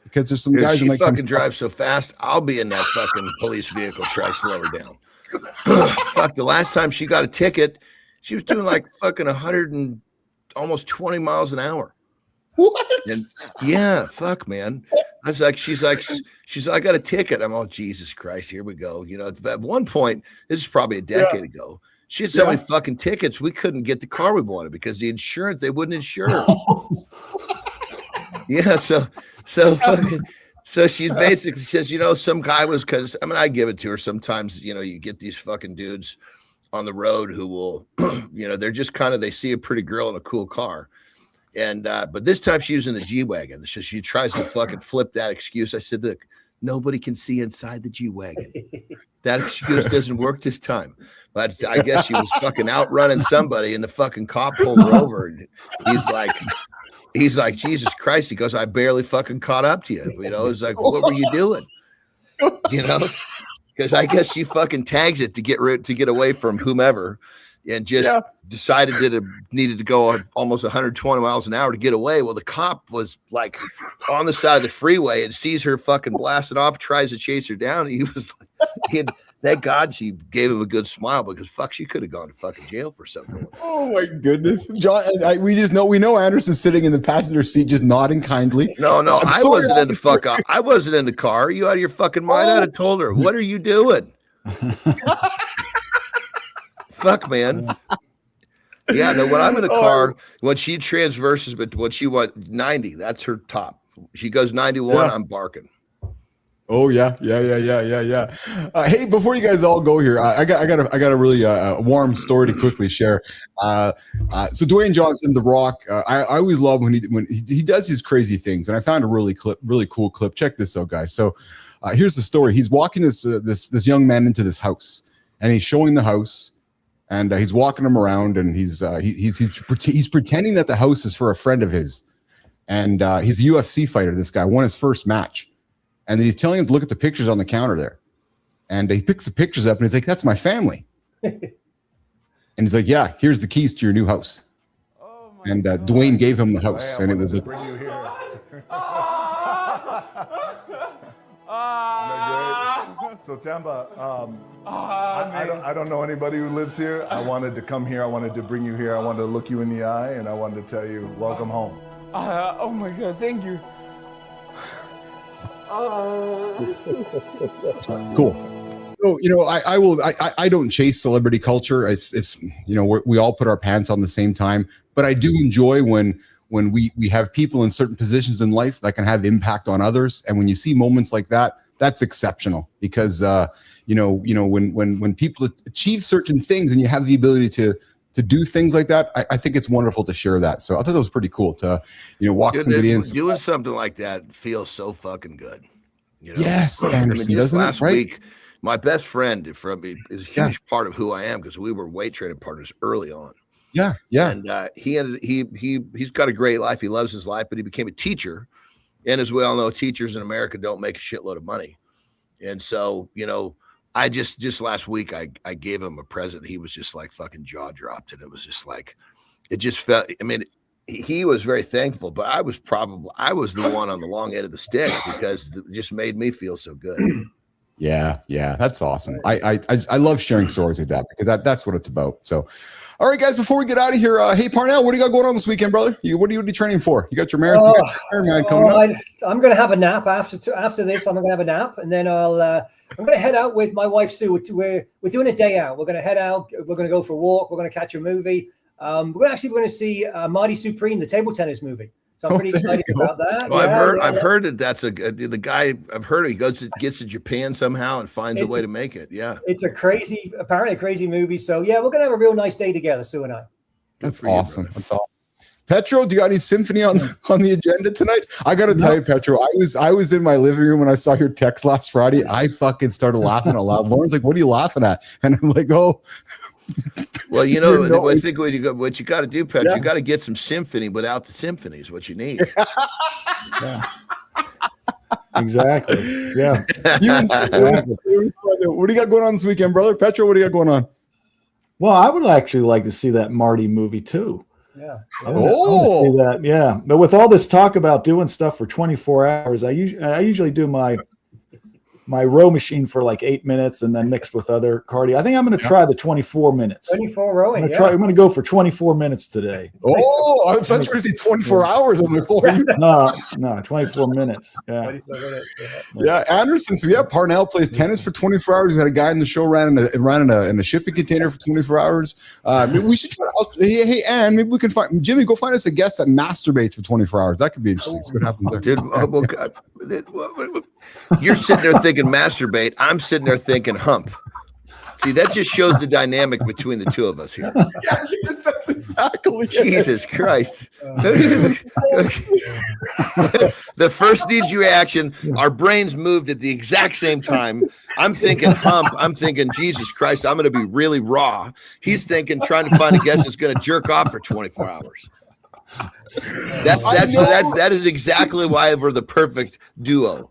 because there's some guys She who might fucking drives so fast. I'll be in that fucking police vehicle. Try to slow her down. Fuck, the last time she got a ticket, she was doing like fucking 100 and almost 20 miles an hour. What? And yeah, fuck, man. I was like, she's like, I got a ticket. I'm all, Jesus Christ, here we go. You know, at one point, this is probably a decade ago, she had so many fucking tickets, we couldn't get the car we wanted because the insurance, they wouldn't insure her. Yeah, so fucking. So she basically says, you know, some guy was, because I mean, I give it to her sometimes, you know, you get these fucking dudes on the road who will, you know, they're just kind of, they see a pretty girl in a cool car. And, but this time she was in the G-Wagon. So she tries to fucking flip that excuse. I said, look, nobody can see inside the G-Wagon. That excuse doesn't work this time. But I guess she was fucking outrunning somebody and the fucking cop pulled her over. And he's like, Jesus Christ. He goes, I barely fucking caught up to you. You know, it's like, what were you doing? You know, because I guess she fucking tags it to get away from whomever and just decided that it needed to go almost 120 miles an hour to get away. Well, the cop was like on the side of the freeway and sees her fucking blasting off, tries to chase her down. And he was like, thank God she gave him a good smile because fuck, she could have gone to fucking jail for something. Oh my goodness, John! We know Anderson's sitting in the passenger seat, just nodding kindly. No, I wasn't in the fuck off. I wasn't in the car. Are you out of your fucking mind? I'd have told her, what are you doing? Fuck, man. Yeah, no. When I'm in a car, when she transverses, but when she went 90, that's her top. She goes 91. I'm barking. Oh yeah. Hey, before you guys all go here, I got a really warm story to quickly share. So Dwayne Johnson, The Rock, I always love when he does his crazy things, and I found a really cool clip. Check this out, guys. So here's the story. He's walking this young man into this house, and he's showing the house, and he's walking him around, and he's pretending that the house is for a friend of his, and he's a UFC fighter. This guy won his first match. And then he's telling him to look at the pictures on the counter there. And he picks the pictures up and he's like, that's my family. And he's like, yeah, here's the keys to your new house. And Dwayne gave him the house, and it was a. Bring you here. So Tamba, I don't know anybody who lives here. I wanted to come here. I wanted to bring you here. I wanted to look you in the eye, and I wanted to tell you, welcome home. Oh my God, thank you. Cool. So, you know, I don't chase celebrity culture. It's you know, we all put our pants on the same time, but I do enjoy when we have people in certain positions in life that can have impact on others. And when you see moments like that, that's exceptional because, you know, when people achieve certain things and you have the ability to do things like that, I think it's wonderful to share that. So I thought that was pretty cool to, you know, walk somebody in. Doing something like that feels so fucking good. You know? Yes, Anderson, doesn't last it? Right? Week, my best friend from is a huge part of who I am because we were weight training partners early on. Yeah. And he's got a great life. He loves his life, but he became a teacher. And as we all know, teachers in America don't make a shitload of money. And so, you know, I just last week I gave him a present. He was just like fucking jaw dropped, and it was just like it just felt. I mean, he was very thankful, but I was the one on the long end of the stick because it just made me feel so good. Yeah, that's awesome. I love sharing stories like that because that's what it's about. So, all right, guys, before we get out of here, hey Parnell, what do you got going on this weekend, brother? What are you training for? You got your marathon, coming up. I'm going to have a nap after this. I'm going to have a nap, and then I'm going to head out with my wife Sue. We're doing a day out. We're going to head out. We're going to go for a walk. We're going to catch a movie. We're going to see Marty Supreme, the table tennis movie. So I'm pretty excited about that. Well, I've heard that that's the guy. I've heard he gets to Japan somehow and finds a way to make it. Yeah, it's apparently a crazy movie. So yeah, we're gonna have a real nice day together, Sue and I. That's awesome. That's awesome. Petro, do you got any symphony on the agenda tonight? I got to tell you, Petro, I was in my living room when I saw your text last Friday. I fucking started laughing out loud. Lauren's like, "What are you laughing at?" And I'm like, "Oh." Well, you know, I think what you got to do, Petro, you got to get some symphony without the symphony is what you need. Yeah. Exactly. Yeah. What do you got going on this weekend, brother? Petro, what do you got going on? Well, I would actually like to see that Marty movie too. Yeah. I want to see that. Yeah. But with all this talk about doing stuff for 24 hours, I usually do my row machine for like 8 minutes and then mixed with other cardio. I think I'm going to try the 24 minutes. 24 rowing. I'm going to go for 24 minutes today. Oh, I thought you were going to say 24 hours on the floor. No, 24 minutes. Yeah. Yeah, Anderson. So yeah, Parnell plays tennis for 24 hours. We had a guy in the show ran in a shipping container for 24 hours. Maybe we should try to, hey, Ann, maybe we can find Jimmy. Go find us a guest that masturbates for 24 hours. That could be interesting. See what happens there. Dude, oh God. You're sitting there thinking masturbate. I'm sitting there thinking hump. See, that just shows the dynamic between the two of us here. Yeah, yes, that's exactly Jesus Christ. The first knee reaction, our brains moved at the exact same time. I'm thinking hump. I'm thinking, Jesus Christ, I'm going to be really raw. He's thinking, trying to find a guest that's going to jerk off for 24 hours. That is exactly why we're the perfect duo.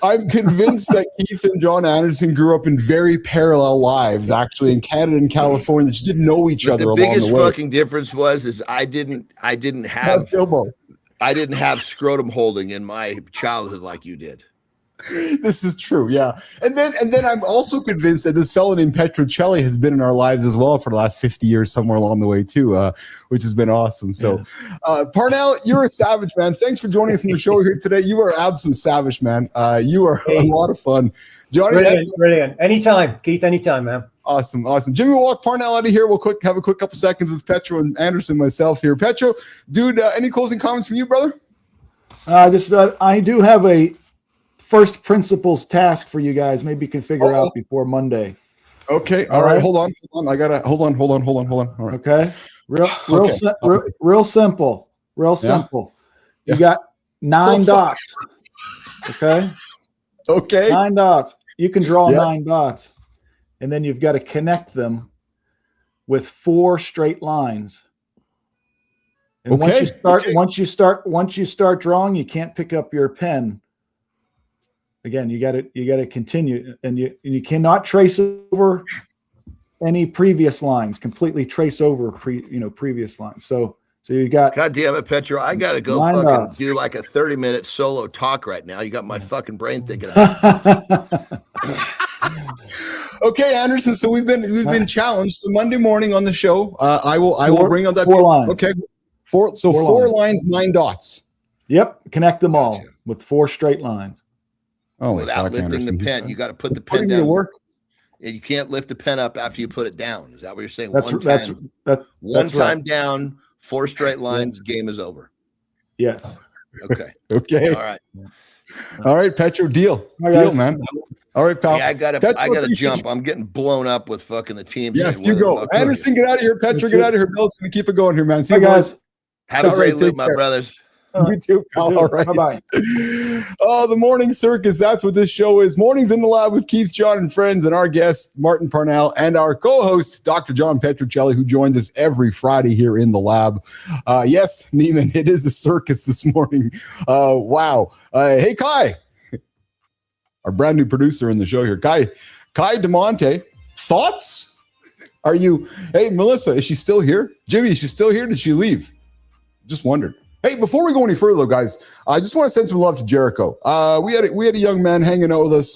I'm convinced that Keith and John Anderson grew up in very parallel lives, actually, in Canada and California. They just didn't know each other along the way. The biggest fucking difference was I didn't have scrotum holding in my childhood like you did. This is true, yeah. And then I'm also convinced that this fellow named Petrocelli has been in our lives as well for the last 50 years, somewhere along the way too, which has been awesome. So, Parnell, you're a savage, man. Thanks for joining us on the show here today. You are an absolute savage, man. You are a lot of fun. Johnny, brilliant. Anytime, Keith. Anytime, man. Awesome. Jimmy, we'll walk Parnell out of here. We'll have a quick couple seconds with Petro and Anderson, myself here. Petro, dude, any closing comments from you, brother? I do have a first principles task for you guys. Maybe you can figure out before Monday. Okay. All right. Hold on. I gotta hold on. All right. Okay. Real simple. You got 9 dots. Okay. 9 dots. You can draw 9 dots, and then you've got to connect them with 4 straight lines. And once you start drawing, you can't pick up your pen again, you got to continue, and you cannot trace over any previous lines. Completely trace over previous lines. So you got. God damn it, Petro! I gotta go fucking do like a 30-minute solo talk right now. You got my fucking brain thinking. Okay, Anderson. So we've been challenged. So Monday morning on the show, I will bring up that four lines. Okay, four lines, 9 dots. Yep, connect them all with 4 straight lines. Oh, without lifting Anderson. the pen, you got to put the It's putting pen me to down. work. You can't lift the pen up after you put it down. Is that what you're saying? That's One time right. down, 4 straight lines, game is over. Yes. Okay. Okay. All right, Petro, deal, man. All right, pal. Yeah, I gotta jump. I'm getting blown up with fucking the team. Yes, you go. Anderson, get out of here. Petro, get out of here. Bill's gonna keep it going here, man. See you guys. Have a great loop, my brothers. You too, pal. All right. Bye-bye. Oh, the morning circus. That's what this show is. Mornings in the Lab with Keith, John, and friends, and our guest, Martin Parnell, and our co-host, Dr. John Petruccelli, who joins us every Friday here in the lab. Yes, Neiman, it is a circus this morning. Wow. Hey, Kai, our brand new producer in the show here. Kai DeMonte, thoughts? Hey, Melissa, is she still here? Jimmy, is she still here? Did she leave? Just wondered. Hey, before we go any further, though, guys, I just want to send some love to Jericho. We had a young man hanging out with us,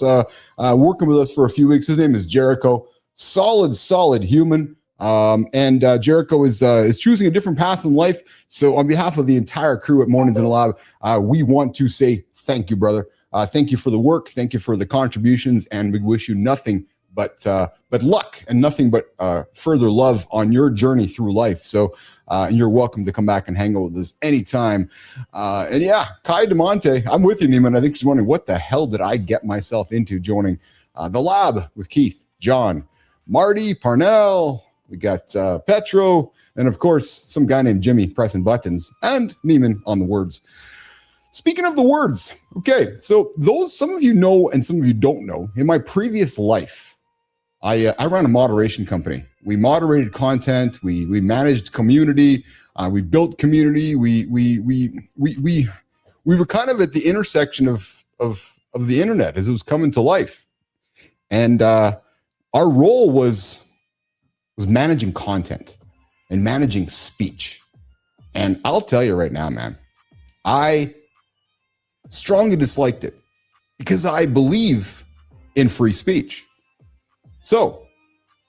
working with us for a few weeks. His name is Jericho. Solid human. And Jericho is choosing a different path in life. So on behalf of the entire crew at Mornings in the Lab, we want to say thank you, brother. Thank you for the work. Thank you for the contributions. And we wish you nothing but luck and nothing but further love on your journey through life. So you're welcome to come back and hang out with us anytime. And yeah, Kai DeMonte, I'm with you, Neiman. I think she's wondering, what the hell did I get myself into joining the lab with Keith, John, Marty, Parnell. We got Petro, and of course, some guy named Jimmy pressing buttons, and Neiman on the words. Speaking of the words, okay, so some of you know and some of you don't know, in my previous life, I ran a moderation company. We moderated content. We managed community. We built community. We were kind of at the intersection of the internet as it was coming to life, and our role was managing content and managing speech. And I'll tell you right now, man, I strongly disliked it because I believe in free speech. So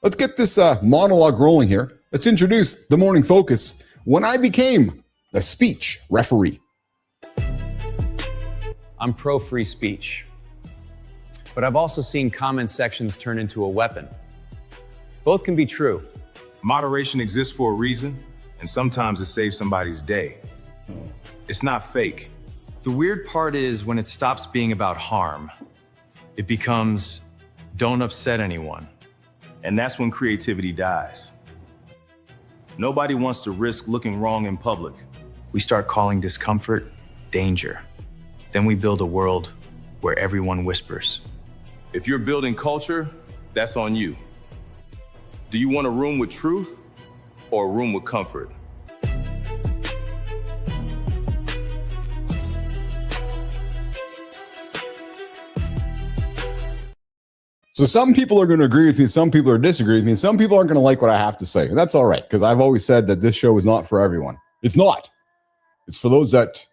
let's get this monologue rolling here. Let's introduce the morning focus when I became the speech referee. I'm pro free speech, but I've also seen comment sections turn into a weapon. Both can be true. Moderation exists for a reason, and sometimes it saves somebody's day. It's not fake. The weird part is when it stops being about harm, it becomes don't upset anyone. And that's when creativity dies. Nobody wants to risk looking wrong in public. We start calling discomfort danger. Then we build a world where everyone whispers. If you're building culture, that's on you. Do you want a room with truth or a room with comfort? So some people are going to agree with me, some people are disagree with me, and some people aren't going to like what I have to say. And that's all right, because I've always said that this show is not for everyone. It's not. It's for those that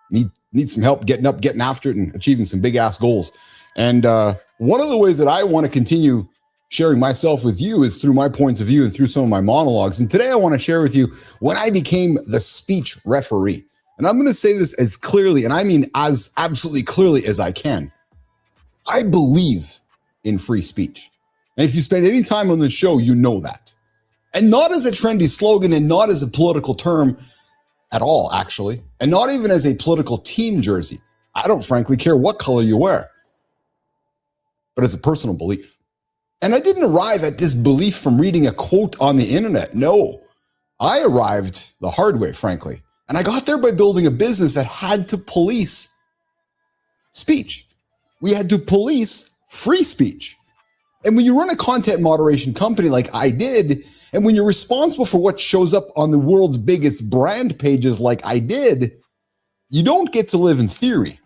need some help getting up, getting after it, and achieving some big-ass goals. And one of the ways that I want to continue sharing myself with you is through my points of view and through some of my monologues. And today I want to share with you when I became the speech referee. And I'm going to say this as clearly, and I mean as absolutely clearly as I can. I believe in free speech. And if you spend any time on the show, you know that. And not as a trendy slogan and not as a political term at all, actually. And not even as a political team jersey. I don't frankly care what color you wear. But as a personal belief. And I didn't arrive at this belief from reading a quote on the internet. No, I arrived the hard way, frankly. And I got there by building a business that had to police speech. We had to police free speech. And when you run a content moderation company like I did, and when you're responsible for what shows up on the world's biggest brand pages like I did, you don't get to live in theory.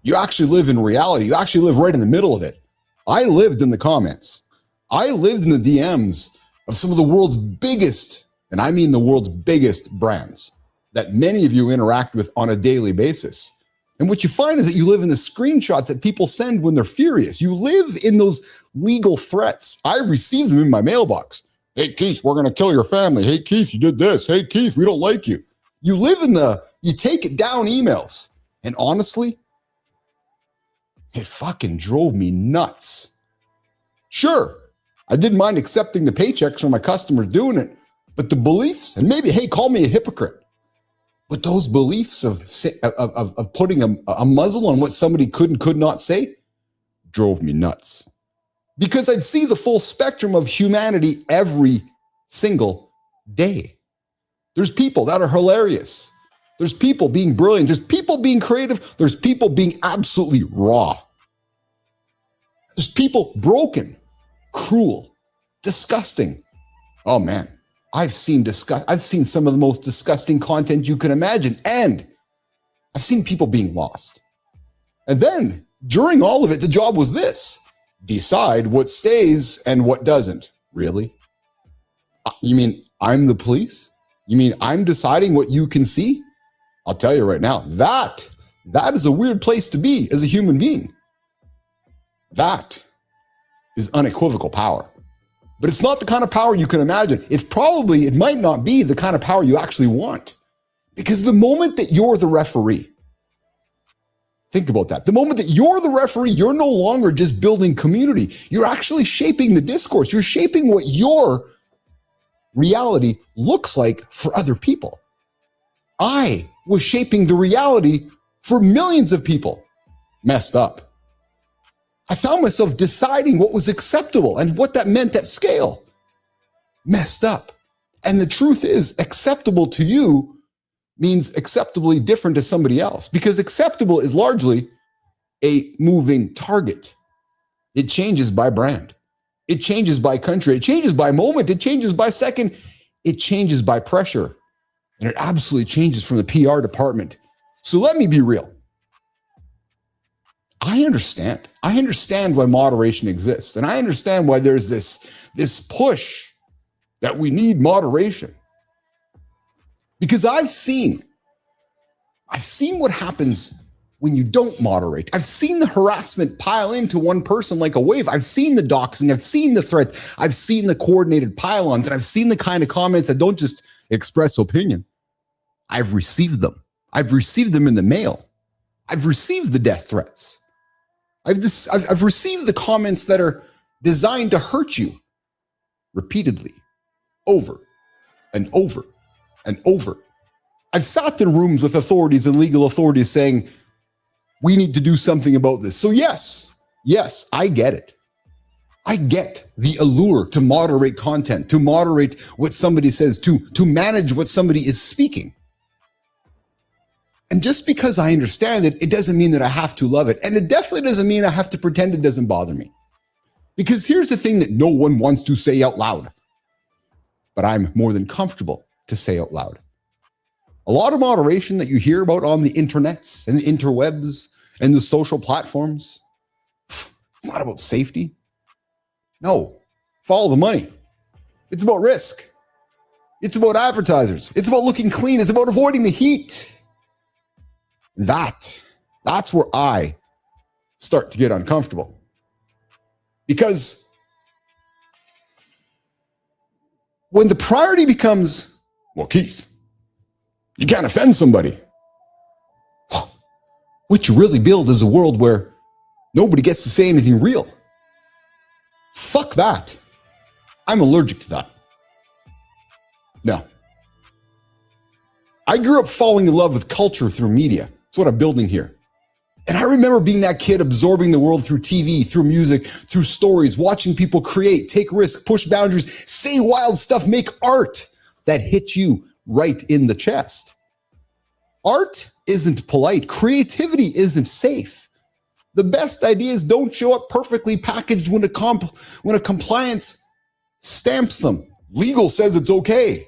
You actually live in reality. You actually live right in the middle of it. I lived in the comments. I lived in the DMs of some of the world's biggest, and I mean the world's biggest brands that many of you interact with on a daily basis. And what you find is that you live in the screenshots that people send when they're furious. You live in those legal threats. I receive them in my mailbox. Hey, Keith, we're going to kill your family. Hey, Keith, you did this. Hey, Keith, we don't like you. You live in you take it down emails. And honestly, it fucking drove me nuts. Sure, I didn't mind accepting the paychecks from my customers doing it, but the beliefs, and maybe, hey, call me a hypocrite, but those beliefs of putting a muzzle on what somebody could not say drove me nuts. Because I'd see the full spectrum of humanity every single day. There's people that are hilarious. There's people being brilliant. There's people being creative. There's people being absolutely raw. There's people broken, cruel, disgusting. Oh man, I've seen some of the most disgusting content you can imagine, and I've seen people being lost. And then during all of it, the job was this: decide what stays and what doesn't. Really? You mean I'm the police? You mean I'm deciding what you can see? I'll tell you right now, that is a weird place to be as a human being. That is unequivocal power. But it's not the kind of power you can imagine. It might not be the kind of power you actually want. Because the moment that you're the referee, think about that. The moment that you're the referee, you're no longer just building community. You're actually shaping the discourse. You're shaping what your reality looks like for other people. I was shaping the reality for millions of people. Messed up. I found myself deciding what was acceptable and what that meant at scale. Messed up. And the truth is, acceptable to you means acceptably different to somebody else, because acceptable is largely a moving target. It changes by brand. It changes by country. It changes by moment. It changes by second. It changes by pressure. And it absolutely changes from the PR department. So let me be real. I understand. I understand why moderation exists. And I understand why there's this push that we need moderation. Because I've seen what happens when you don't moderate. I've seen the harassment pile into one person like a wave. I've seen the doxing. I've seen the threats. I've seen the coordinated pile-ons. And I've seen the kind of comments that don't just express opinion. I've received them. I've received them in the mail. I've received the death threats. I've received the comments that are designed to hurt you repeatedly, over and over and over. I've sat in rooms with authorities and legal authorities saying, we need to do something about this. So yes, I get it. I get the allure to moderate content, to moderate what somebody says, to manage what somebody is speaking. And just because I understand it, it doesn't mean that I have to love it. And it definitely doesn't mean I have to pretend it doesn't bother me. Because here's the thing that no one wants to say out loud, but I'm more than comfortable to say out loud. A lot of moderation that you hear about on the internets and the interwebs and the social platforms, it's not about safety. No, follow the money. It's about risk. It's about advertisers. It's about looking clean. It's about avoiding the heat. That's where I start to get uncomfortable. Because when the priority becomes, well, Keith, you can't offend somebody. What you really build is a world where nobody gets to say anything real. Fuck that. I'm allergic to that. No. I grew up falling in love with culture through media. That's what I'm building here. And I remember being that kid absorbing the world through TV, through music, through stories, watching people create, take risks, push boundaries, say wild stuff, make art that hit you right in the chest. Art isn't polite. Creativity isn't safe. The best ideas don't show up perfectly packaged when a compliance stamps them. Legal says it's okay.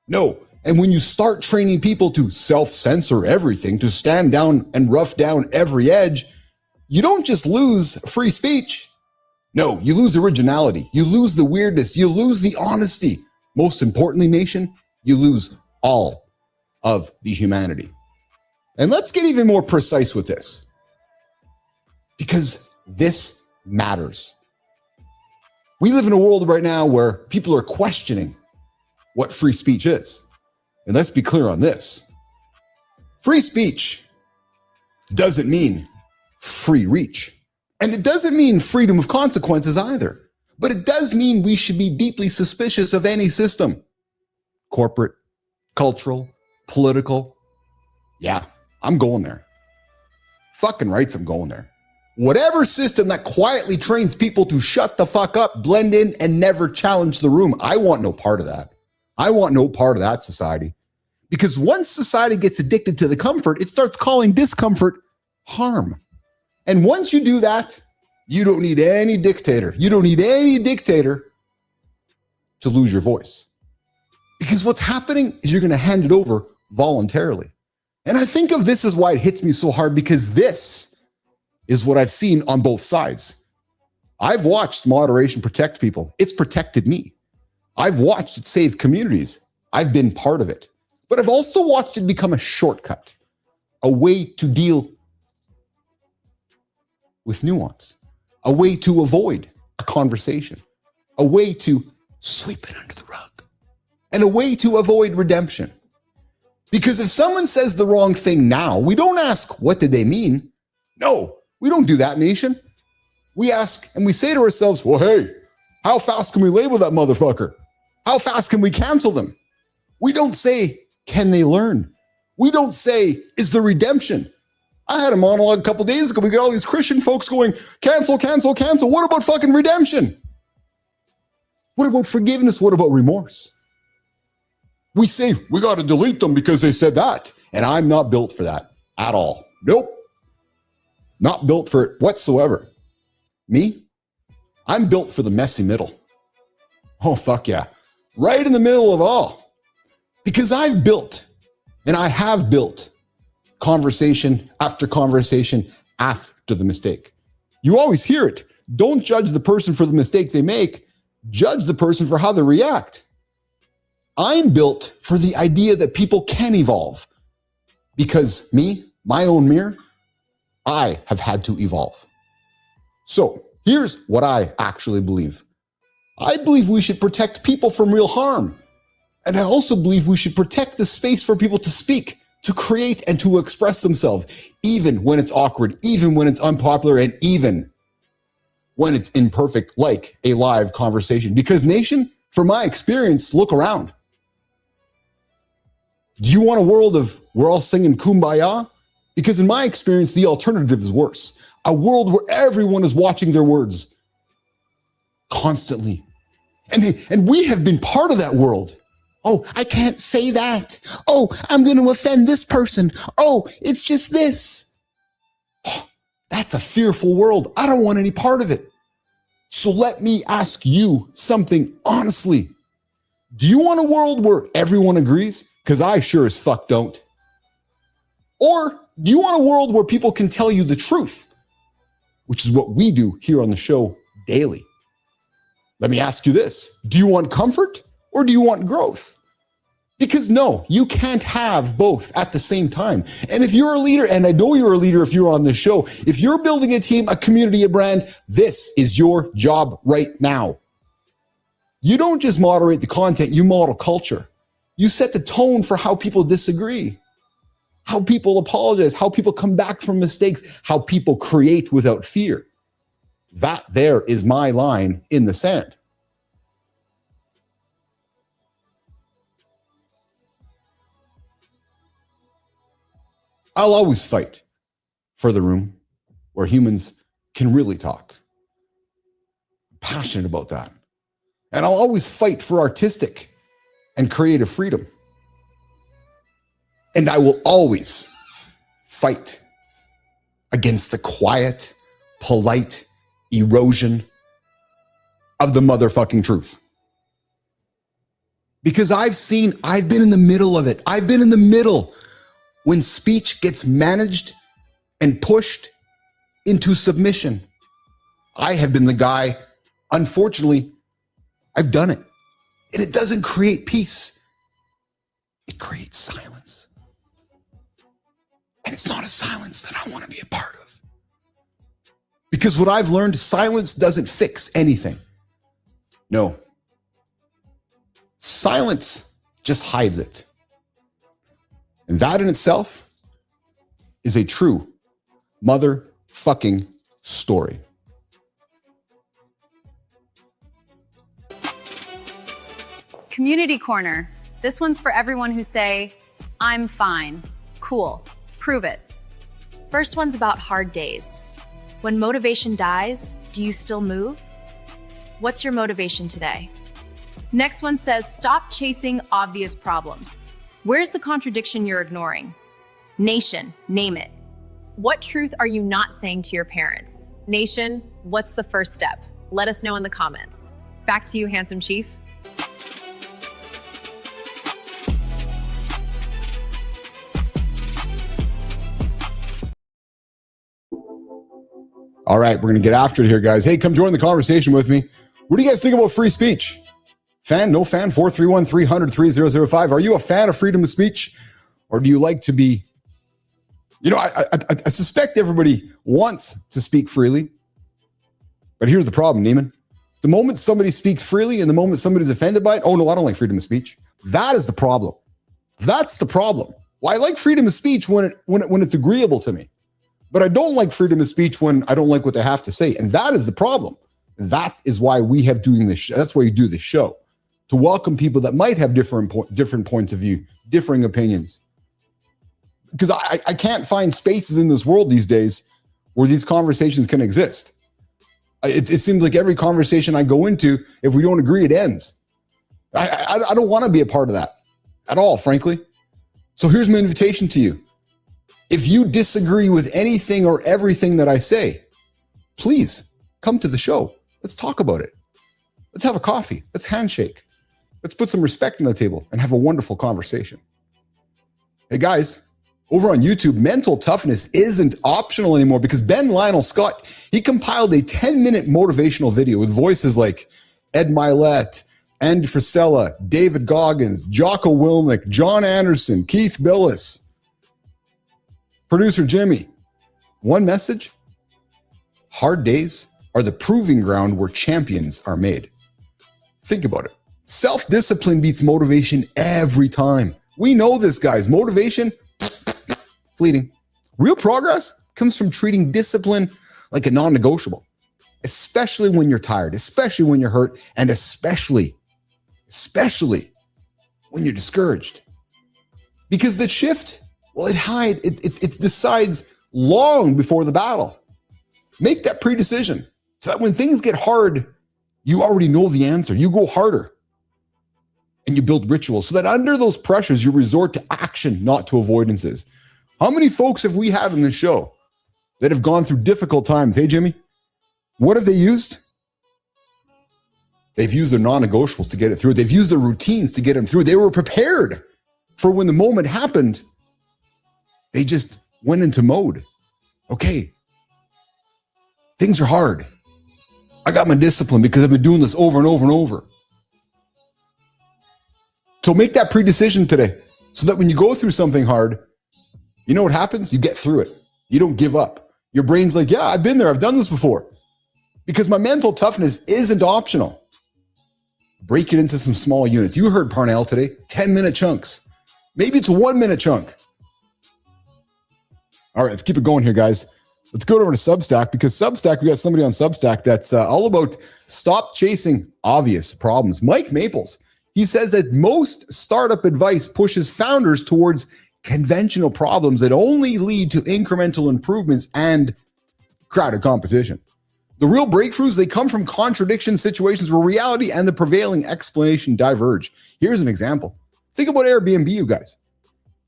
No, And when you start training people to self-censor everything, to stand down and rough down every edge, you don't just lose free speech. No, you lose originality. You lose the weirdness. You lose the honesty. Most importantly, nation, you lose all of the humanity. And let's get even more precise with this, because this matters. We live in a world right now where people are questioning what free speech is. And let's be clear on this. Free speech doesn't mean free reach. And it doesn't mean freedom of consequences either. But it does mean we should be deeply suspicious of any system. Corporate, cultural, political. Yeah, I'm going there. Fucking rights, I'm going there. Whatever system that quietly trains people to shut the fuck up, blend in, and never challenge the room, I want no part of that. I want no part of that society. Because once society gets addicted to the comfort, it starts calling discomfort harm. And once you do that, you don't need any dictator. You don't need any dictator to lose your voice. Because what's happening is you're going to hand it over voluntarily. And I think of this as why it hits me so hard, because this is what I've seen on both sides. I've watched moderation protect people. It's protected me. I've watched it save communities. I've been part of it. But I've also watched it become a shortcut, a way to deal with nuance, a way to avoid a conversation, a way to sweep it under the rug, and a way to avoid redemption. Because if someone says the wrong thing now, we don't ask, what did they mean? No, we don't do that, nation. We ask and we say to ourselves, well, hey, how fast can we label that motherfucker? How fast can we cancel them? We don't say, can they learn? We don't say, is there redemption? I had a monologue a couple days ago. We got all these Christian folks going, cancel, cancel, cancel. What about fucking redemption? What about forgiveness? What about remorse? We say, we got to delete them because they said that. And I'm not built for that at all. Nope. Not built for it whatsoever. Me? I'm built for the messy middle. Oh, fuck yeah. Right in the middle of all. Because I've built, and I have built, conversation after conversation after the mistake. You always hear it. Don't judge the person for the mistake they make. Judge the person for how they react. I'm built for the idea that people can evolve. Because me, my own mirror, I have had to evolve. So here's what I actually believe. I believe we should protect people from real harm. And I also believe we should protect the space for people to speak, to create, and to express themselves, even when it's awkward, even when it's unpopular, and even when it's imperfect, like a live conversation. Because nation, from my experience, look around. Do you want a world of we're all singing Kumbaya? Because in my experience, the alternative is worse. A world where everyone is watching their words constantly. And we have been part of that world. Oh, I can't say that. Oh, I'm going to offend this person. Oh, it's just this. Oh, that's a fearful world. I don't want any part of it. So let me ask you something honestly. Do you want a world where everyone agrees? Because I sure as fuck don't. Or do you want a world where people can tell you the truth? Which is what we do here on the show daily. Let me ask you this. Do you want comfort or do you want growth? Because no, you can't have both at the same time. And if you're a leader, and I know you're a leader if you're on this show, if you're building a team, a community, a brand, this is your job right now. You don't just moderate the content, you model culture. You set the tone for how people disagree, how people apologize, how people come back from mistakes, how people create without fear. That there is my line in the sand. I'll always fight for the room where humans can really talk. I'm passionate about that. And I'll always fight for artistic and creative freedom. And I will always fight against the quiet, polite erosion of the motherfucking truth. Because I've been in the middle of it. I've been in the middle when speech gets managed and pushed into submission. I have been the guy, unfortunately, I've done it. And it doesn't create peace. It creates silence. And it's not a silence that I want to be a part of. Because what I've learned, silence doesn't fix anything. No. Silence just hides it. And that in itself is a true motherfucking story. Community Corner. This one's for everyone who say, I'm fine. Cool. Prove it. First one's about hard days. When motivation dies, do you still move? What's your motivation today? Next one says, stop chasing obvious problems. Where's the contradiction you're ignoring? Nation, name it. What truth are you not saying to your parents? Nation, what's the first step? Let us know in the comments. Back to you, handsome chief. All right, we're going to get after it here, guys. Hey, come join the conversation with me. What do you guys think about free speech? Fan, no fan, 431-300-3005. Are you a fan of freedom of speech? Or do you like to be, I suspect everybody wants to speak freely. But here's the problem, Neiman. The moment somebody speaks freely and the moment somebody's offended by it, oh no, I don't like freedom of speech. That is the problem. That's the problem. Well, I like freedom of speech when it's agreeable to me. But I don't like freedom of speech when I don't like what they have to say. And that is the problem. That is why we have doing this. That's why you do this show, to welcome people that might have different points of view, differing opinions. Because I can't find spaces in this world these days where these conversations can exist. It seems like every conversation I go into, if we don't agree, it ends. I don't want to be a part of that at all, frankly. So here's my invitation to you. If you disagree with anything or everything that I say, please come to the show. Let's talk about it. Let's have a coffee. Let's handshake. Let's put some respect on the table and have a wonderful conversation. Hey guys, over on YouTube, mental toughness isn't optional anymore because Ben Lionel Scott, he compiled a 10-minute motivational video with voices like Ed Milet, Andy Frisella, David Goggins, Jocko Willnick, John Anderson, Keith Billis, producer Jimmy. One message: hard days are the proving ground where champions are made. Think about it. Self-discipline beats motivation every time. We know this, guys. Motivation, fleeting. Real progress comes from treating discipline like a non-negotiable, especially when you're tired, especially when you're hurt, and especially when you're discouraged. Because the shift, well, it decides long before the battle. Make that pre-decision so that when things get hard, you already know the answer. You go harder and you build rituals so that under those pressures, you resort to action, not to avoidances. How many folks have we had in this show that have gone through difficult times? Hey, Jimmy, what have they used? They've used their non-negotiables to get it through. They've used their routines to get them through. They were prepared for when the moment happened. They just went into mode. Okay, things are hard. I got my discipline because I've been doing this over and over and over. So make that pre-decision today so that when you go through something hard, you know what happens? You get through it. You don't give up. Your brain's like, yeah, I've been there. I've done this before. Because my mental toughness isn't optional. Break it into some small units. You heard Parnell today, 10-minute chunks. Maybe it's a 1-minute chunk. All right, let's keep it going here, guys. Let's go over to Substack because Substack, we got somebody on Substack that's all about stop chasing obvious problems. Mike Maples, he says that most startup advice pushes founders towards conventional problems that only lead to incremental improvements and crowded competition. The real breakthroughs, they come from contradiction situations where reality and the prevailing explanation diverge. Here's an example. Think about Airbnb, you guys.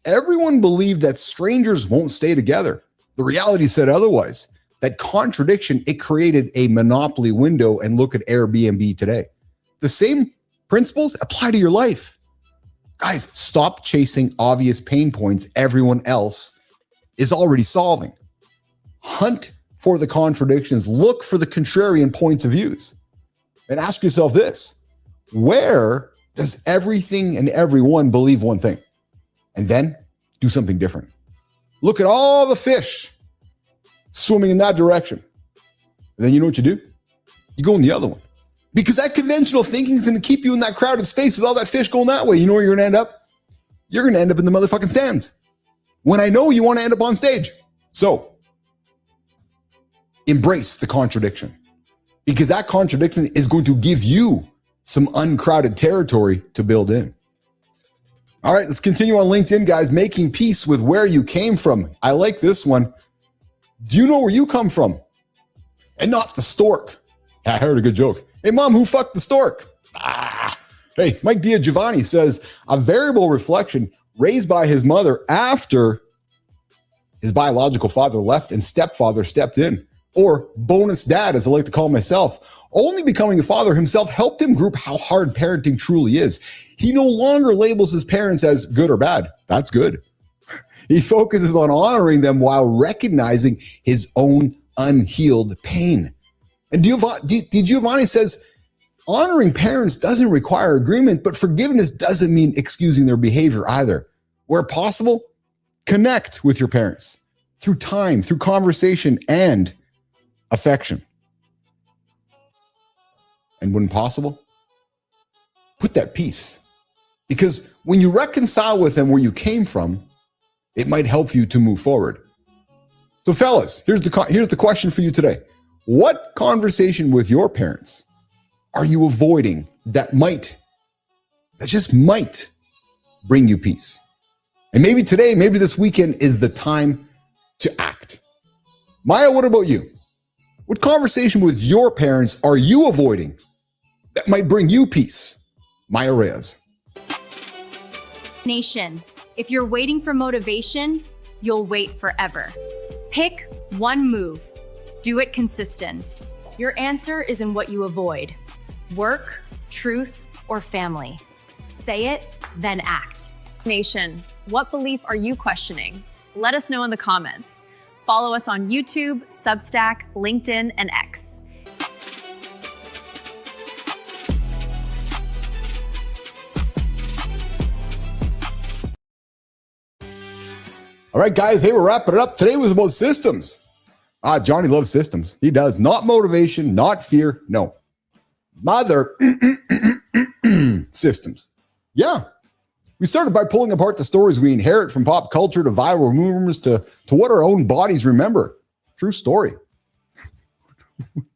Everyone believed that strangers won't stay together. The reality said otherwise. That contradiction, it created a monopoly window, and look at Airbnb today. The same principles apply to your life. Guys, stop chasing obvious pain points everyone else is already solving. Hunt for the contradictions. Look for the contrarian points of views. And ask yourself this: where does everything and everyone believe one thing? And then do something different. Look at all the fish swimming in that direction. And then you know what you do? You go in the other one. Because that conventional thinking is going to keep you in that crowded space with all that fish going that way. You know where you're going to end up? You're going to end up in the motherfucking stands. When I know you want to end up on stage. So, embrace the contradiction. Because that contradiction is going to give you some uncrowded territory to build in. All right, let's continue on LinkedIn, guys. Making peace with where you came from. I like this one. Do you know where you come from? And not the stork. I heard a good joke. Hey, mom, who fucked the stork? Hey, Mike Giovanni says, a variable reflection raised by his mother after his biological father left and stepfather stepped in. Or bonus dad, as I like to call myself. Only becoming a father himself helped him group how hard parenting truly is. He no longer labels his parents as good or bad. That's good. He focuses on honoring them while recognizing his own unhealed pain. And Giovanni says, honoring parents doesn't require agreement, but forgiveness doesn't mean excusing their behavior either. Where possible, connect with your parents through time, through conversation, and affection. And when possible, put that peace. Because when you reconcile with them where you came from, it might help you to move forward. So fellas, here's the question for you today. What conversation with your parents are you avoiding that just might bring you peace? And maybe today, maybe this weekend is the time to act. Maya, what about you? What conversation with your parents are you avoiding that might bring you peace? Maya Reyes. Nation, if you're waiting for motivation, you'll wait forever. Pick one move. Do it consistent. Your answer is in what you avoid. Work, truth, or family. Say it, then act. Nation, what belief are you questioning? Let us know in the comments. Follow us on YouTube, Substack, LinkedIn, and X. All right, guys. Hey, we're wrapping it up. Today was about systems. Johnny loves systems. He does. Not motivation, not fear. No. Mother systems. Yeah. We started by pulling apart the stories we inherit from pop culture to viral rumors to what our own bodies remember. True story.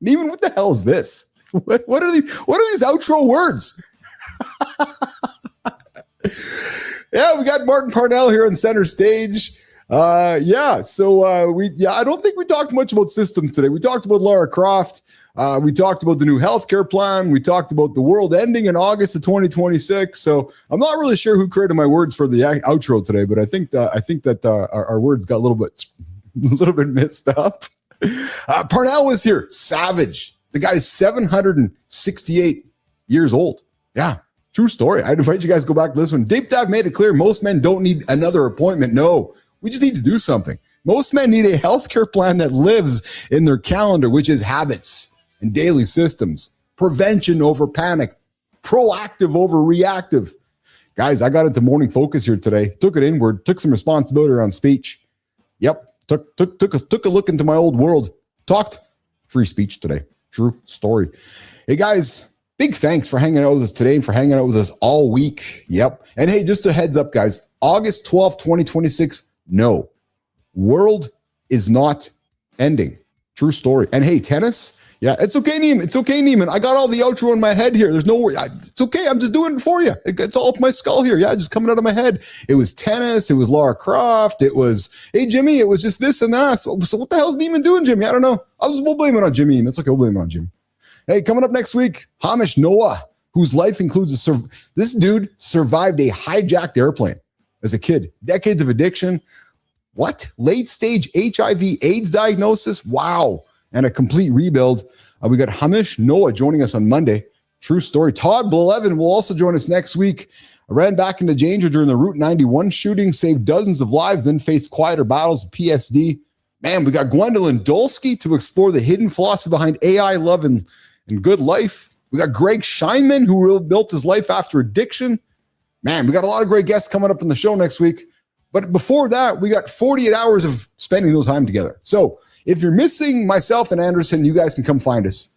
Even what the hell is this? What are these outro words? Yeah, we got Martin Parnell here on center stage. I don't think we talked much about systems today. We talked about Lara Croft. We talked about the new healthcare plan. We talked about the world ending in August of 2026. So I'm not really sure who created my words for the outro today, but I think that our words got a little bit messed up. Parnell was here. Savage. The guy's 768 years old. Yeah. True story. I'd invite you guys to go back to this one. Deep Dive made it clear most men don't need another appointment. No, we just need to do something. Most men need a healthcare plan that lives in their calendar, which is habits and daily systems, prevention over panic, proactive over reactive. Guys, I got into morning focus here today. Took it inward, took some responsibility around speech. Yep, took a look into my old world. Talked free speech today. True story. Hey guys, big thanks for hanging out with us today and for hanging out with us all week. Yep. And hey, just a heads up, guys. August 12th, 2026. No, world is not ending. True story. And hey, tennis. Yeah, it's okay, Neiman. It's okay, Neiman. I got all the outro in my head here. There's no worry. It's okay. I'm just doing it for you. It's all up my skull here. Yeah, just coming out of my head. It was tennis. It was Lara Croft. It was, hey, Jimmy, it was just this and that. So what the hell is Neiman doing, Jimmy? I don't know. We'll blame it on Jimmy. It's okay. We'll blame it on Jimmy. Hey, coming up next week, Hamish Noah, whose life includes this dude survived a hijacked airplane as a kid. Decades of addiction. What? Late stage HIV/AIDS diagnosis? Wow. And a complete rebuild. We got Hamish Noah joining us on Monday. True story. Todd Blevin will also join us next week. I ran back into danger during the Route 91 shooting, saved dozens of lives, then faced quieter battles of PSD. Man, we got Gwendolyn Dolsky to explore the hidden philosophy behind AI, love, and good life. We got Greg Scheinman, who built his life after addiction. Man, we got a lot of great guests coming up in the show next week. But before that, we got 48 hours of spending those time together. So if you're missing myself and Anderson, you guys can come find us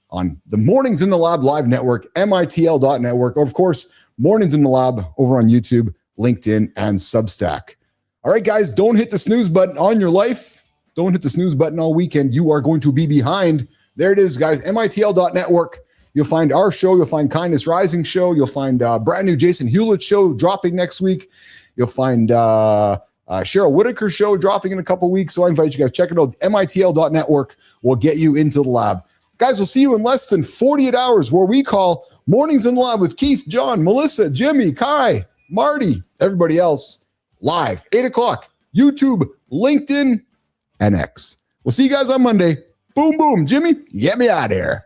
on the Mornings in the Lab live network, mitl.network, or of course, Mornings in the Lab over on YouTube, LinkedIn, and Substack. All right, guys, don't hit the snooze button on your life. Don't hit the snooze button all weekend. You are going to be behind. There it is, guys, mitl.network. You'll find our show. You'll find Kindness Rising show. You'll find brand new Jason Hewlett show dropping next week. You'll find Cheryl Whitaker show dropping in a couple weeks. So I invite you guys, check it out. mitl.network will get you into the lab. Guys, we'll see you in less than 48 hours where we call Mornings in the Lab with Keith, John, Melissa, Jimmy, Kai, Marty, everybody else, live, 8 o'clock, YouTube, LinkedIn, and X. We'll see you guys on Monday. Boom, boom. Jimmy, get me out of here.